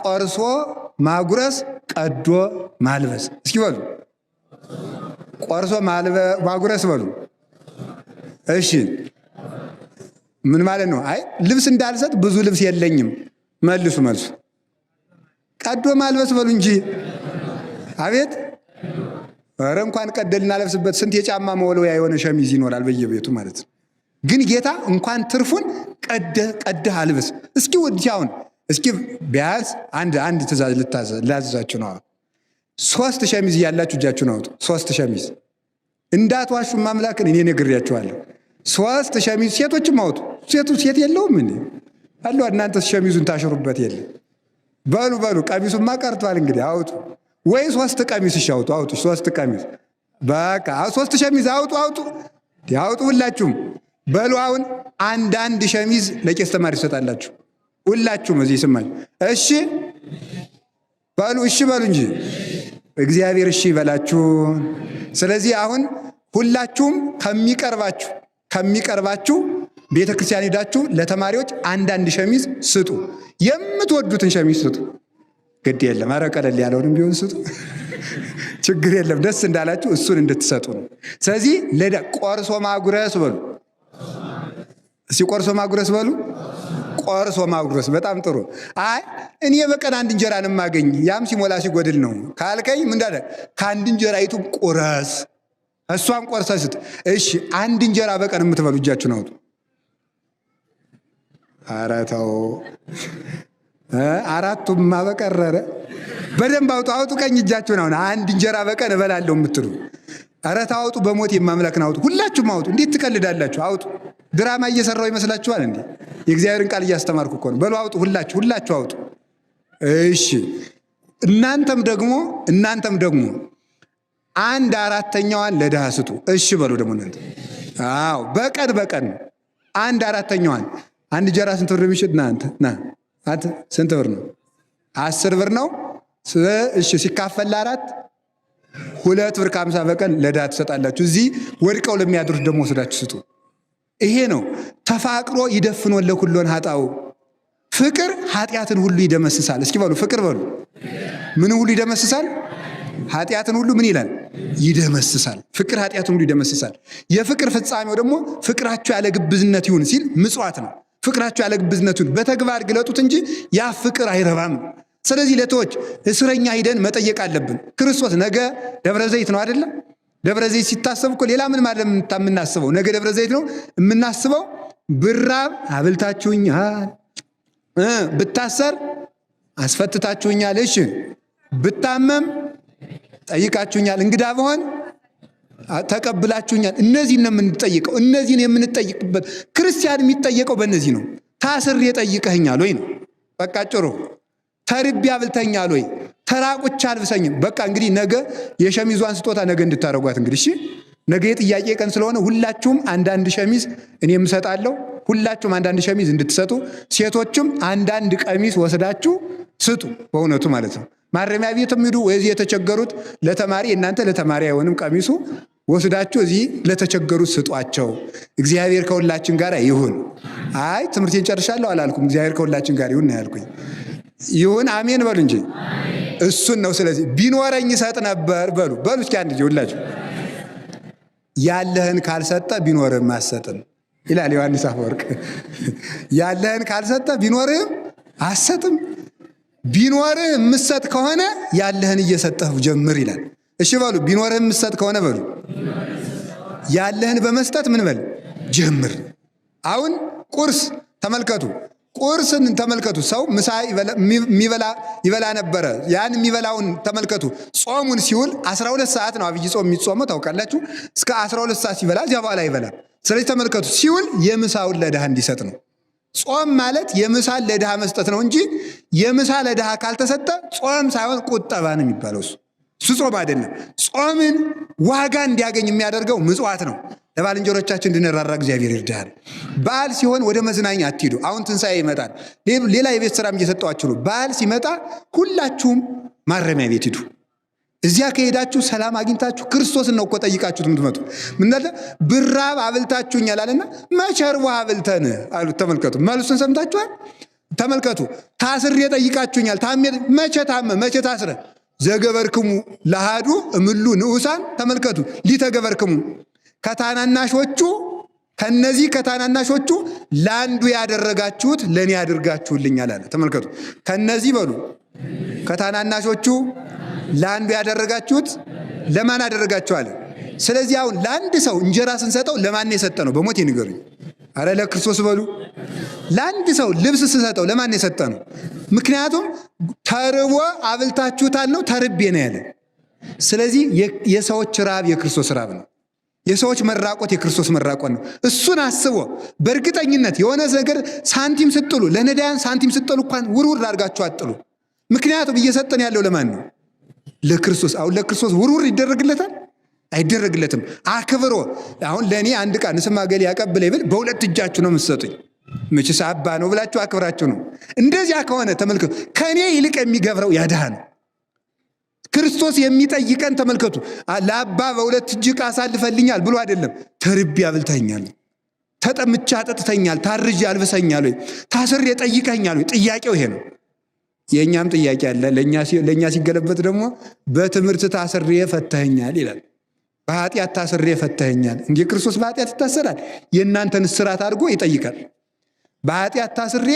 [SPEAKER 1] ቆርሶ ማጉረስ ቀዶ ማልበስ። እስኪ በሉ ቆርሶ ማጉረስ በሉ። እሺ ምን ማለት ነው? አይ ልብስ እንዳልሰጥ ብዙ ልብስ የለኝም መልሱ። ቀዶ ማልበስ በሉ እንጂ አቤት። ኧረ እንኳን ቀደልና ለብስበት ስንት የጫማ መወልወያ የሆነ ሸሚዝ ይኖራል በየቤቱ ማለት ነው። ግን ጌታ እንኳን ትርፉን ቀደህ አልብስ። እስኪ ወዲያውን እስኪ ቢያንስ አንድ ትእዛዝ ላዘዛችሁ ነው። 3 ሸሚዝ ያላችሁ እጃችሁን አውጡ። 3 ሸሚዝ እንዳትዋሹ ማምላክን እኔ ነግሬያችኋለሁ። 3 ሸሚዝ ሴቶችም አውጡ። ሴት የለውም ምን አሉ እናንተ ሸሚዙን ታሽሩበት የለ በሉ ቀሚሱማ ቀርቷል። እንግዲህ አውጡ ወይ 3 ቀሚስ አውጡ 3 ቀሚስ በቃ 3 ሸሚዝ አውጡ ሁላችሁም በሉ። አሁን አንድ ሸሚዝ ለቄስ ተማሪ ትሰጣላችሁ ሁላችሁም እዚህ ስማኝ። እሺ በሉ እንጂ እግዚአብሔር እሺ ይበላችሁ። ስለዚህ አሁን ሁላችሁም ከሚቀርባችሁ ቤተክርስቲያን ሄዳችሁ ለተማሪዎች አንዳንድ ሸሚዝ ስጡ። የምትወዱትን ሸሚዝ ስጡ። ግድ የለም ኧረ ቀለል ያለውንም ቢሆን ስጡ። ችግር የለም ደስ እንዳላችሁ እሱን እንድትሰጡ ነው። ስለዚህ ቆርሶ ማጉረስ በሉ እስቲ ቆርሶ ማጉረስ በሉ። ቆርሶ ማጉረስ በጣም ጥሩ። አይ እኔ በቀን አንድ እንጀራ ነው የማገኝ ያም ሲሞላ ሲጎድል ነው ካልከኝ ምን እንዳለ ከአንድ እንጀራይቱ ቁረስ፣ እሷን ቆርሰህ ስጥ። እሺ አንድ እንጀራ በቀን የምትበሉ እጃችሁን አውጡ። ኧረ ተው፣ አራቱም ማበቀረረ በደንብ አውጡ። አውጡ ቀኝ እጃችሁን። አሁን አንድ እንጀራ በቀን እበላለሁ የምትሉ ኧረ ታውጡ። በሞት የማምላክን አውጡ። ሁላችሁም አውጡ። እንዴት ትቀልዳላችሁ? አውጡ። ድራማ እየሰራው ይመስላችኋል እንዴ? የእግዚአብሔርን ቃል እያስተማርኩ እኮ ነው። በሉ አውጡ። ሁላችሁ አውጡ። እሺ እናንተም ደግሞ 1/4ኛዋን ለድሃ ስጡ። እሺ በሉ ደግሞ እናንተ። አዎ በቀን 1/4ኛዋን። አንድ እንጀራ ስንት ብር የሚሸጥ አንተ ስንት ብር ነው? 10 ብር ነው። እሺ ሲካፈል ለ4 2 ብር ከ50 በቀን ለድሃ ትሰጣላችሁ። እዚህ ወድቀው ለሚያድሩት ደግሞ ወስዳችሁ ስጡ። ይሄ ነው ተፋቅሮ ይደፍኖ ለኩሎን ኃጣው። ፍቅር ኃጢአትን ሁሉ ይደመስሳል። እስኪ በሉ ፍቅር በሉ። ምን ሁሉ ይደመስሳል? ኃጢአትን ሁሉ ምን ይላል? ይደመስሳል። ፍቅር ኃጢአትን ሁሉ ይደመስሳል። የፍቅር ፍጻሜው ደግሞ ፍቅራችሁ ያለ ግብዝነት ይሁን ሲል ምጽዋት ነው። ፍቅራችሁ ያለ ግብዝነት ይሁን፣ በተግባር ግለጡት እንጂ ያ ፍቅር አይረባም። ስለዚህ ለተዎች እስረኛ ሂደን መጠየቅ አለብን። ክርስቶስ ነገ ደብረ ዘይት ነው አይደለም? ደብረ ዘይት ሲታሰብ እኮ ሌላ ምን ማለት የምናስበው? ነገ ደብረ ዘይት ነው የምናስበው። ብራብ አብልታችሁኛል፣ ብታሰር አስፈትታችሁኛል፣ እሺ ብታመም ጠይቃችሁኛል፣ እንግዳ ብሆን ተቀብላችሁኛል። እነዚህን ነው የምንጠይቀው። እነዚህን የምንጠይቅበት ክርስቲያን የሚጠየቀው በእነዚህ ነው። ታስሬ ጠይቀኸኛል ወይ ነው በቃ ጭሩ። ተርቤ አብልተኛል ወይ? ተራቁቻ አልብሰኝም። በቃ እንግዲህ ነገ የሸሚዟን ስጦታ ነገ እንድታረጓት እንግዲህ። እሺ ነገ የጥያቄ ቀን ስለሆነ ሁላችሁም አንዳንድ ሸሚዝ እኔም እሰጣለሁ። ሁላችሁም አንዳንድ ሸሚዝ እንድትሰጡ፣ ሴቶችም አንዳንድ ቀሚስ ወስዳችሁ ስጡ። በእውነቱ ማለት ነው። ማረሚያ ቤትም ሂዱ። ወይዚህ የተቸገሩት ለተማሪ እናንተ ለተማሪ አይሆንም። ቀሚሱ ወስዳችሁ እዚህ ለተቸገሩት ስጧቸው። እግዚአብሔር ከሁላችን ጋር ይሁን። አይ ትምህርቴን ጨርሻለሁ አላልኩም። እግዚአብሔር ከሁላችን ጋር ይሁን ነው ያልኩኝ። ይሁን አሜን በሉ እንጂ እሱን ነው። ስለዚህ ቢኖረኝ ይሰጥ ነበር በሉ እስኪ አንድ ሁላችሁ። ያለህን ካልሰጠ ቢኖርህም አትሰጥም ይላል ዮሐንስ አፈወርቅ። ያለህን ካልሰጠ ቢኖርህም አትሰጥም። ቢኖርህ የምትሰጥ ከሆነ ያለህን እየሰጠህ ጀምር ይላል። እሺ በሉ ቢኖርህ የምትሰጥ ከሆነ በሉ ያለህን በመስጠት ምን በል ጀምር። አሁን ቁርስ ተመልከቱ። ቁርስን ተመልከቱ። ሰው ምሳ ይበላ ነበረ። ያን የሚበላውን ተመልከቱ። ጾሙን ሲውል 12 ሰዓት ነው አብይ ጾም የሚጾመው ታውቃላችሁ። እስከ 12 ሰዓት ሲበላ እዚያ በኋላ ይበላል። ስለዚህ ተመልከቱ፣ ሲውል የምሳውን ለድሃ እንዲሰጥ ነው። ጾም ማለት የምሳን ለድሃ መስጠት ነው እንጂ የምሳ ለድሃ ካልተሰጠ ጾም ሳይሆን ቁጠባ ነው የሚባለው። እሱ ጾም አይደለም። ጾምን ዋጋ እንዲያገኝ የሚያደርገው ምጽዋት ነው። ለባልንጀሮቻችን እንድንራራ እግዚአብሔር ይርዳል። በዓል ሲሆን ወደ መዝናኛ አትሂዱ። አሁን ትንሣኤ ይመጣል። ሌላ የቤት ስራም እየሰጠዋችሁ ነው። በዓል ሲመጣ ሁላችሁም ማረሚያ ቤት ሂዱ። እዚያ ከሄዳችሁ ሰላም አግኝታችሁ ክርስቶስን ነው እኮ ጠይቃችሁት የምትመጡ። ምናለ ብራብ አብልታችሁኛል አለና መቼ ርቦህ አብልተን አሉት። ተመልከቱ፣ መልሱን ሰምታችኋል። ተመልከቱ፣ ታስሬ ጠይቃችሁኛል። መቼ ታመ መቼ ታስረ ዘገበርክሙ ለአሐዱ እምሉ ንዑሳን። ተመልከቱ፣ ሊተገበርክሙ ከነዚህ ከታናናሾቹ ለአንዱ ያደረጋችሁት ለእኔ ያደርጋችሁልኛል አለ። ተመልከቱ፣ ከነዚህ በሉ ከታናናሾቹ ለአንዱ ያደረጋችሁት ለማን አደረጋችኋል? ስለዚህ አሁን ለአንድ ሰው እንጀራ ስንሰጠው ለማን የሰጠ ነው? በሞት ንገሩኝ። አረ ለክርስቶስ በሉ። ለአንድ ሰው ልብስ ስንሰጠው ለማን የሰጠ ነው? ምክንያቱም ተርቦ አብልታችሁታል ነው፣ ተርቤ ነው ያለ። ስለዚህ የሰዎች ራብ የክርስቶስ ራብ ነው። የሰዎች መራቆት የክርስቶስ መራቆት ነው። እሱን አስቦ በእርግጠኝነት የሆነ ነገር ሳንቲም ስጥሉ፣ ለነዳያን ሳንቲም ስጥሉ እንኳን ውርውር አድርጋችሁ አጥሉ። ምክንያቱም እየሰጠን ያለው ለማን ነው? ለክርስቶስ። አሁን ለክርስቶስ ውርውር ይደረግለታል? አይደረግለትም። አክብሮ አሁን ለእኔ አንድ ቃል ንስማ ገሌ ያቀብለኝ ብል በሁለት እጃችሁ ነው የምትሰጡኝ። መቼስ አባ ነው ብላችሁ አክብራችሁ ነው። እንደዚያ ከሆነ ተመልከቱ፣ ከእኔ ይልቅ የሚገብረው ያድሃ ነው። ክርስቶስ የሚጠይቀን ተመልከቱ፣ ለአባ በሁለት እጅ ዕቃ አሳልፈልኛል ብሎ አይደለም። ተርቤ አብልተኛል፣ ተጠምቼ አጠጥተኛል፣ ታርዤ አልብሰኛል ወይ፣ ታስሬ ጠይቀኛል ወይ? ጥያቄው ይሄ ነው። የእኛም ጥያቄ አለ። ለእኛ ሲገለበት ደግሞ በትምህርት ታስሬ ፈተኸኛል ይላል። በኃጢአት ታስሬ ፈተኸኛል። እንግዲህ ክርስቶስ በኃጢአት ይታሰራል? የእናንተን እስራት አድርጎ ይጠይቃል። በኃጢአት ታስሬ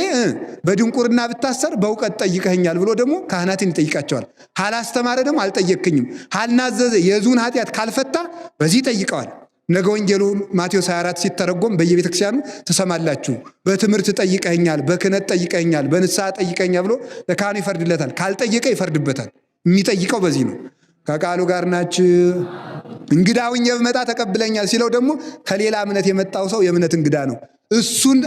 [SPEAKER 1] በድንቁርና ብታሰር በእውቀት ጠይቀኸኛል ብሎ ደግሞ ካህናትን ይጠይቃቸዋል። ሃላስተማረ ደግሞ አልጠየቅኝም፣ ሃልናዘዘ የሕዝቡን ኃጢአት ካልፈታ በዚህ ይጠይቀዋል። ነገ ወንጌሉ ማቴዎስ 24 ሲተረጎም በየቤተ ክርስቲያኑ ትሰማላችሁ። በትምህርት ጠይቀኸኛል፣ በክህነት ጠይቀኸኛል፣ በንስሐ ጠይቀኸኛል ብሎ ለካህኑ ይፈርድለታል። ካልጠየቀ ይፈርድበታል። የሚጠይቀው በዚህ ነው። ከቃሉ ጋር ናችሁ። እንግዳ ሁኜ ብመጣ ተቀብለኛል ሲለው ደግሞ ከሌላ እምነት የመጣው ሰው የእምነት እንግዳ ነው። እሱን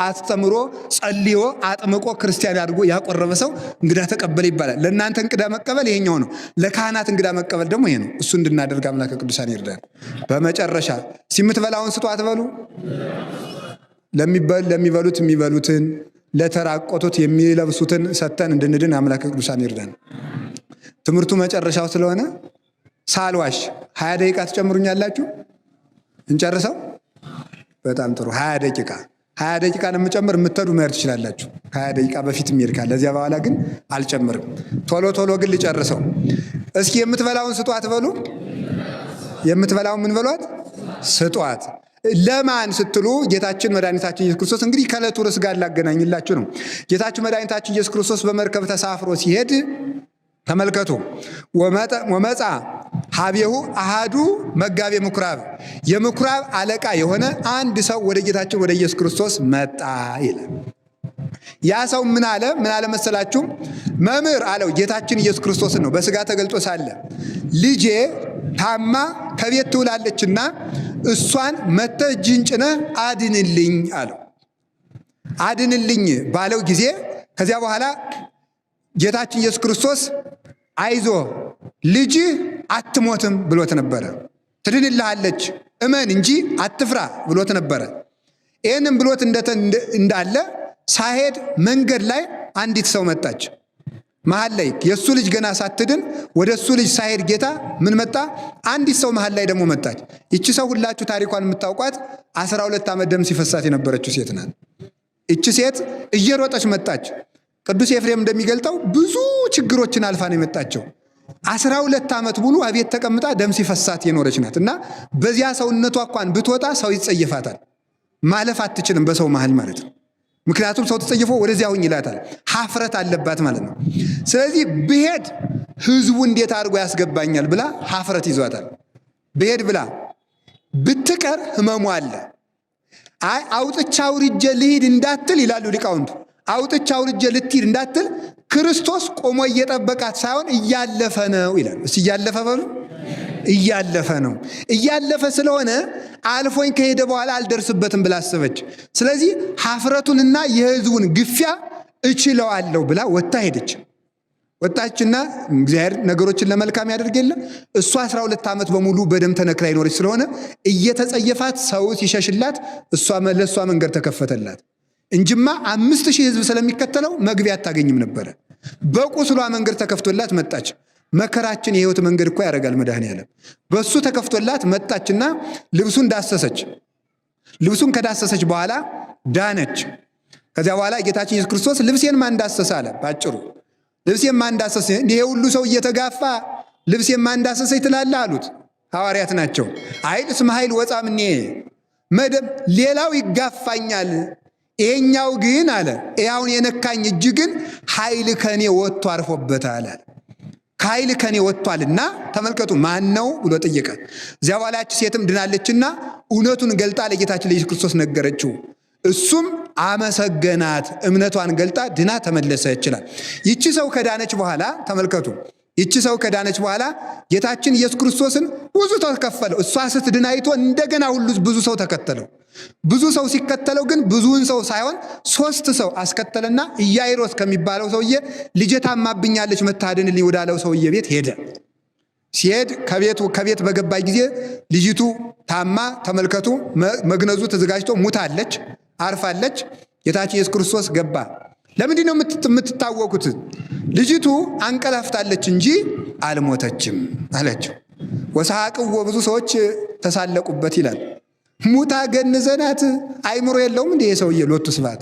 [SPEAKER 1] አስተምሮ ጸልዮ አጥምቆ ክርስቲያን አድርጎ ያቆረበ ሰው እንግዳ ተቀበለ ይባላል። ለእናንተ እንግዳ መቀበል ይሄኛው ነው። ለካህናት እንግዳ መቀበል ደግሞ ይሄ ነው። እሱ እንድናደርግ አምላከ ቅዱሳን ይርዳል። በመጨረሻ የምትበላውን ስጡ አትበሉ። ለሚበሉት የሚበሉትን፣ ለተራቆቱት የሚለብሱትን ሰጥተን እንድንድን አምላከ ቅዱሳን ይርዳል። ትምህርቱ መጨረሻው ስለሆነ ሳልዋሽ 20 ደቂቃ ትጨምሩኛላችሁ? እንጨርሰው። በጣም ጥሩ። 20 ደቂቃ ነው የምጨምር። የምትሄዱ መሄድ ትችላላችሁ። ከ20 ደቂቃ በፊት የሚሄድ ካለ፣ ለዚያ በኋላ ግን አልጨምርም። ቶሎ ግን ልጨርሰው። እስኪ የምትበላውን ስጧት በሉ። የምትበላውን ምን በሏት? ስጧት። ለማን ስትሉ ጌታችን መድኃኒታችን ኢየሱስ ክርስቶስ እንግዲህ ከዕለቱ ርዕስ ጋር ላገናኝላችሁ ነው። ጌታችን መድኃኒታችን ኢየሱስ ክርስቶስ በመርከብ ተሳፍሮ ሲሄድ ተመልከቱ። ወመጻ ሀቤሁ አሃዱ መጋቤ ምኩራብ፣ የምኩራብ አለቃ የሆነ አንድ ሰው ወደ ጌታችን ወደ ኢየሱስ ክርስቶስ መጣ ይላል። ያ ሰው ምን አለ መሰላችሁ? መምህር አለው ጌታችን ኢየሱስ ክርስቶስን ነው። በስጋ ተገልጦ ሳለ ልጄ ታማ ከቤት ትውላለችና እሷን መጥተህ እጅህን ጭነህ አድንልኝ አለው። አድንልኝ ባለው ጊዜ ከዚያ በኋላ ጌታችን ኢየሱስ ክርስቶስ አይዞ ልጅህ አትሞትም ብሎት ነበረ። ትድንልሃለች እመን እንጂ አትፍራ ብሎት ነበረ። ይህንም ብሎት እንዳለ ሳሄድ መንገድ ላይ አንዲት ሰው መጣች። መሃል ላይ የእሱ ልጅ ገና ሳትድን ወደ እሱ ልጅ ሳሄድ ጌታ ምን መጣ? አንዲት ሰው መሃል ላይ ደግሞ መጣች። ይቺ ሰው ሁላችሁ ታሪኳን የምታውቋት 12 ዓመት ደም ሲፈሳት የነበረችው ሴት ናት። ይቺ ሴት እየሮጠች መጣች። ቅዱስ ኤፍሬም እንደሚገልጠው ብዙ ችግሮችን አልፋ ነው የመጣቸው። 12 ዓመት ሙሉ አቤት ተቀምጣ ደም ሲፈሳት የኖረች ናት እና በዚያ ሰውነቷ እንኳን ብትወጣ ሰው ይጸየፋታል። ማለፍ አትችልም በሰው መሃል ማለት ነው። ምክንያቱም ሰው ተጸይፎ ወደዚያ ሁኝ ይላታል። ሀፍረት አለባት ማለት ነው። ስለዚህ ብሄድ ህዝቡ እንዴት አድርጎ ያስገባኛል ብላ ሀፍረት ይዟታል። ብሄድ ብላ ብትቀር ህመሙ አለ። አይ አውጥቻ አውርጄ ልሂድ እንዳትል ይላሉ ሊቃውንቱ። አውጥቻ አውርጄ ልትሂድ እንዳትል ክርስቶስ ቆሞ እየጠበቃት ሳይሆን እያለፈ ነው ይላል። እስ እያለፈ በሉ። እያለፈ ነው። እያለፈ ስለሆነ አልፎኝ ከሄደ በኋላ አልደርስበትም ብላ አሰበች። ስለዚህ ሀፍረቱንና የህዝቡን ግፊያ እችለዋለሁ ብላ ወጣ ሄደች። ወጣችና እግዚአብሔር ነገሮችን ለመልካም ያደርግ የለ እሷ 12 ዓመት በሙሉ በደም ተነክራ ይኖረች ስለሆነ እየተጸየፋት ሰው ሲሸሽላት ለእሷ መንገድ ተከፈተላት እንጅማ 5000 ህዝብ ስለሚከተለው መግቢያ አታገኝም ነበረ። በቁስሏ መንገድ ተከፍቶላት መጣች። መከራችን የህይወት መንገድ እኮ ያደርጋል መድኃኔዓለም። በሱ ተከፍቶላት መጣችና ልብሱን ዳሰሰች። ልብሱን ከዳሰሰች በኋላ ዳነች። ከዚያ በኋላ ጌታችን ኢየሱስ ክርስቶስ ልብሴን ማን ዳሰሰ አለ። ባጭሩ ልብሴን ማን ዳሰሰ? ይሄ ሁሉ ሰው እየተጋፋ ልብሴን ማን ዳሰሰ ትላለህ አሉት። ሐዋርያት ናቸው። አይል እስመ ኃይል ወፃ እምኔ መደብ ሌላው ይጋፋኛል፣ ይሄኛው ግን አለ ያውን የነካኝ እጅ ግን ኃይል ከኔ ወጥቶ አርፎበታል አለ። ከኃይል ከኔ ወጥቷልና ተመልከቱ ማን ነው ብሎ ጠየቀ። እዚያ በኋላ ያች ሴትም ድናለችና እውነቱን ገልጣ ለጌታችን ለኢየሱስ ክርስቶስ ነገረችው። እሱም አመሰገናት። እምነቷን ገልጣ ድና ተመለሰ ይችላል። ይቺ ሰው ከዳነች በኋላ ተመልከቱ፣ ይቺ ሰው ከዳነች በኋላ ጌታችን ኢየሱስ ክርስቶስን ብዙ ተከፈለው። እሷ ስትድን አይቶ እንደገና ሁሉ ብዙ ሰው ተከተለው። ብዙ ሰው ሲከተለው ግን ብዙውን ሰው ሳይሆን 3 ሰው አስከተለና ኢያይሮስ ከሚባለው ሰውዬ ልጄ ታማብኛለች መታደንልኝ ወዳለው ሰውዬ ቤት ሄደ። ሲሄድ ከቤት በገባ ጊዜ ልጅቱ ታማ ተመልከቱ፣ መግነዙ ተዘጋጅቶ ሙታለች፣ አርፋለች። ጌታችን ኢየሱስ ክርስቶስ ገባ። ለምንድን ነው የምትታወቁት? ልጅቱ አንቀላፍታለች እንጂ አልሞተችም አላቸው። ወሰሐቅዎ ብዙ ሰዎች ተሳለቁበት ይላል። ሙታ ገንዘናት አይምሮ የለውም እንዴ ሰውዬ? ሎቱ ስብሐት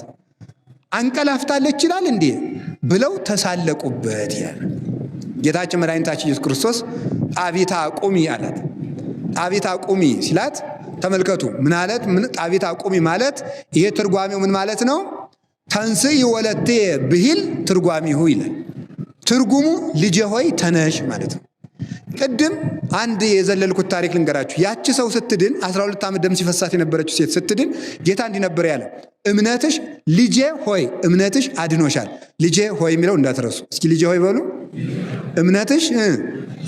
[SPEAKER 1] አንቀላፍታለች ይላል እንዴ ብለው ተሳለቁበት ይላል። ጌታችን መድኃኒታችን ኢየሱስ ክርስቶስ ጣቢታ ቁሚ አላት። ጣቢታ ቁሚ ሲላት ተመልከቱ። ምን ማለት ጣቢታ ቁሚ ማለት ይሄ ትርጓሜው ምን ማለት ነው? ተንሥኢ ወለቴ ብሂል ትርጓሜሁ ይላል። ትርጉሙ ልጄ ሆይ ተነሽ ማለት ነው። ቅድም አንድ የዘለልኩት ታሪክ ልንገራችሁ። ያቺ ሰው ስትድን 12 ዓመት ደም ሲፈሳት የነበረችው ሴት ስትድን ጌታ እንዲህ ነበር ያለ፣ እምነትሽ ልጄ ሆይ እምነትሽ አድኖሻል። ልጄ ሆይ የሚለው እንዳትረሱ። እስኪ ልጄ ሆይ በሉ። እምነትሽ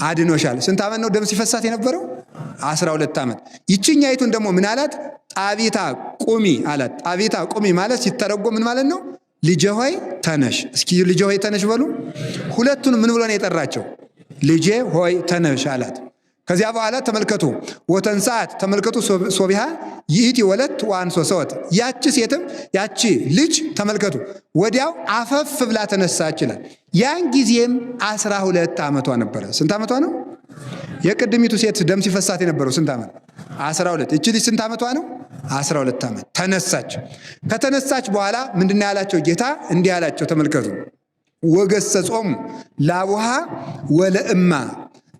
[SPEAKER 1] አድኖሻል። ስንት ዓመት ነው ደም ሲፈሳት የነበረው? 12 ዓመት። ይችኛይቱን ደግሞ ምን አላት? ጣቢታ ቁሚ አላት። ጣቢታ ቁሚ ማለት ሲተረጎም ምን ማለት ነው? ልጄ ሆይ ተነሽ። እስኪ ልጄ ሆይ ተነሽ በሉ። ሁለቱን ምን ብሎ ነው የጠራቸው? ልጄ ሆይ ተነሽ አላት። ከዚያ በኋላ ተመልከቱ፣ ወተንሳት ተመልከቱ፣ ሶቢሃ ይእቲ ወለት ወአንሶ ሰወት። ያቺ ሴትም ያቺ ልጅ ተመልከቱ ወዲያው አፈፍ ብላ ተነሳች ይላል። ያን ጊዜም 12 ዓመቷ ነበረ። ስንት ዓመቷ ነው? የቅድሚቱ ሴት ደም ሲፈሳት የነበረው ስንት ዓመት? 12። እቺ ልጅ ስንት ዓመቷ ነው? 12 ዓመት። ተነሳች። ከተነሳች በኋላ ምንድን ነው ያላቸው ጌታ? እንዲህ ያላቸው ተመልከቱ፣ ወገሰጾሙ ለአቡሃ ወለእማ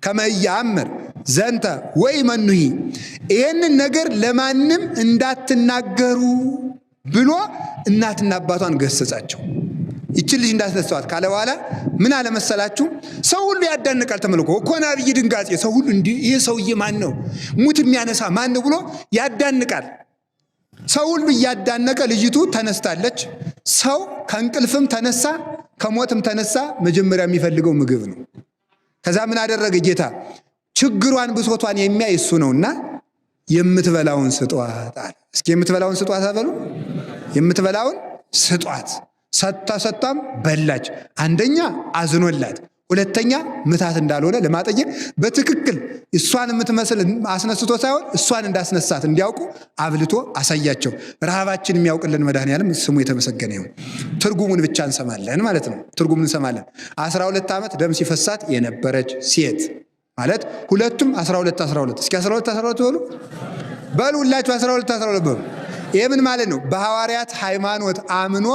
[SPEAKER 1] ከመ ኢየአምር ዘንተ ወኢመኑሂ፣ ይህንን ነገር ለማንም እንዳትናገሩ ብሎ እናትና አባቷን ገሰጻቸው። ይችን ልጅ እንዳስነሳዋት ካለ በኋላ ምን አለ መሰላችሁ? ሰው ሁሉ ያዳንቃል። ተመልኮ እኮ ነቢይ ድንጋጼ ሰው ሁሉ እንዲህ ይህ ሰውዬ ማን ነው? ሙት የሚያነሳ ማን ነው ብሎ ያዳንቃል። ሰው ሁሉ እያዳነቀ ልጅቱ ተነስታለች። ሰው ከእንቅልፍም ተነሳ ከሞትም ተነሳ፣ መጀመሪያ የሚፈልገው ምግብ ነው። ከዛ ምን አደረገ ጌታ? ችግሯን ብሶቷን የሚያይ እሱ ነውና የምትበላውን ስጧት አለ። እስኪ የምትበላውን ስጧት አበሉ። የምትበላውን ስጧት። ሰጣም በላች። አንደኛ አዝኖላት፣ ሁለተኛ ምታት እንዳልሆነ ለማጠየቅ በትክክል እሷን የምትመስል አስነስቶ ሳይሆን እሷን እንዳስነሳት እንዲያውቁ አብልቶ አሳያቸው። ረሃባችን የሚያውቅልን መድኃኔዓለም ስሙ የተመሰገነ ይሁን። ትርጉሙን ብቻ እንሰማለን ማለት ነው። ትርጉሙን እንሰማለን። 12 ዓመት ደም ሲፈሳት የነበረች ሴት ማለት ሁለቱም 12 እስኪ 12 በሉ በሉ ሁላችሁ 12 በሉ። ይህ ምን ማለት ነው? በሐዋርያት ሃይማኖት አምኖ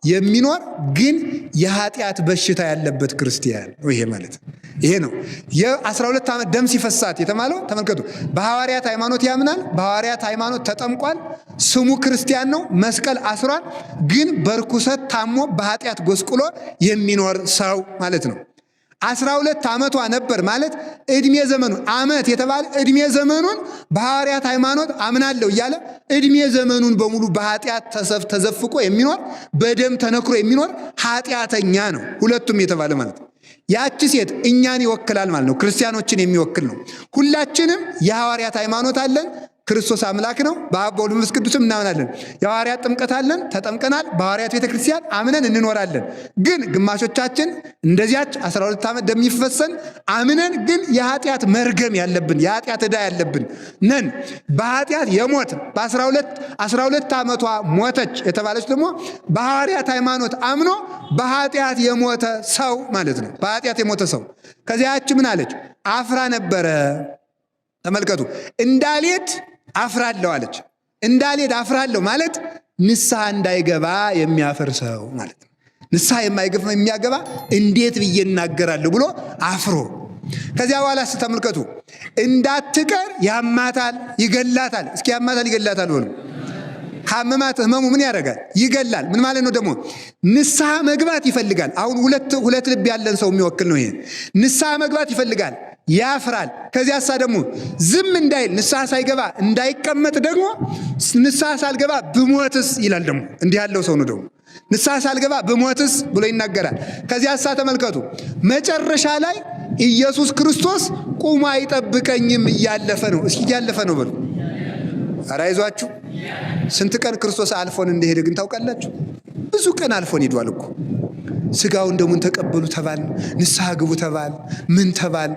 [SPEAKER 1] የሚኖር ግን የኃጢአት በሽታ ያለበት ክርስቲያን ይሄ ማለት ይሄ ነው። የ12 ዓመት ደም ሲፈሳት የተባለው ተመልከቱ። በሐዋርያት ሃይማኖት ያምናል፣ በሐዋርያት ሃይማኖት ተጠምቋል፣ ስሙ ክርስቲያን ነው፣ መስቀል አስሯል። ግን በርኩሰት ታሞ በኃጢአት ጎስቁሎ የሚኖር ሰው ማለት ነው። 12 ዓመቷ ነበር ማለት እድሜ ዘመኑን ዓመት የተባለ እድሜ ዘመኑን በሐዋርያት ሃይማኖት አምናለሁ እያለ እድሜ ዘመኑን በሙሉ በኃጢአት ተዘፍቆ የሚኖር በደም ተነክሮ የሚኖር ኃጢአተኛ ነው። ሁለቱም የተባለ ማለት ነው። ያቺ ሴት እኛን ይወክላል ማለት ነው። ክርስቲያኖችን የሚወክል ነው። ሁላችንም የሐዋርያት ሃይማኖት አለን። ክርስቶስ አምላክ ነው። በአብ በወልድ በመንፈስ ቅዱስም እናምናለን። የሐዋርያት ጥምቀት አለን፣ ተጠምቀናል። በሐዋርያት ቤተክርስቲያን አምነን እንኖራለን። ግን ግማሾቻችን እንደዚያች 12 ዓመት እንደሚፈሰን አምነን ግን የኃጢአት መርገም ያለብን የኃጢአት ዕዳ ያለብን ነን። በኃጢአት የሞት በ12 ዓመቷ ሞተች የተባለች ደግሞ በሐዋርያት ሃይማኖት አምኖ በኃጢአት የሞተ ሰው ማለት ነው። በኃጢአት የሞተ ሰው ከዚያች ምን አለች? አፍራ ነበረ። ተመልከቱ። እንዳልሄድ አፍራለሁ አለች። እንዳልሄድ አፍራለሁ ማለት ንስሐ እንዳይገባ የሚያፍር ሰው ማለት ነው። ንስሐ የሚያገባ እንዴት ብዬ እናገራለሁ ብሎ አፍሮ ከዚያ በኋላ ተመልከቱ። እንዳትቀር ያማታል፣ ይገላታል። እስኪ ያማታል፣ ይገላታል ብሎ ካመማት ህመሙ ምን ያደርጋል? ይገላል። ምን ማለት ነው ደግሞ? ንስሐ መግባት ይፈልጋል። አሁን ሁለት ልብ ያለን ሰው የሚወክል ነው ይሄ። ንስሐ መግባት ይፈልጋል፣ ያፍራል። ከዚያሳ ደግሞ ዝም እንዳይል ንስሐ ሳይገባ እንዳይቀመጥ ደግሞ ንስሐ ሳልገባ ብሞትስ ይላል። ደግሞ እንዲህ ያለው ሰው ነው ደግሞ ንስሐ ሳልገባ ብሞትስ ብሎ ይናገራል። ከዚያሳ ተመልከቱ መጨረሻ ላይ ኢየሱስ ክርስቶስ ቁሞ አይጠብቀኝም እያለፈ ነው። እስኪ እያለፈ ነው በሉ። ኧረ አይዟችሁ። ስንት ቀን ክርስቶስ አልፎን እንደሄደ ግን ታውቃላችሁ? ብዙ ቀን አልፎን ሄዷል እኮ። ስጋውን ደሙን ተቀበሉ ተባል፣ ንስሐ ግቡ ተባል፣ ምን ተባል።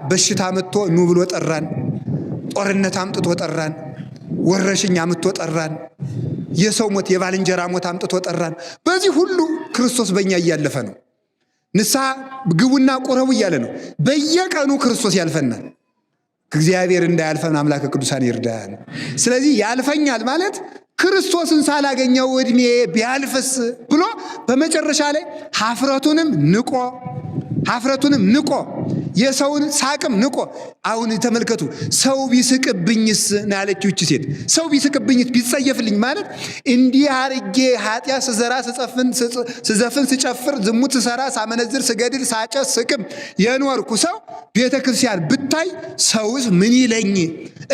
[SPEAKER 1] በሽታ መጥቶ ኑ ብሎ ጠራን። ጦርነት አምጥቶ ጠራን። ወረሽኝ አምጥቶ ጠራን። የሰው ሞት የባልንጀራ ሞት አምጥቶ ጠራን። በዚህ ሁሉ ክርስቶስ በእኛ እያለፈ ነው። ንስሐ ግቡና ቁረቡ እያለ ነው። በየቀኑ ክርስቶስ ያልፈናል። እግዚአብሔር እንዳያልፈን አምላከ ቅዱሳን ይርዳን። ስለዚህ ያልፈኛል ማለት ክርስቶስን ሳላገኘው እድሜ ቢያልፍስ ብሎ በመጨረሻ ላይ ሀፍረቱንም ንቆ የሰውን ሳቅም ንቆ። አሁን ተመልከቱ፣ ሰው ቢስቅብኝስ ነው ያለችው እቺ ሴት። ሰው ቢስቅብኝስ ቢጸየፍልኝ ማለት እንዲህ አርጌ ኃጢአት ስዘራ ስዘፍን ስጨፍር ዝሙት ስሰራ ሳመነዝር ስገድል ሳጨስ ስቅም የኖርኩ ሰው ቤተ ክርስቲያን ብታይ ሰውስ ምን ይለኝ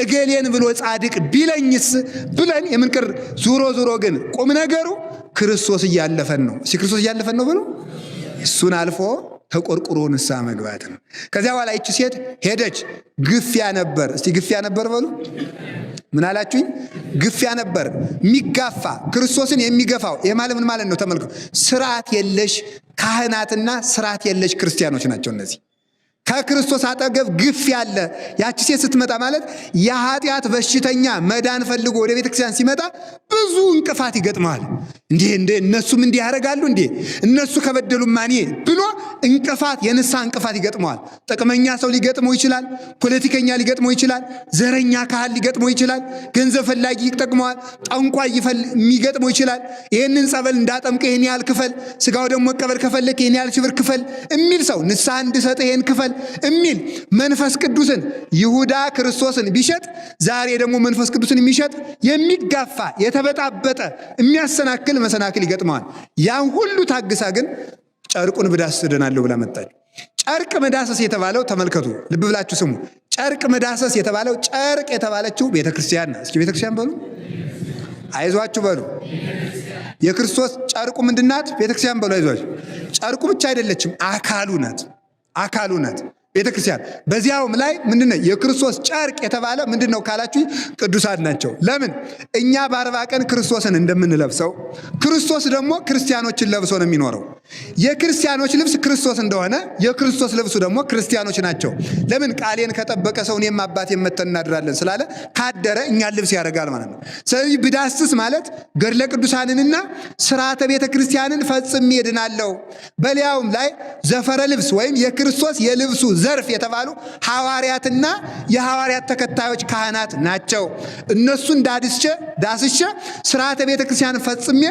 [SPEAKER 1] እገሌን ብሎ ጻድቅ ቢለኝስ ብለን የምንቀር። ዙሮ ግን ቁም ነገሩ ክርስቶስ እያለፈን ነው። እሺ ክርስቶስ እያለፈን ነው ብሎ እሱን አልፎ ተቆርቁሮ ንስሐ መግባት ነው። ከዚያ በኋላ ይቺ ሴት ሄደች። ግፊያ ነበር። እስቲ ግፊያ ነበር በሉ። ምን አላችሁኝ? ግፊያ ነበር። የሚጋፋ ክርስቶስን የሚገፋው ይሄ ማለት ምን ማለት ነው? ተመልከቱ። ስርዓት የለሽ ካህናትና ስርዓት የለሽ ክርስቲያኖች ናቸው እነዚህ። ከክርስቶስ አጠገብ ግፊያ አለ። ያቺ ሴት ስትመጣ ማለት የኃጢአት በሽተኛ መዳን ፈልጎ ወደ ቤተክርስቲያን ሲመጣ ብዙ እንቅፋት ይገጥመዋል። እንዴ እነሱም እንዲህ ያደርጋሉ እንዴ እነሱ ከበደሉማ እኔ ብሎ እንቅፋት፣ የንስሐ እንቅፋት ይገጥመዋል። ጥቅመኛ ሰው ሊገጥመው ይችላል። ፖለቲከኛ ሊገጥመው ይችላል። ዘረኛ ካህል ሊገጥመው ይችላል። ገንዘብ ፈላጊ ይጠቅመዋል። ጠንቋይ የሚገጥመው ይችላል። ይህንን ጸበል እንዳጠምቀ ይህን ያህል ክፈል፣ ስጋው ደግሞ መቀበል ከፈለክ ይህን ያህል ሽብር ክፈል የሚል ሰው፣ ንስሐ እንድሰጥ ይህን ክፈል የሚል መንፈስ ቅዱስን ይሁዳ ክርስቶስን ቢሸጥ ዛሬ ደግሞ መንፈስ ቅዱስን የሚሸጥ የሚጋፋ የተበጣበጠ የሚያሰናክል መሰናክል ይገጥመዋል። ያን ሁሉ ታግሳ ግን ጨርቁን ብዳስስ እድናለሁ ብላ መጣች። ጨርቅ መዳሰስ የተባለው ተመልከቱ፣ ልብ ብላችሁ ስሙ። ጨርቅ መዳሰስ የተባለው ጨርቅ የተባለችው ቤተክርስቲያን ናት። እስኪ ቤተክርስቲያን በሉ፣ አይዟችሁ በሉ። የክርስቶስ ጨርቁ ምንድናት? ቤተክርስቲያን በሉ፣ አይዟችሁ። ጨርቁ ብቻ አይደለችም፣ አካሉ ናት። አካሉ ናት ቤተክርስቲያን። በዚያውም ላይ ምንድነው የክርስቶስ ጨርቅ የተባለ ምንድነው ካላችሁ ቅዱሳን ናቸው። ለምን? እኛ በ40 ቀን ክርስቶስን እንደምንለብሰው ክርስቶስ ደግሞ ክርስቲያኖችን ለብሶ ነው የሚኖረው። የክርስቲያኖች ልብስ ክርስቶስ እንደሆነ የክርስቶስ ልብሱ ደግሞ ክርስቲያኖች ናቸው። ለምን? ቃሌን ከጠበቀ ሰው እኔም አባቴን መተን እናድራለን ስላለ ካደረ እኛን ልብስ ያደርጋል ማለት ነው። ስለዚህ ብዳስስ ማለት ገድለ ቅዱሳንንና ስርዓተ ቤተ ክርስቲያንን ፈጽሜ እድናለሁ። በሊያውም ላይ ዘፈረ ልብስ ወይም የክርስቶስ የልብሱ ዘርፍ የተባሉ ሐዋርያትና የሐዋርያት ተከታዮች ካህናት ናቸው። እነሱን ዳስሼ ስርዓተ ቤተ ክርስቲያን ፈጽሜ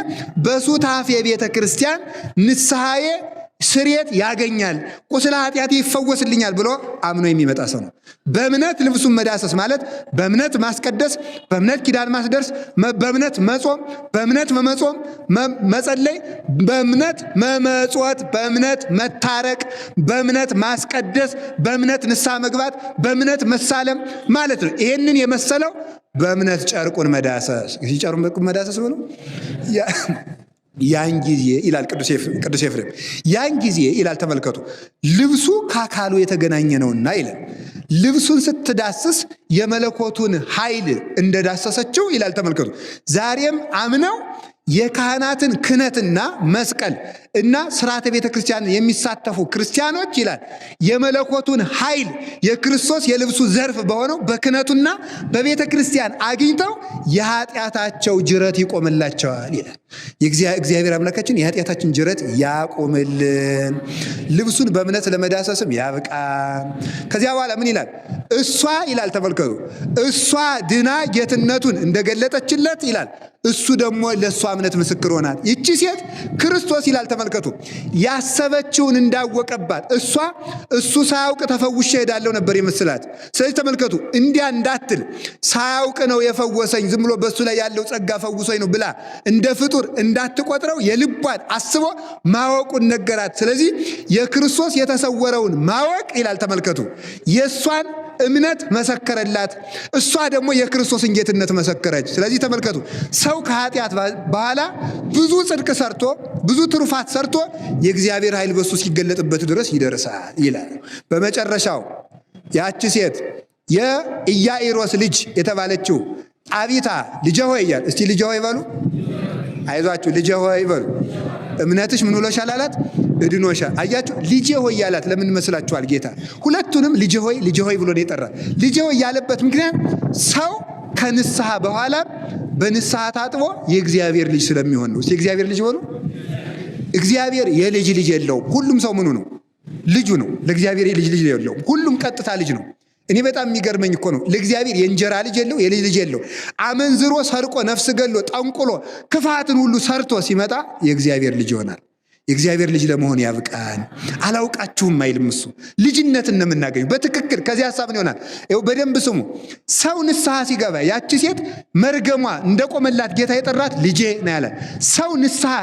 [SPEAKER 1] በሱታፌ ቤተ ክርስቲያን ንስሐዬ ስርየት ያገኛል፣ ቁስለ ኃጢአት ይፈወስልኛል ብሎ አምኖ የሚመጣ ሰው ነው። በእምነት ልብሱን መዳሰስ ማለት በእምነት ማስቀደስ፣ በእምነት ኪዳን ማስደርስ፣ በእምነት መጾም፣ በእምነት መጾም መጸለይ፣ በእምነት መመጽወት፣ በእምነት መታረቅ፣ በእምነት ማስቀደስ፣ በእምነት ንስሐ መግባት፣ በእምነት መሳለም ማለት ነው። ይሄንን የመሰለው በእምነት ጨርቁን መዳሰስ። ጨርቁን መዳሰስ ብሎ ያን ጊዜ ይላል ቅዱስ ኤፍሬም፣ ያን ጊዜ ይላል ተመልከቱ፣ ልብሱ ከአካሉ የተገናኘ ነውና ይላል። ልብሱን ስትዳስስ የመለኮቱን ኃይል እንደዳሰሰችው ይላል ተመልከቱ። ዛሬም አምነው የካህናትን ክህነትና መስቀል እና ስርዓተ ቤተ ክርስቲያን የሚሳተፉ ክርስቲያኖች ይላል የመለኮቱን ኃይል የክርስቶስ የልብሱ ዘርፍ በሆነው በክህነቱና በቤተ ክርስቲያን አግኝተው የኃጢአታቸው ጅረት ይቆምላቸዋል ይላል። እግዚአብሔር አምላካችን የኃጢአታችን ጅረት ያቆምልን፣ ልብሱን በእምነት ለመዳሰስም ያብቃን። ከዚያ በኋላ ምን ይላል? እሷ ይላል ተመልከቱ፣ እሷ ድና ጌትነቱን እንደገለጠችለት ይላል እሱ ደግሞ ለእሷ እምነት ምስክር ሆናል። ይቺ ሴት ክርስቶስ ይላል ተመልከቱ ያሰበችውን እንዳወቀባት እሱ ሳያውቅ ተፈውሼ ሄዳለሁ ነበር የመስላት። ስለዚህ ተመልከቱ እንዲያ እንዳትል ሳያውቅ ነው የፈወሰኝ ዝም ብሎ በሱ ላይ ያለው ጸጋ ፈውሶኝ ነው ብላ እንደ ፍጡር እንዳትቆጥረው የልቧን አስቦ ማወቁን ነገራት። ስለዚህ የክርስቶስ የተሰወረውን ማወቅ ይላል ተመልከቱ የሷን እምነት መሰከረላት፣ እሷ ደግሞ የክርስቶስን ጌትነት መሰከረች። ስለዚህ ተመልከቱ ሰው ከኃጢአት በኋላ ብዙ ጽድቅ ሰርቶ ብዙ ትሩፋት ሰርቶ የእግዚአብሔር ኃይል በሱ ሲገለጥበት ድረስ ይደርሳል ይላል። በመጨረሻው ያቺ ሴት የኢያኢሮስ ልጅ የተባለችው ጣቢታ ልጄ ሆይ እያል እስቲ ልጄ ሆይ በሉ፣ አይዟችሁ ልጄ ሆይ በሉ፣ እምነትሽ ምን ብሎሻል አላት? እድኖሻል። አያችሁ ልጄ ሆይ ያላት ለምን መስላችኋል? ጌታ ሁለቱንም ልጄ ሆይ ብሎ ነው የጠራት። ልጄ ሆይ ያለበት ምክንያት ሰው ከንስሐ በኋላ በንስሐ ታጥቦ የእግዚአብሔር ልጅ ስለሚሆን ነው። የእግዚአብሔር ልጅ ሆኖ እግዚአብሔር የልጅ የለውም። ሁሉም ሰው ምኑ ነው? ልጁ ነው። ለእግዚአብሔር የልጅ የለውም። ሁሉም ቀጥታ ልጅ ነው። እኔ በጣም የሚገርመኝ እኮ ነው ለእግዚአብሔር የእንጀራ ልጅ የለው፣ የልጅ ልጅ የለው። አመንዝሮ ሰርቆ ነፍስ ገሎ ጠንቁሎ ክፋትን ሁሉ ሰርቶ ሲመጣ የእግዚአብሔር ልጅ ይሆናል። የእግዚአብሔር ልጅ ለመሆን ያብቃን። አላውቃችሁም አይልም እሱ። ልጅነትን ነው የምናገኙ በትክክል። ከዚህ ሐሳብ ነው ይሆናል። ይኸው በደንብ ስሙ። ሰው ንስሐ ሲገባ ያቺ ሴት መርገሟ እንደቆመላት ጌታ የጠራት ልጄ ነው ያለ። ሰው ንስሐ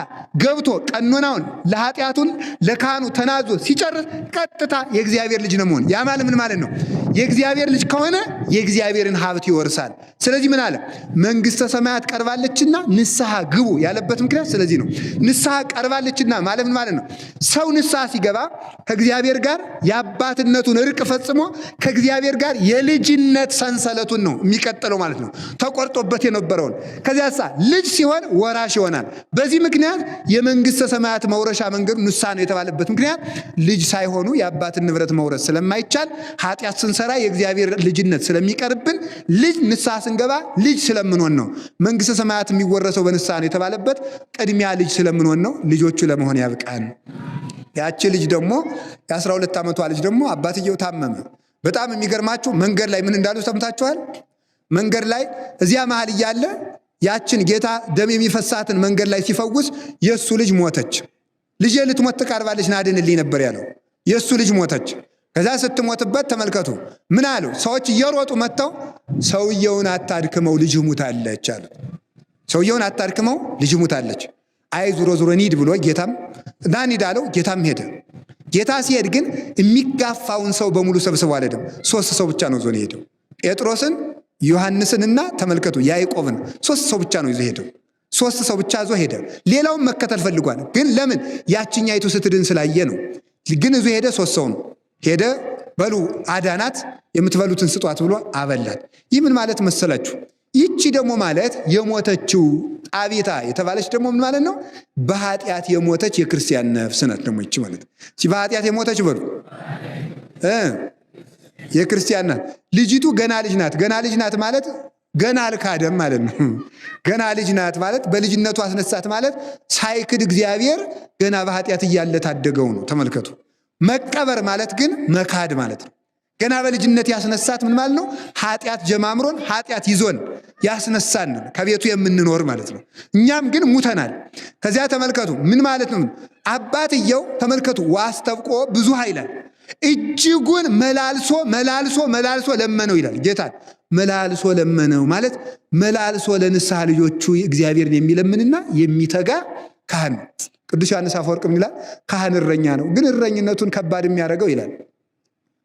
[SPEAKER 1] ገብቶ ቀኖናውን ለኃጢአቱን ለካህኑ ተናዞ ሲጨርስ ቀጥታ የእግዚአብሔር ልጅ ነው መሆን። ያ ማለት ምን ማለት ነው? የእግዚአብሔር ልጅ ከሆነ የእግዚአብሔርን ሀብት ይወርሳል። ስለዚህ ምን አለ? መንግሥተ ሰማያት ቀርባለችና ንስሐ ግቡ ያለበት ምክንያት ስለዚህ ነው። ንስሐ ቀርባለችና ማለት ምን ማለት ነው? ሰው ንስሐ ሲገባ ከእግዚአብሔር ጋር የአባትነቱን እርቅ ፈጽሞ ከእግዚአብሔር ጋር የልጅነት ሰንሰለቱን ነው የሚቀጥለው ማለት ነው። ተቆርጦበት የነበረውን ከዚያሳ ልጅ ሲሆን ወራሽ ይሆናል። በዚህ ምክንያት የመንግሥተ ሰማያት መውረሻ መንገዱ ንስሐ ነው የተባለበት ምክንያት ልጅ ሳይሆኑ የአባትን ንብረት መውረስ ስለማይቻል ኃጢአት ስንሰራ የእግዚአብሔር ልጅነት ስለሚቀርብን ልጅ ንስሐ ስንገባ ልጅ ስለምንሆን ነው። መንግሥተ ሰማያት የሚወረሰው በንስሐ ነው የተባለበት ቅድሚያ ልጅ ስለምንሆን ነው። ልጆቹ ለመሆን ያብቃን። ያቺ ልጅ ደግሞ የ12 ዓመቷ ልጅ ደግሞ አባትየው ታመመ። በጣም የሚገርማችሁ መንገድ ላይ ምን እንዳሉ ሰምታችኋል? መንገድ ላይ እዚያ መሃል እያለ ያችን ጌታ ደም የሚፈሳትን መንገድ ላይ ሲፈውስ የእሱ ልጅ ሞተች። ልጄ ልትሞት ተቃርባለች ናድንልኝ ነበር ያለው። የእሱ ልጅ ሞተች። ከዛ ስትሞትበት ተመልከቱ ምን አሉ? ሰዎች እየሮጡ መጥተው ሰውየውን አታድክመው ልጅ ሙታለች አሉት። ሰውየውን አታድክመው ልጅ ሙታለች። አይ ዙሮ ዙሮ እንሂድ ብሎ ጌታም ና እንሂድ አለው። ጌታም ሄደ። ጌታ ሲሄድ ግን የሚጋፋውን ሰው በሙሉ ሰብስቦ አልሄደም። 3 ሰው ብቻ ነው ዞን ሄደው። ጴጥሮስን ዮሐንስንና ተመልከቱ ያዕቆብን 3 ሰው ብቻ ነው ይዞ ሄደው። 3 ሰው ብቻ ይዞ ሄደ። ሌላውን መከተል ፈልጓል። ግን ለምን? ያችኛይቱ ስትድን ስላየ ነው። ግን ይዞ ሄደ። 3 ሰው ነው ሄደ። በሉ አዳናት፣ የምትበሉትን ስጧት ብሎ አበላት። ይህ ምን ማለት መሰላችሁ? ይቺ ደግሞ ማለት የሞተችው ጣቢታ የተባለች ደግሞ ምን ማለት ነው? በኃጢአት የሞተች የክርስቲያን ነፍስ ናት። ደግሞ ይቺ ማለት በኃጢአት የሞተች በሉ የክርስቲያን ናት። ልጅቱ ገና ልጅ ናት። ገና ልጅ ናት ማለት ገና አልካደም ማለት ነው። ገና ልጅ ናት ማለት በልጅነቱ አስነሳት ማለት ሳይክድ እግዚአብሔር ገና በኃጢአት እያለ ታደገው ነው። ተመልከቱ። መቀበር ማለት ግን መካድ ማለት ነው። ገና በልጅነት ያስነሳት ምን ማለት ነው? ኃጢአት ጀማምሮን ኃጢአት ይዞን ያስነሳን ከቤቱ የምንኖር ማለት ነው። እኛም ግን ሙተናል። ከዚያ ተመልከቱ ምን ማለት ነው? አባትየው ተመልከቱ ዋስተብቆ ብዙ ኃይላል እጅጉን መላልሶ ለመነው ይላል። ጌታን መላልሶ ለመነው ማለት መላልሶ ለንስሐ ልጆቹ እግዚአብሔርን የሚለምንና የሚተጋ ካህን። ቅዱስ ዮሐንስ አፈወርቅ ምን ይላል? ካህን እረኛ ነው፣ ግን እረኝነቱን ከባድ የሚያደርገው ይላል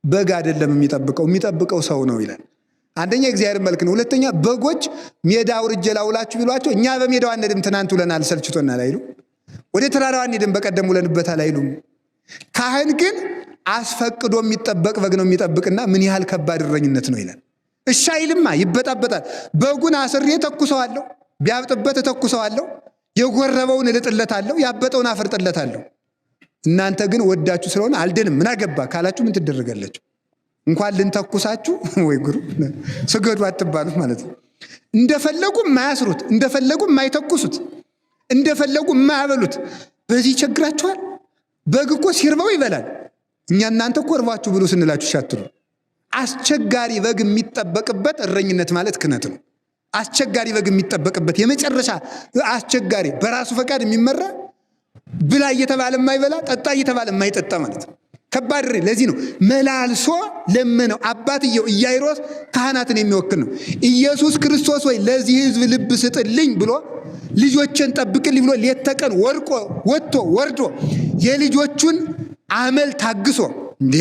[SPEAKER 1] በግ አይደለም የሚጠብቀው ሰው ነው ይላል። አንደኛ እግዚአብሔር መልክ ነው። ሁለተኛ በጎች ሜዳ አውርጄ ላውላችሁ ቢሏቸው እኛ በሜዳው አንሄድም ትናንት ውለናል ሰልችቶናል አይሉ። ወደ ተራራው አንሄድም በቀደም ውለንበታል አይሉም። ካህን ግን አስፈቅዶ የሚጠበቅ በግ ነው የሚጠብቅና ምን ያህል ከባድ እረኝነት ነው ይላል። እሺ አይልማ፣ ይበጣበጣል። በጉን አስሬ ተኩሰዋለሁ፣ ቢያብጥበት ተኩሰዋለሁ፣ የጎረበውን እልጥለታለሁ፣ ያበጠውን አፈርጥለታለሁ። እናንተ ግን ወዳችሁ ስለሆነ አልድንም ምን አገባ ካላችሁ ምን ትደረጋላችሁ? እንኳን ልንተኩሳችሁ ወይ ጉሩ ስገዱ አትባሉት ማለት ነው። እንደፈለጉ የማያስሩት፣ እንደፈለጉ የማይተኩሱት፣ እንደፈለጉ የማያበሉት በዚህ ይቸግራችኋል። በግ እኮ ሲርበው ይበላል። እኛ እናንተ እኮ እርባችሁ ብሉ ስንላችሁ ሻትሉ። አስቸጋሪ በግ የሚጠበቅበት እረኝነት ማለት ክህነት ነው። አስቸጋሪ በግ የሚጠበቅበት የመጨረሻ አስቸጋሪ በራሱ ፈቃድ የሚመራ ብላ እየተባለ የማይበላ ጠጣ እየተባለ የማይጠጣ ማለት ነው። ከባድ ሬ ለዚህ ነው መላልሶ ለመነው። አባትየው ኢያይሮስ ካህናትን የሚወክል ነው። ኢየሱስ ክርስቶስ ወይ ለዚህ ሕዝብ ልብ ስጥልኝ ብሎ ልጆችን ጠብቅልኝ ብሎ ሌት ተቀን ወጥቶ ወርዶ የልጆቹን አመል ታግሶ እንዴ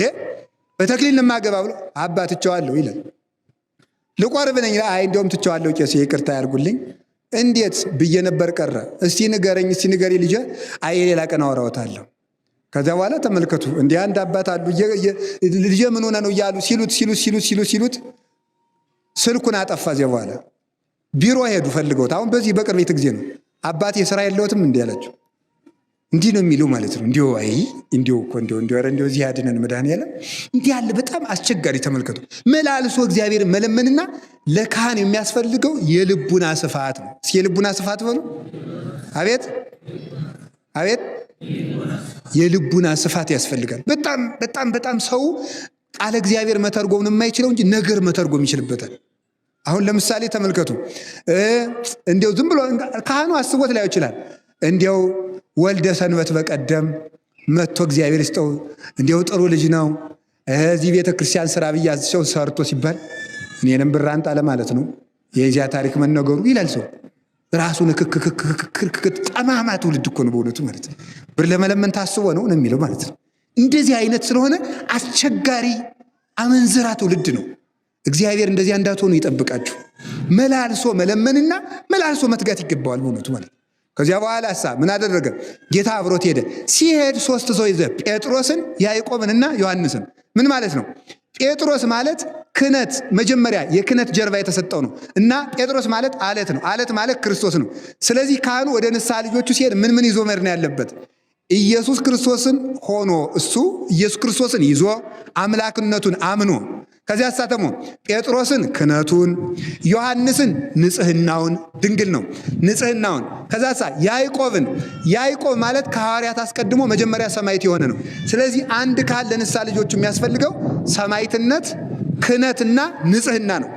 [SPEAKER 1] በተክሊል ለማገባ ብሎ አባት ትቸዋለሁ ይላል። ልቆርብ ነኝ አይ እንደውም ትቸዋለሁ ቄስ ይቅርታ ያርጉልኝ እንዴት ብዬ ነበር ቀረ። እስቲ ንገረኝ ልጄ አይ ሌላ ቀን አወራዎታለሁ። ከዛ በኋላ ተመልከቱ እንዲህ አንድ አባት አሉ ልጄ ምን ሆነ ነው እያሉ ሲሉት ስልኩን አጠፋ። እዚያ በኋላ ቢሮ ሄዱ ፈልገውት። አሁን በዚህ በቅርብ ጊዜ ነው አባት የሥራ የለውትም እንዲህ አላቸው። እንዲህ ነው የሚሉ ማለት ነው። እንዲሁ አይ እንዲሁ እኮ እንዲሁ እዚህ ያድነን መድኃኒዓለም እንዲህ ያለ በጣም አስቸጋሪ ተመልከቱ። መላልሶ እግዚአብሔር መለመንና ለካህን የሚያስፈልገው የልቡና ስፋት ነው። እስኪ የልቡና ስፋት በሉ። አቤት አቤት የልቡና ስፋት ያስፈልጋል። በጣም ሰው ቃለ እግዚአብሔር መተርጎም የማይችለው እንጂ ነገር መተርጎም ይችልበታል። አሁን ለምሳሌ ተመልከቱ እንዲያው ዝም ብሎ ካህኑ አስቦት ላይው ይችላል። እንዲያው ወልደ ሰንበት በቀደም መጥቶ እግዚአብሔር ይስጠው እንዲያው ጥሩ ልጅ ነው እዚህ ቤተክርስቲያን ስራ ብያዝቸው ሰርቶ ሲባል እኔንም ብር አንጣ ለማለት ነው የዚያ ታሪክ መነገሩ ይላል ሰው ራሱን ክክክክክክ ጠማማ ትውልድ እኮ ነው በእውነቱ ማለት ነው። ብር ለመለመን ታስቦ ነው የሚለው ማለት ነው። እንደዚህ አይነት ስለሆነ አስቸጋሪ አመንዝራ ትውልድ ነው። እግዚአብሔር እንደዚህ እንዳትሆኑ ይጠብቃችሁ። መላልሶ መለመንና መላልሶ መትጋት ይገባዋል በእውነቱ ማለት ነው። ከዚያ በኋላ ምን አደረገ? ጌታ አብሮት ሄደ። ሲሄድ 3 ሰው ይዘ ጴጥሮስን ያዕቆብንና ዮሐንስን። ምን ማለት ነው? ጴጥሮስ ማለት ክህነት መጀመሪያ የክህነት ጀርባ የተሰጠው ነው እና ጴጥሮስ ማለት አለት ነው። አለት ማለት ክርስቶስ ነው። ስለዚህ ካህኑ ወደ ንስሐ ልጆቹ ሲሄድ ምን ይዞ መሄድ ነው ያለበት? ኢየሱስ ክርስቶስን ሆኖ እሱ ኢየሱስ ክርስቶስን ይዞ አምላክነቱን አምኖ ከዚያ አሳተሞ ጴጥሮስን ክህነቱን፣ ዮሐንስን ንጽህናውን ድንግል ነው ንጽህናውን፣ ከዛሳ ያዕቆብ ማለት ከሐዋርያት አስቀድሞ መጀመሪያ ሰማዕት የሆነ ነው። ስለዚህ አንድ ካህን ለንስሐ ልጆቹ የሚያስፈልገው ሰማዕትነት፣ ክህነትና ንጽህና ነው።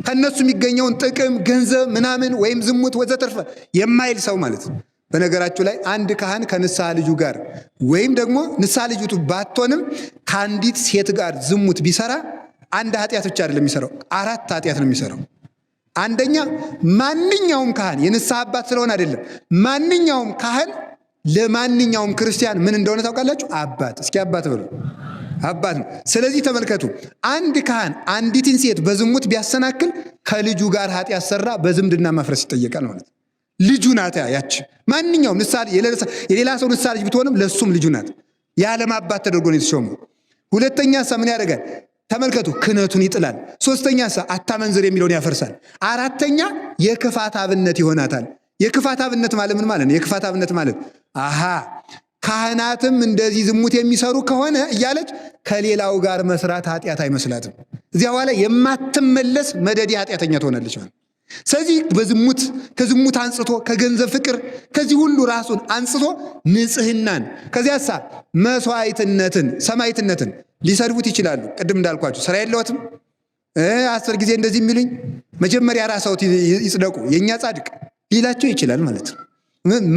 [SPEAKER 1] ከነሱ የሚገኘውን ጥቅም ገንዘብ ምናምን ወይም ዝሙት ወዘተርፈ የማይል ሰው ማለት ነው። በነገራችሁ ላይ አንድ ካህን ከንስሐ ልጁ ጋር ወይም ደግሞ ንስሐ ልጅቱ ባትሆንም ከአንዲት ሴት ጋር ዝሙት ቢሰራ አንድ ኃጢአት ብቻ አይደለም የሚሰራው፣ 4 ኃጢአት ነው የሚሰራው። አንደኛ ማንኛውም ካህን የንስሐ አባት ስለሆነ አይደለም፣ ማንኛውም ካህን ለማንኛውም ክርስቲያን ምን እንደሆነ ታውቃላችሁ? አባት። እስኪ አባት በሉ፣ አባት ነው። ስለዚህ ተመልከቱ፣ አንድ ካህን አንዲትን ሴት በዝሙት ቢያሰናክል ከልጁ ጋር ኃጢአት ሰራ፣ በዝምድና ማፍረስ ይጠየቃል ማለት ነው። ልጁ ናት ያች። ማንኛውም የሌላ ሰው ንስሐ ልጅ ብትሆንም ለሱም ልጁ ናት። የዓለም አባት ተደርጎ ነው የተሾመው። ሁለተኛ ምን ያደርጋል? ተመልከቱ፣ ክህነቱን ይጥላል። ሶስተኛ አታመንዝር የሚለውን ያፈርሳል። አራተኛ የክፋት አብነት ይሆናታል። የክፋት አብነት ማለት ምን ማለት ነው? የክፋት አብነት ማለት ካህናትም እንደዚህ ዝሙት የሚሰሩ ከሆነ እያለች ከሌላው ጋር መስራት ኃጢአት አይመስላትም። እዚያ በኋላ የማትመለስ መደዲ ኃጢአተኛ ትሆናለች ማለት። ስለዚህ ከዝሙት አንጽቶ ከገንዘብ ፍቅር ከዚህ ሁሉ ራሱን አንጽቶ ንጽህናን ከዚያሳ መስዋዕትነትን ሰማዕትነትን ሊሰድቡት ይችላሉ። ቅድም እንዳልኳችሁ ስራ የለውትም 10 ጊዜ እንደዚህ የሚሉኝ መጀመሪያ ራሳውት ይጽደቁ የኛ ጻድቅ ሊላቸው ይችላል ማለት ነው።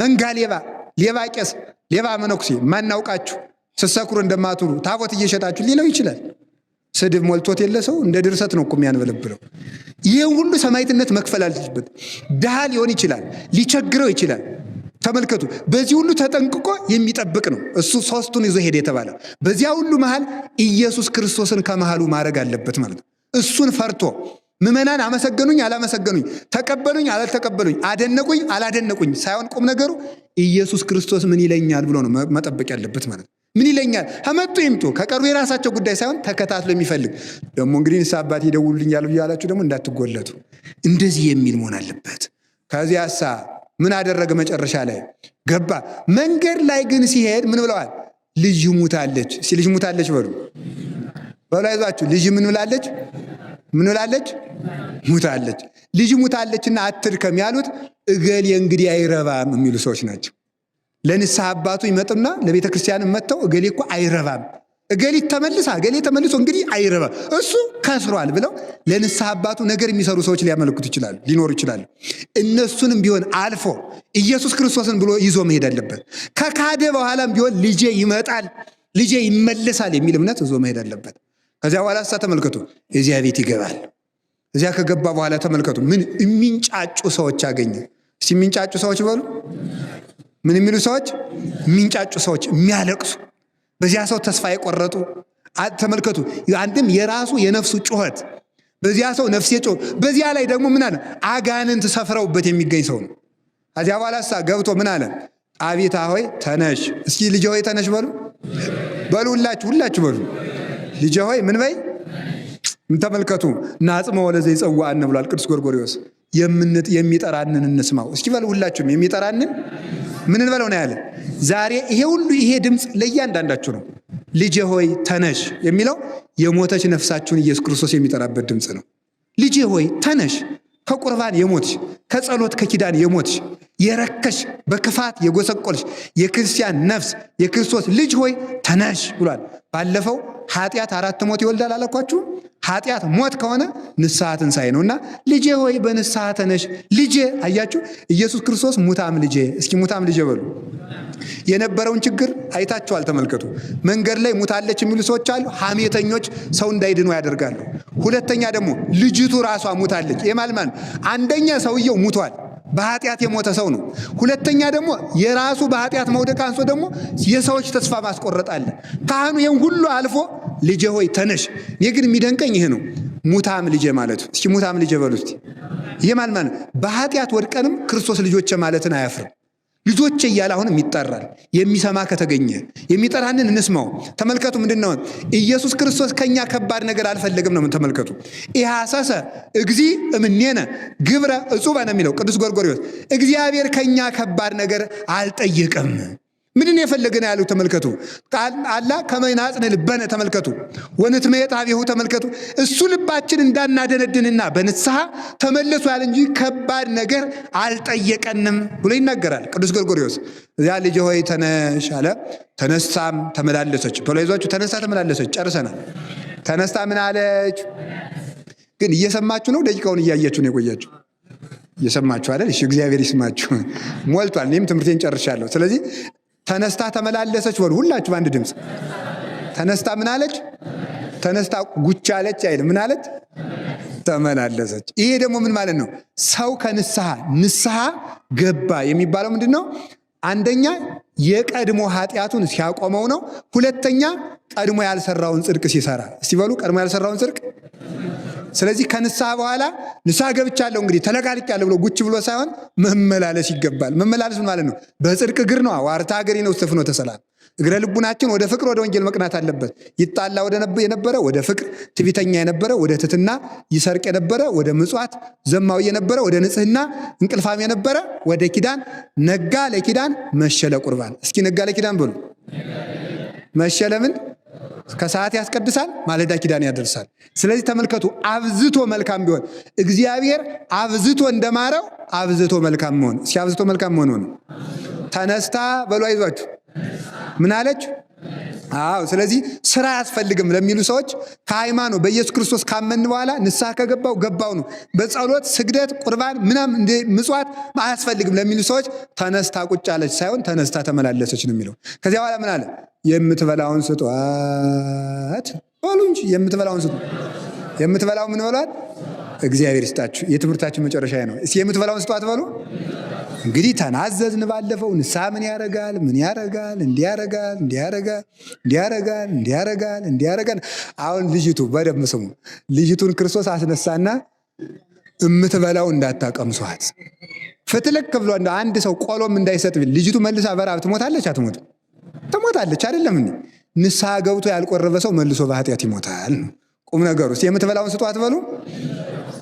[SPEAKER 1] መንጋ ሌባ ቄስ ሌባ መነኩሴ ማናውቃችሁ ስትሰክሩ እንደማትሉ ታቦት እየሸጣችሁ ሊለው ይችላል። ስድብ ሞልቶት የለ ሰው እንደ ድርሰት ነው እኮ የሚያንበለብለው። ይህ ሁሉ ሰማዕትነት መክፈል አለበት። ድሃ ሊሆን ይችላል፣ ሊቸግረው ይችላል። ተመልከቱ፣ በዚህ ሁሉ ተጠንቅቆ የሚጠብቅ ነው እሱ 3ቱን ይዞ ሄደ የተባለ። በዚያ ሁሉ መሃል ኢየሱስ ክርስቶስን ከመሃሉ ማድረግ አለበት ማለት ነው። እሱን ፈርቶ ምዕመናን አመሰገኑኝ አላመሰገኑኝ፣ ተቀበሉኝ አላልተቀበሉኝ፣ አደነቁኝ አላደነቁኝ ሳይሆን ቁም ነገሩ ኢየሱስ ክርስቶስ ምን ይለኛል ብሎ ነው መጠበቅ ያለበት ማለት ነው። ምን ይለኛል ከመጡ ይምጡ፣ ከቀሩ የራሳቸው ጉዳይ ሳይሆን ተከታትሎ የሚፈልግ ደግሞ እንግዲህ ንስሐ አባት ይደውሉልኛል ብያላችሁ ደግሞ እንዳትጎለቱ፣ እንደዚህ የሚል መሆን አለበት። ከዚያሳ ምን አደረገ? መጨረሻ ላይ ገባ። መንገድ ላይ ግን ሲሄድ ምን ብለዋል? ልጅ ሙታለች። ልጅ ሙታለች በሉ አይዟችሁ። ልጅ ምን ብላለች? ምን ብላለች? ሙታለች። ልጅ ሙታለችና አትድከም ያሉት እገሌ እንግዲህ አይረባም የሚሉ ሰዎች ናቸው። ለንስሐ አባቱ ይመጡና ለቤተ ክርስቲያን መጥተው እገሌ እኮ አይረባም፣ እገሊት ተመልሶ እንግዲህ አይረባም እሱ ከስሯል ብለው ለንስሐ አባቱ ነገር የሚሰሩ ሰዎች ሊያመለክቱ ይችላሉ፣ ሊኖሩ ይችላሉ። እነሱንም ቢሆን አልፎ ኢየሱስ ክርስቶስን ብሎ ይዞ መሄድ አለበት። ከካደ በኋላም ቢሆን ልጄ ይመጣል፣ ልጄ ይመለሳል የሚል እምነት ይዞ መሄድ አለበት። ከዚያ በኋላ ተመልከቱ፣ እዚያ ቤት ይገባል። እዚያ ከገባ በኋላ ተመልከቱ ምን የሚንጫጩ ሰዎች አገኘ። እስቲ የሚንጫጩ ሰዎች በሉ። ምን የሚሉ ሰዎች? የሚንጫጩ ሰዎች፣ የሚያለቅሱ፣ በዚያ ሰው ተስፋ የቆረጡ ተመልከቱ። አንድም የራሱ የነፍሱ ጩኸት፣ በዚያ ሰው ነፍሴ ጮህ፣ በዚያ ላይ ደግሞ ምን አለ? አጋንንት ሰፍረውበት የሚገኝ ሰው ነው። ከዚያ በኋላ ገብቶ ምን አለ? አቤታ ሆይ ተነሽ። እስኪ ልጄ ሆይ ተነሽ በሉ ሁላችሁ በሉ። ልጄ ሆይ ምን በይ? ተመልከቱ ናጽመ ወለዘ ይጸዋዕነ ብሏል ቅዱስ ጎርጎርዮስ። የሚጠራንን እንስማው። እስኪ በሉ ሁላችሁም የሚጠራንን ምን እንበለው ነው ያለ። ዛሬ ይሄ ድምፅ ለእያንዳንዳችሁ ነው። ልጄ ሆይ ተነሽ የሚለው የሞተች ነፍሳችሁን ኢየሱስ ክርስቶስ የሚጠራበት ድምፅ ነው። ልጄ ሆይ ተነሽ፣ ከቁርባን የሞትሽ፣ ከጸሎት ከኪዳን የሞትሽ፣ የረከሽ፣ በክፋት የጎሰቆልሽ የክርስቲያን ነፍስ የክርስቶስ ልጅ ሆይ ተነሽ ብሏል። ባለፈው ኃጢአት 4 ሞት ይወልዳል አላኳችሁ? ኃጢአት ሞት ከሆነ ንስሐ ትንሣኤ ነውና ልጄ ሆይ በንስሐ ተነሽ። ልጄ አያችሁ፣ ኢየሱስ ክርስቶስ ሙታም ልጄ። እስኪ ሙታም ልጄ በሉ። የነበረውን ችግር አይታችኋል። ተመልከቱ። መንገድ ላይ ሙታለች የሚሉ ሰዎች አሉ። ሐሜተኞች ሰው እንዳይድኑ ያደርጋሉ። ሁለተኛ ደግሞ ልጅቱ ራሷ ሙታለች። የማልማን አንደኛ ሰውየው ሙቷል፣ በኃጢአት የሞተ ሰው ነው። ሁለተኛ ደግሞ የራሱ በኃጢአት መውደቅ አንሶ ደግሞ የሰዎች ተስፋ ማስቆረጥ አለ። ካህኑ ይህን ሁሉ አልፎ ልጄ ሆይ ተነሽ። እኔ ግን የሚደንቀኝ ይሄ ነው፣ ሙታም ልጄ ማለቱ። እስኪ ሙታም ልጄ በሉ እስቲ። ይህ ማለት በኃጢአት ወድቀንም ክርስቶስ ልጆቼ ማለትን አያፍርም። ልጆቼ እያለ አሁንም ይጠራል። የሚሰማ ከተገኘ የሚጠራንን እንስማው። ተመልከቱ፣ ምንድነው ኢየሱስ ክርስቶስ ከኛ ከባድ ነገር አልፈለግም ነው። ተመልከቱ፣ ኢሐሰሰ እግዚ እምኔነ ግብረ እጹበ ነው የሚለው ቅዱስ ጎርጎርዮስ። እግዚአብሔር ከኛ ከባድ ነገር አልጠየቀም። ምንድን የፈለገን ያለው ተመልከቱ። አላ ከመናጽነ ልበነ ተመልከቱ፣ ወንትመየጥ ኀቤሁ ተመልከቱ። እሱ ልባችን እንዳናደነድንና በንስሐ ተመለሱ ያለ እንጂ ከባድ ነገር አልጠየቀንም ብሎ ይናገራል ቅዱስ ጎርጎርዮስ። እዚያ ልጄ ሆይ ተነሽ አለ። ተነስታም ተመላለሰች። ቶሎ ይዟችሁ ተነስታ ተመላለሰች። ጨርሰናል። ተነስታ ምን አለች? ግን እየሰማችሁ ነው? ደቂቃውን እያያችሁ ነው የቆያችሁ? እየሰማችሁ አይደል? እሺ፣ እግዚአብሔር ይስማችሁ። ሞልቷል። እኔም ትምህርቴን ጨርሻለሁ። ስለዚህ ተነስታ ተመላለሰች በሉ ሁላችሁ በአንድ ድምፅ። ተነስታ ምን አለች? ተነስታ ጉቻ አለች አይደል? ምን አለች? ተመላለሰች። ይሄ ደግሞ ምን ማለት ነው? ሰው ከንስሐ ገባ የሚባለው ምንድን ነው? አንደኛ የቀድሞ ኃጢአቱን ሲያቆመው ነው። ሁለተኛ ቀድሞ ያልሰራውን ጽድቅ ሲሰራ። እስቲ በሉ ቀድሞ ያልሰራውን ጽድቅ። ስለዚህ ከንስሐ በኋላ ንስሐ ገብቻለሁ እንግዲህ ተለቃልቄያለሁ ብሎ ጉች ብሎ ሳይሆን መመላለስ ይገባል። መመላለስ ምን ማለት ነው? በጽድቅ እግር ነው። ዋርታ እግሬ ነው ውስተ ፍኖተ ሰላም። እግረ ልቡናችን ወደ ፍቅር ወደ ወንጌል መቅናት አለበት። ይጣላ የነበረ ወደ ፍቅር፣ ትዕቢተኛ የነበረ ወደ ትሕትና፣ ይሰርቅ የነበረ ወደ ምጽዋት፣ ዘማዊ የነበረ ወደ ንጽሕና፣ እንቅልፋም የነበረ ወደ ኪዳን፣ ነጋ ለኪዳን መሸ ለቁርባን። እስኪ ነጋ ለኪዳን በሉ። መሸ ለምን? ከሰዓት ያስቀድሳል፣ ማለዳ ኪዳን ያደርሳል። ስለዚህ ተመልከቱ፣ አብዝቶ መልካም ቢሆን እግዚአብሔር አብዝቶ እንደማረው አብዝቶ መልካም መሆን። እስኪ አብዝቶ መልካም መሆን ሆነ። ተነስታ በሉ አይዟችሁ ምን አለች? አዎ። ስለዚህ ስራ አያስፈልግም ለሚሉ ሰዎች ከሃይማኖት በኢየሱስ ክርስቶስ ካመን በኋላ ንስሐ ከገባው ገባው ነው። በጸሎት ስግደት፣ ቁርባን ምናም እንደ ምጽዋት አያስፈልግም ለሚሉ ሰዎች ተነስታ ቁጭ አለች ሳይሆን ተነስታ ተመላለሰች ነው የሚለው። ከዚያ በኋላ ምን አለ? የምትበላውን ስጧት በሉ እንጂ የምትበላውን ስጡ። የምትበላው ምን በሏት? እግዚአብሔር ይስጣችሁ። የትምህርታችን መጨረሻ ነው። እስኪ የምትበላውን ስጧት በሉ። እንግዲህ ተናዘዝን ባለፈው። ንስሐ ምን ያረጋል? ምን ያረጋል? እንዲያረጋል እንዲያረጋል እንዲያረጋል እንዲያረጋል እንዲያረጋል። አሁን ልጅቱ በደንብ ስሙ። ልጅቱን ክርስቶስ አስነሳና የምትበላው እንዳታቀምሷት ፍትልክ ብሎ አንድ ሰው ቆሎም እንዳይሰጥ ቢል ልጅቱ መልሳ በራብ ትሞታለች? አትሞትም? ትሞታለች። አይደለም እንዴ? ንስሐ ገብቶ ያልቆረበ ሰው መልሶ በኃጢአት ይሞታል። ቁም ነገሩ የምትበላውን ስጧት በሉ።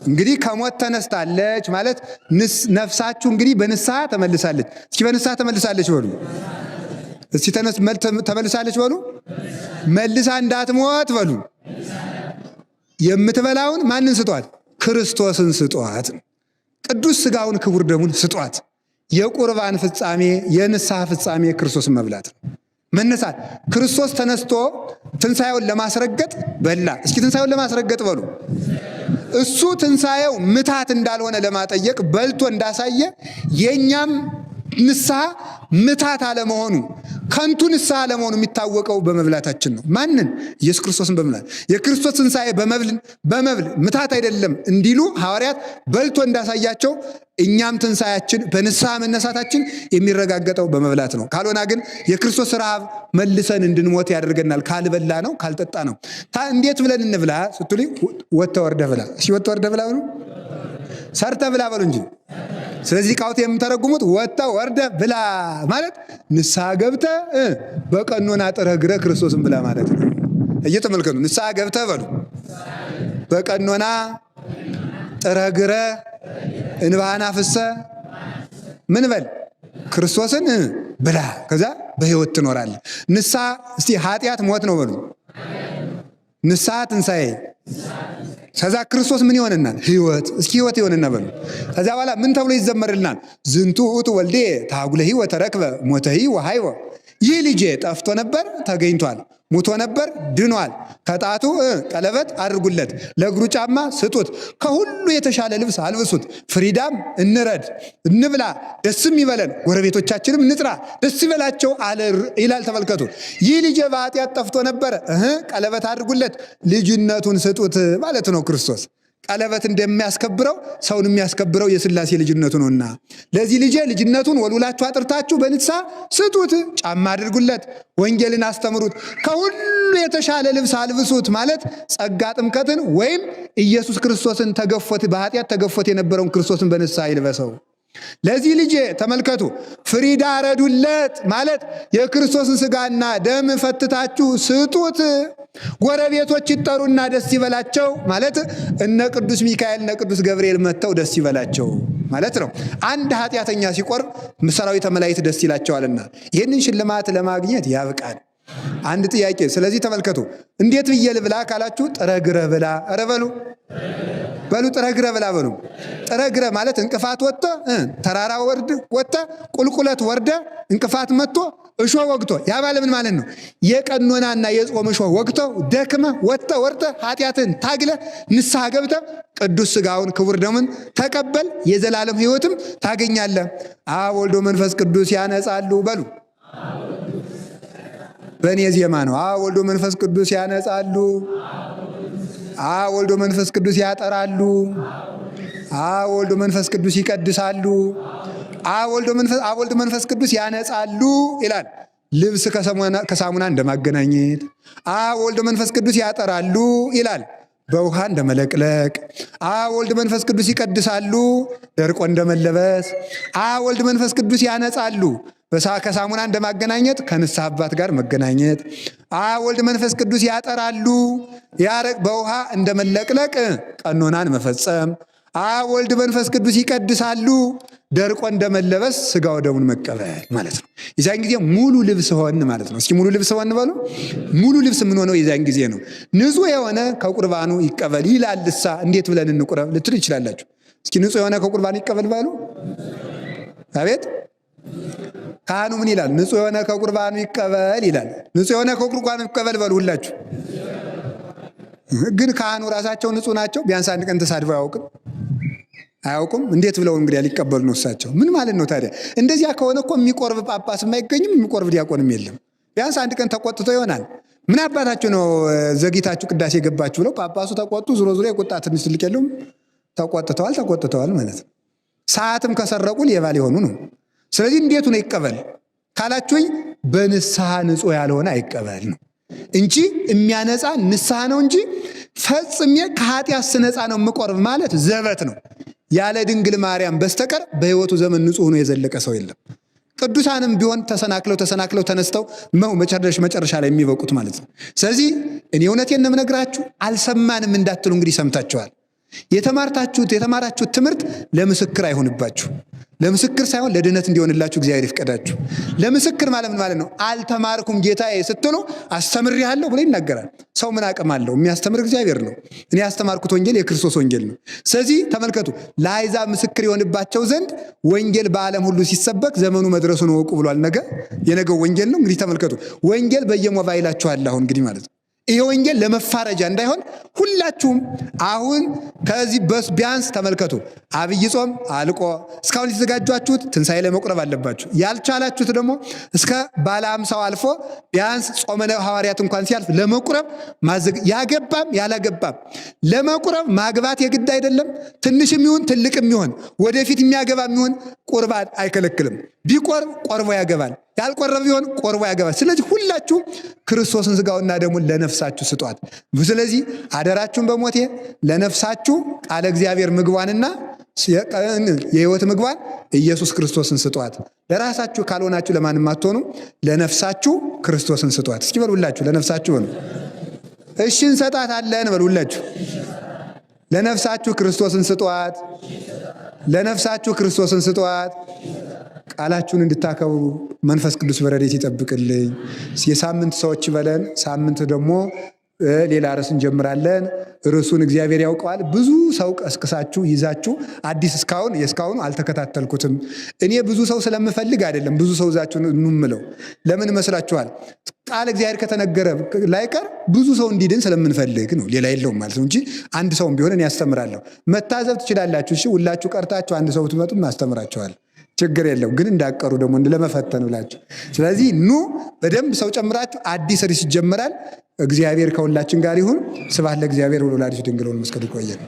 [SPEAKER 1] እንግዲህ ከሞት ተነስታለች ማለት ነፍሳችሁ እንግዲህ በንስሐ ተመልሳለች። እስኪ በንስሐ ተመልሳለች በሉ። እስኪ ተመልሳለች በሉ። መልሳ እንዳትሞት በሉ። የምትበላውን ማንን ስጧት? ክርስቶስን ስጧት። ቅዱስ ሥጋውን ክቡር ደሙን ስጧት። የቁርባን ፍጻሜ የንስሐ ፍጻሜ ክርስቶስን መብላት ነው። መነሳት ክርስቶስ ተነስቶ ትንሣኤውን ለማስረገጥ በላ። እስኪ ትንሣኤውን ለማስረገጥ በሉ። እሱ ትንሣኤው ምታት እንዳልሆነ ለማጠየቅ በልቶ እንዳሳየ የእኛም ንስሐ ምታት አለመሆኑ ከንቱ ንስሐ አለመሆኑ የሚታወቀው በመብላታችን ነው። ማንን? ኢየሱስ ክርስቶስን በመብላት። የክርስቶስ ትንሣኤ በመብል ምታት አይደለም እንዲሉ ሐዋርያት በልቶ እንዳሳያቸው እኛም ትንሣኤያችን በንስሐ መነሳታችን የሚረጋገጠው በመብላት ነው። ካልሆና ግን የክርስቶስ ረሃብ መልሰን እንድንሞት ያደርገናል። ካልበላ ነው ካልጠጣ ነው። እንዴት ብለን እንብላ ስትሉ ወጥተህ ወርደህ ብላ። እሺ ወጥተህ ወርደህ ብላ በሉ። ሰርተህ ብላ በሉ እንጂ። ስለዚህ ቃውት የምተረጉሙት ወጥተህ ወርደህ ብላ ማለት ንስሐ ገብተህ በቀኖና ጥረህ ግረህ ክርስቶስን ብላ ማለት ነው። እየተመልከቱ ንስሐ ገብተህ በሉ። በቀኖና ጥረህ ግረህ እንባህን አፍስሰህ ምን በል ክርስቶስን ብላ። ከዛ በሕይወት ትኖራለህ። ንስሐ እስቲ ኃጢአት ሞት ነው በሉ። ንስሐ ትንሣኤ። ከዛ ክርስቶስ ምን ይሆንናል? ሕይወት። እስኪ ሕይወት ይሆንና በሉ። ከዛ በኋላ ምን ተብሎ ይዘመርልናል? ዝንቱ ውእቱ ወልዴ ታጉለሂ ወተረክበ ሞተሂ ወሃይወ። ይህ ልጄ ጠፍቶ ነበር ተገኝቷል፣ ሙቶ ነበር ድኗል። ከጣቱ ቀለበት አድርጉለት፣ ለእግሩ ጫማ ስጡት፣ ከሁሉ የተሻለ ልብስ አልብሱት። ፍሪዳም እንረድ፣ እንብላ፣ ደስም ይበለን፣ ጎረቤቶቻችንም እንጥራ፣ ደስ ይበላቸው አለ ይላል። ተመልከቱ። ይህ ልጄ በኃጢአት ጠፍቶ ነበር፣ ቀለበት አድርጉለት፣ ልጅነቱን ስጡት ማለት ነው። ክርስቶስ ቀለበት እንደሚያስከብረው ሰውን የሚያስከብረው የሥላሴ ልጅነቱ ነውና ለዚህ ልጄ ልጅነቱን ወልውላችሁ አጥርታችሁ በንስሐ ስጡት፣ ጫማ አድርጉለት፣ ወንጌልን አስተምሩት፣ ከሁሉ የተሻለ ልብስ አልብሱት ማለት ጸጋ ጥምቀትን ወይም ኢየሱስ ክርስቶስን ተገፎት በኃጢአት ተገፎት የነበረውን ክርስቶስን በንስሐ ይልበሰው። ለዚህ ልጄ ተመልከቱ ፍሪዳ ረዱለት ማለት የክርስቶስን ሥጋና ደም ፈትታችሁ ስጡት። ጎረቤቶች ይጠሩና ደስ ይበላቸው ማለት እነ ቅዱስ ሚካኤል እነ ቅዱስ ገብርኤል መጥተው ደስ ይበላቸው ማለት ነው። አንድ ኃጢአተኛ ሲቆርብ ሰራዊተ መላእክት ደስ ይላቸዋልና ይህንን ሽልማት ለማግኘት ያብቃል። አንድ ጥያቄ። ስለዚህ ተመልከቱ እንዴት ብዬ ልብላ ካላችሁ ጥረግረ ብላ። ኧረ በሉ ጥረግረ ብላ በሉ። ጥረግረ ማለት እንቅፋት ወጥቶ ተራራ ወጥተ ቁልቁለት ወርደ እንቅፋት መጥቶ እሾህ ወግቶ ያባለ ምን ማለት ነው? የቀኖናና የጾም እሾህ ወግቶ ደክመ ወጥተ ወርተ ኃጢአትን ታግለ ንስሐ ገብተ ቅዱስ ሥጋውን ክቡር ደሙን ተቀበል የዘላለም ሕይወትም ታገኛለህ። አብ ወልድ መንፈስ ቅዱስ ያነጻሉ በሉ። በእኔ ዜማ ነው። አብ ወልድ መንፈስ ቅዱስ ያነጻሉ፣ አብ ወልድ መንፈስ ቅዱስ ያጠራሉ፣ አብ ወልድ መንፈስ ቅዱስ ይቀድሳሉ፣ አብ ወልድ መንፈስ ቅዱስ ያነጻሉ ይላል። ልብስ ከሳሙና እንደማገናኘት አብ ወልድ መንፈስ ቅዱስ ያጠራሉ ይላል። በውሃ እንደመለቅለቅ አብ ወልድ መንፈስ ቅዱስ ይቀድሳሉ፣ ደርቆ እንደመለበስ አብ ወልድ መንፈስ ቅዱስ ያነጻሉ። ከሳሙና እንደማገናኘት ከንስሐ አባት ጋር መገናኘት። አብ ወልድ መንፈስ ቅዱስ ያጠራሉ፣ በውሃ እንደመለቅለቅ ቀኖናን መፈጸም። አብ ወልድ መንፈስ ቅዱስ ይቀድሳሉ፣ ደርቆ እንደመለበስ ሥጋ ወደሙን መቀበል ማለት ነው። የዚያን ጊዜ ሙሉ ልብስ ሆን ማለት ነው። እስኪ ሙሉ ልብስ ሆን በሉ። ሙሉ ልብስ የምንሆነው የዚያን ጊዜ ነው። ንጹሕ የሆነ ከቁርባኑ ይቀበል ይላልሳ እንዴት ብለን እንቁረብ ልትሉ ይችላላችሁ። እስኪ ንጹሕ የሆነ ከቁርባኑ ይቀበል ባሉ። አቤት ካህኑ ምን ይላል? ንጹሕ የሆነ ከቁርባኑ ይቀበል ይላል። ንጹሕ የሆነ ከቁርባኑ ይቀበል በሉ ሁላችሁ። ግን ካህኑ ራሳቸው ንጹሕ ናቸው? ቢያንስ አንድ ቀን ተሳድበው አያውቁም? እንዴት ብለው እንግዲህ ሊቀበሉ ነው እሳቸው? ምን ማለት ነው ታዲያ? እንደዚያ ከሆነ እኮ የሚቆርብ ጳጳስም አይገኝም፣ የሚቆርብ ዲያቆንም የለም። ቢያንስ አንድ ቀን ተቆጥቶ ይሆናል። ምን አባታችሁ ነው ዘግይታችሁ ቅዳሴ ገባችሁ ብለው ጳጳሱ ተቆጡ። ዙሮ የቁጣ ትንሽ ትልቅ የለውም። ተቆጥተዋል ማለት ነው። ሰዓትም ከሰረቁ ሌባ ሊሆኑ ነው። ስለዚህ እንዴቱ ነው ይቀበል ካላችሁኝ፣ በንስሐ ንጹሕ ያልሆነ አይቀበል ነው እንጂ የሚያነጻ ንስሐ ነው እንጂ ፈጽሜ ከኃጢአት ስነጻ ነው የምቆርብ ማለት ዘበት ነው። ያለ ድንግል ማርያም በስተቀር በሕይወቱ ዘመን ንጹሕ ሆኖ የዘለቀ ሰው የለም። ቅዱሳንም ቢሆን ተሰናክለው ተነስተው መጨረሻ ላይ የሚበቁት ማለት ነው። ስለዚህ እኔ እውነቴን ነው የምነግራችሁ። አልሰማንም እንዳትሉ እንግዲህ ሰምታችኋል። የተማራችሁት ትምህርት ለምስክር አይሆንባችሁ። ለምስክር ሳይሆን ለድነት እንዲሆንላችሁ እግዚአብሔር ይፍቀዳችሁ። ለምስክር ማለት ምን ማለት ነው? አልተማርኩም ጌታዬ ስትሉ አስተምሬሃለሁ ብሎ ይናገራል። ሰው ምን አቅም አለው? የሚያስተምር እግዚአብሔር ነው። እኔ ያስተማርኩት ወንጌል የክርስቶስ ወንጌል ነው። ስለዚህ ተመልከቱ፣ ለአሕዛብ ምስክር የሆንባቸው ዘንድ ወንጌል በዓለም ሁሉ ሲሰበክ ዘመኑ መድረሱን እወቁ ብሏል። የነገው ወንጌል ነው። እንግዲህ ተመልከቱ፣ ወንጌል በየሞባይላችሁ አለ አሁን እንግዲህ ማለት ነው። ይሄ ወንጌል ለመፋረጃ እንዳይሆን ሁላችሁም አሁን ከዚህ ቢያንስ ተመልከቱ፣ አብይ ጾም አልቆ እስካሁን የተዘጋጃችሁት ትንሣኤ ላይ መቁረብ አለባችሁ። ያልቻላችሁት ደግሞ እስከ ባለ አምሳው አልፎ ቢያንስ ጾመ ሐዋርያት እንኳን ሲያልፍ ለመቁረብ ያገባም ያላገባም ለመቁረብ ማግባት የግድ አይደለም። ትንሽም ይሁን ትልቅም ይሁን ወደፊት የሚያገባ የሚሆን ቁርባን አይከለክልም። ቢቆርብ ቆርቦ ያገባል፣ ያልቆረበ ቢሆን ቆርቦ ያገባል። ስለዚህ ሁላችሁ ክርስቶስን ሥጋውና ደሙን ለነፍሳችሁ ስጧት። ስለዚህ አደራችሁን በሞቴ ለነፍሳችሁ ቃለ እግዚአብሔር ምግቧንና የሕይወት ምግቧን ኢየሱስ ክርስቶስን ስጧት። ለራሳችሁ ካልሆናችሁ ለማንም አትሆኑ። ለነፍሳችሁ ክርስቶስን ስጧት። እስኪ በሉላችሁ፣ ለነፍሳችሁ ሆኑ። እሺ እንሰጣታለን በሉላችሁ። ለነፍሳችሁ ክርስቶስን ስጧት። ለነፍሳችሁ ክርስቶስን ስጧት። ቃላችሁን እንድታከብሩ መንፈስ ቅዱስ በረድኤት ይጠብቅልኝ። የሳምንት ሰዎች በለን። ሳምንት ደግሞ ሌላ ርዕስ እንጀምራለን። ርዕሱን እግዚአብሔር ያውቀዋል። ብዙ ሰው ቀስቅሳችሁ ይዛችሁ አዲስ እስካሁኑ አልተከታተልኩትም። እኔ ብዙ ሰው ስለምፈልግ አይደለም ብዙ ሰው ይዛችሁ እንምለው። ለምን መስላችኋል? ቃል እግዚአብሔር ከተነገረ ላይቀር ብዙ ሰው እንዲድን ስለምንፈልግ ነው። ሌላ የለውም ማለት ነው እንጂ አንድ ሰውም ቢሆን እኔ ያስተምራለሁ። መታዘብ ትችላላችሁ። እሺ ሁላችሁ ቀርታችሁ አንድ ሰው ብትመጡም አስተምራችኋል። ችግር የለው። ግን እንዳቀሩ ደግሞ ለመፈተን ብላችሁ። ስለዚህ ኑ በደንብ ሰው ጨምራችሁ አዲስ ርዕስ ይጀምራል። እግዚአብሔር ከሁላችን ጋር ይሁን። ስብሐት ለእግዚአብሔር ወለወላዲቱ ድንግል ወለመስቀሉ ይቆየን።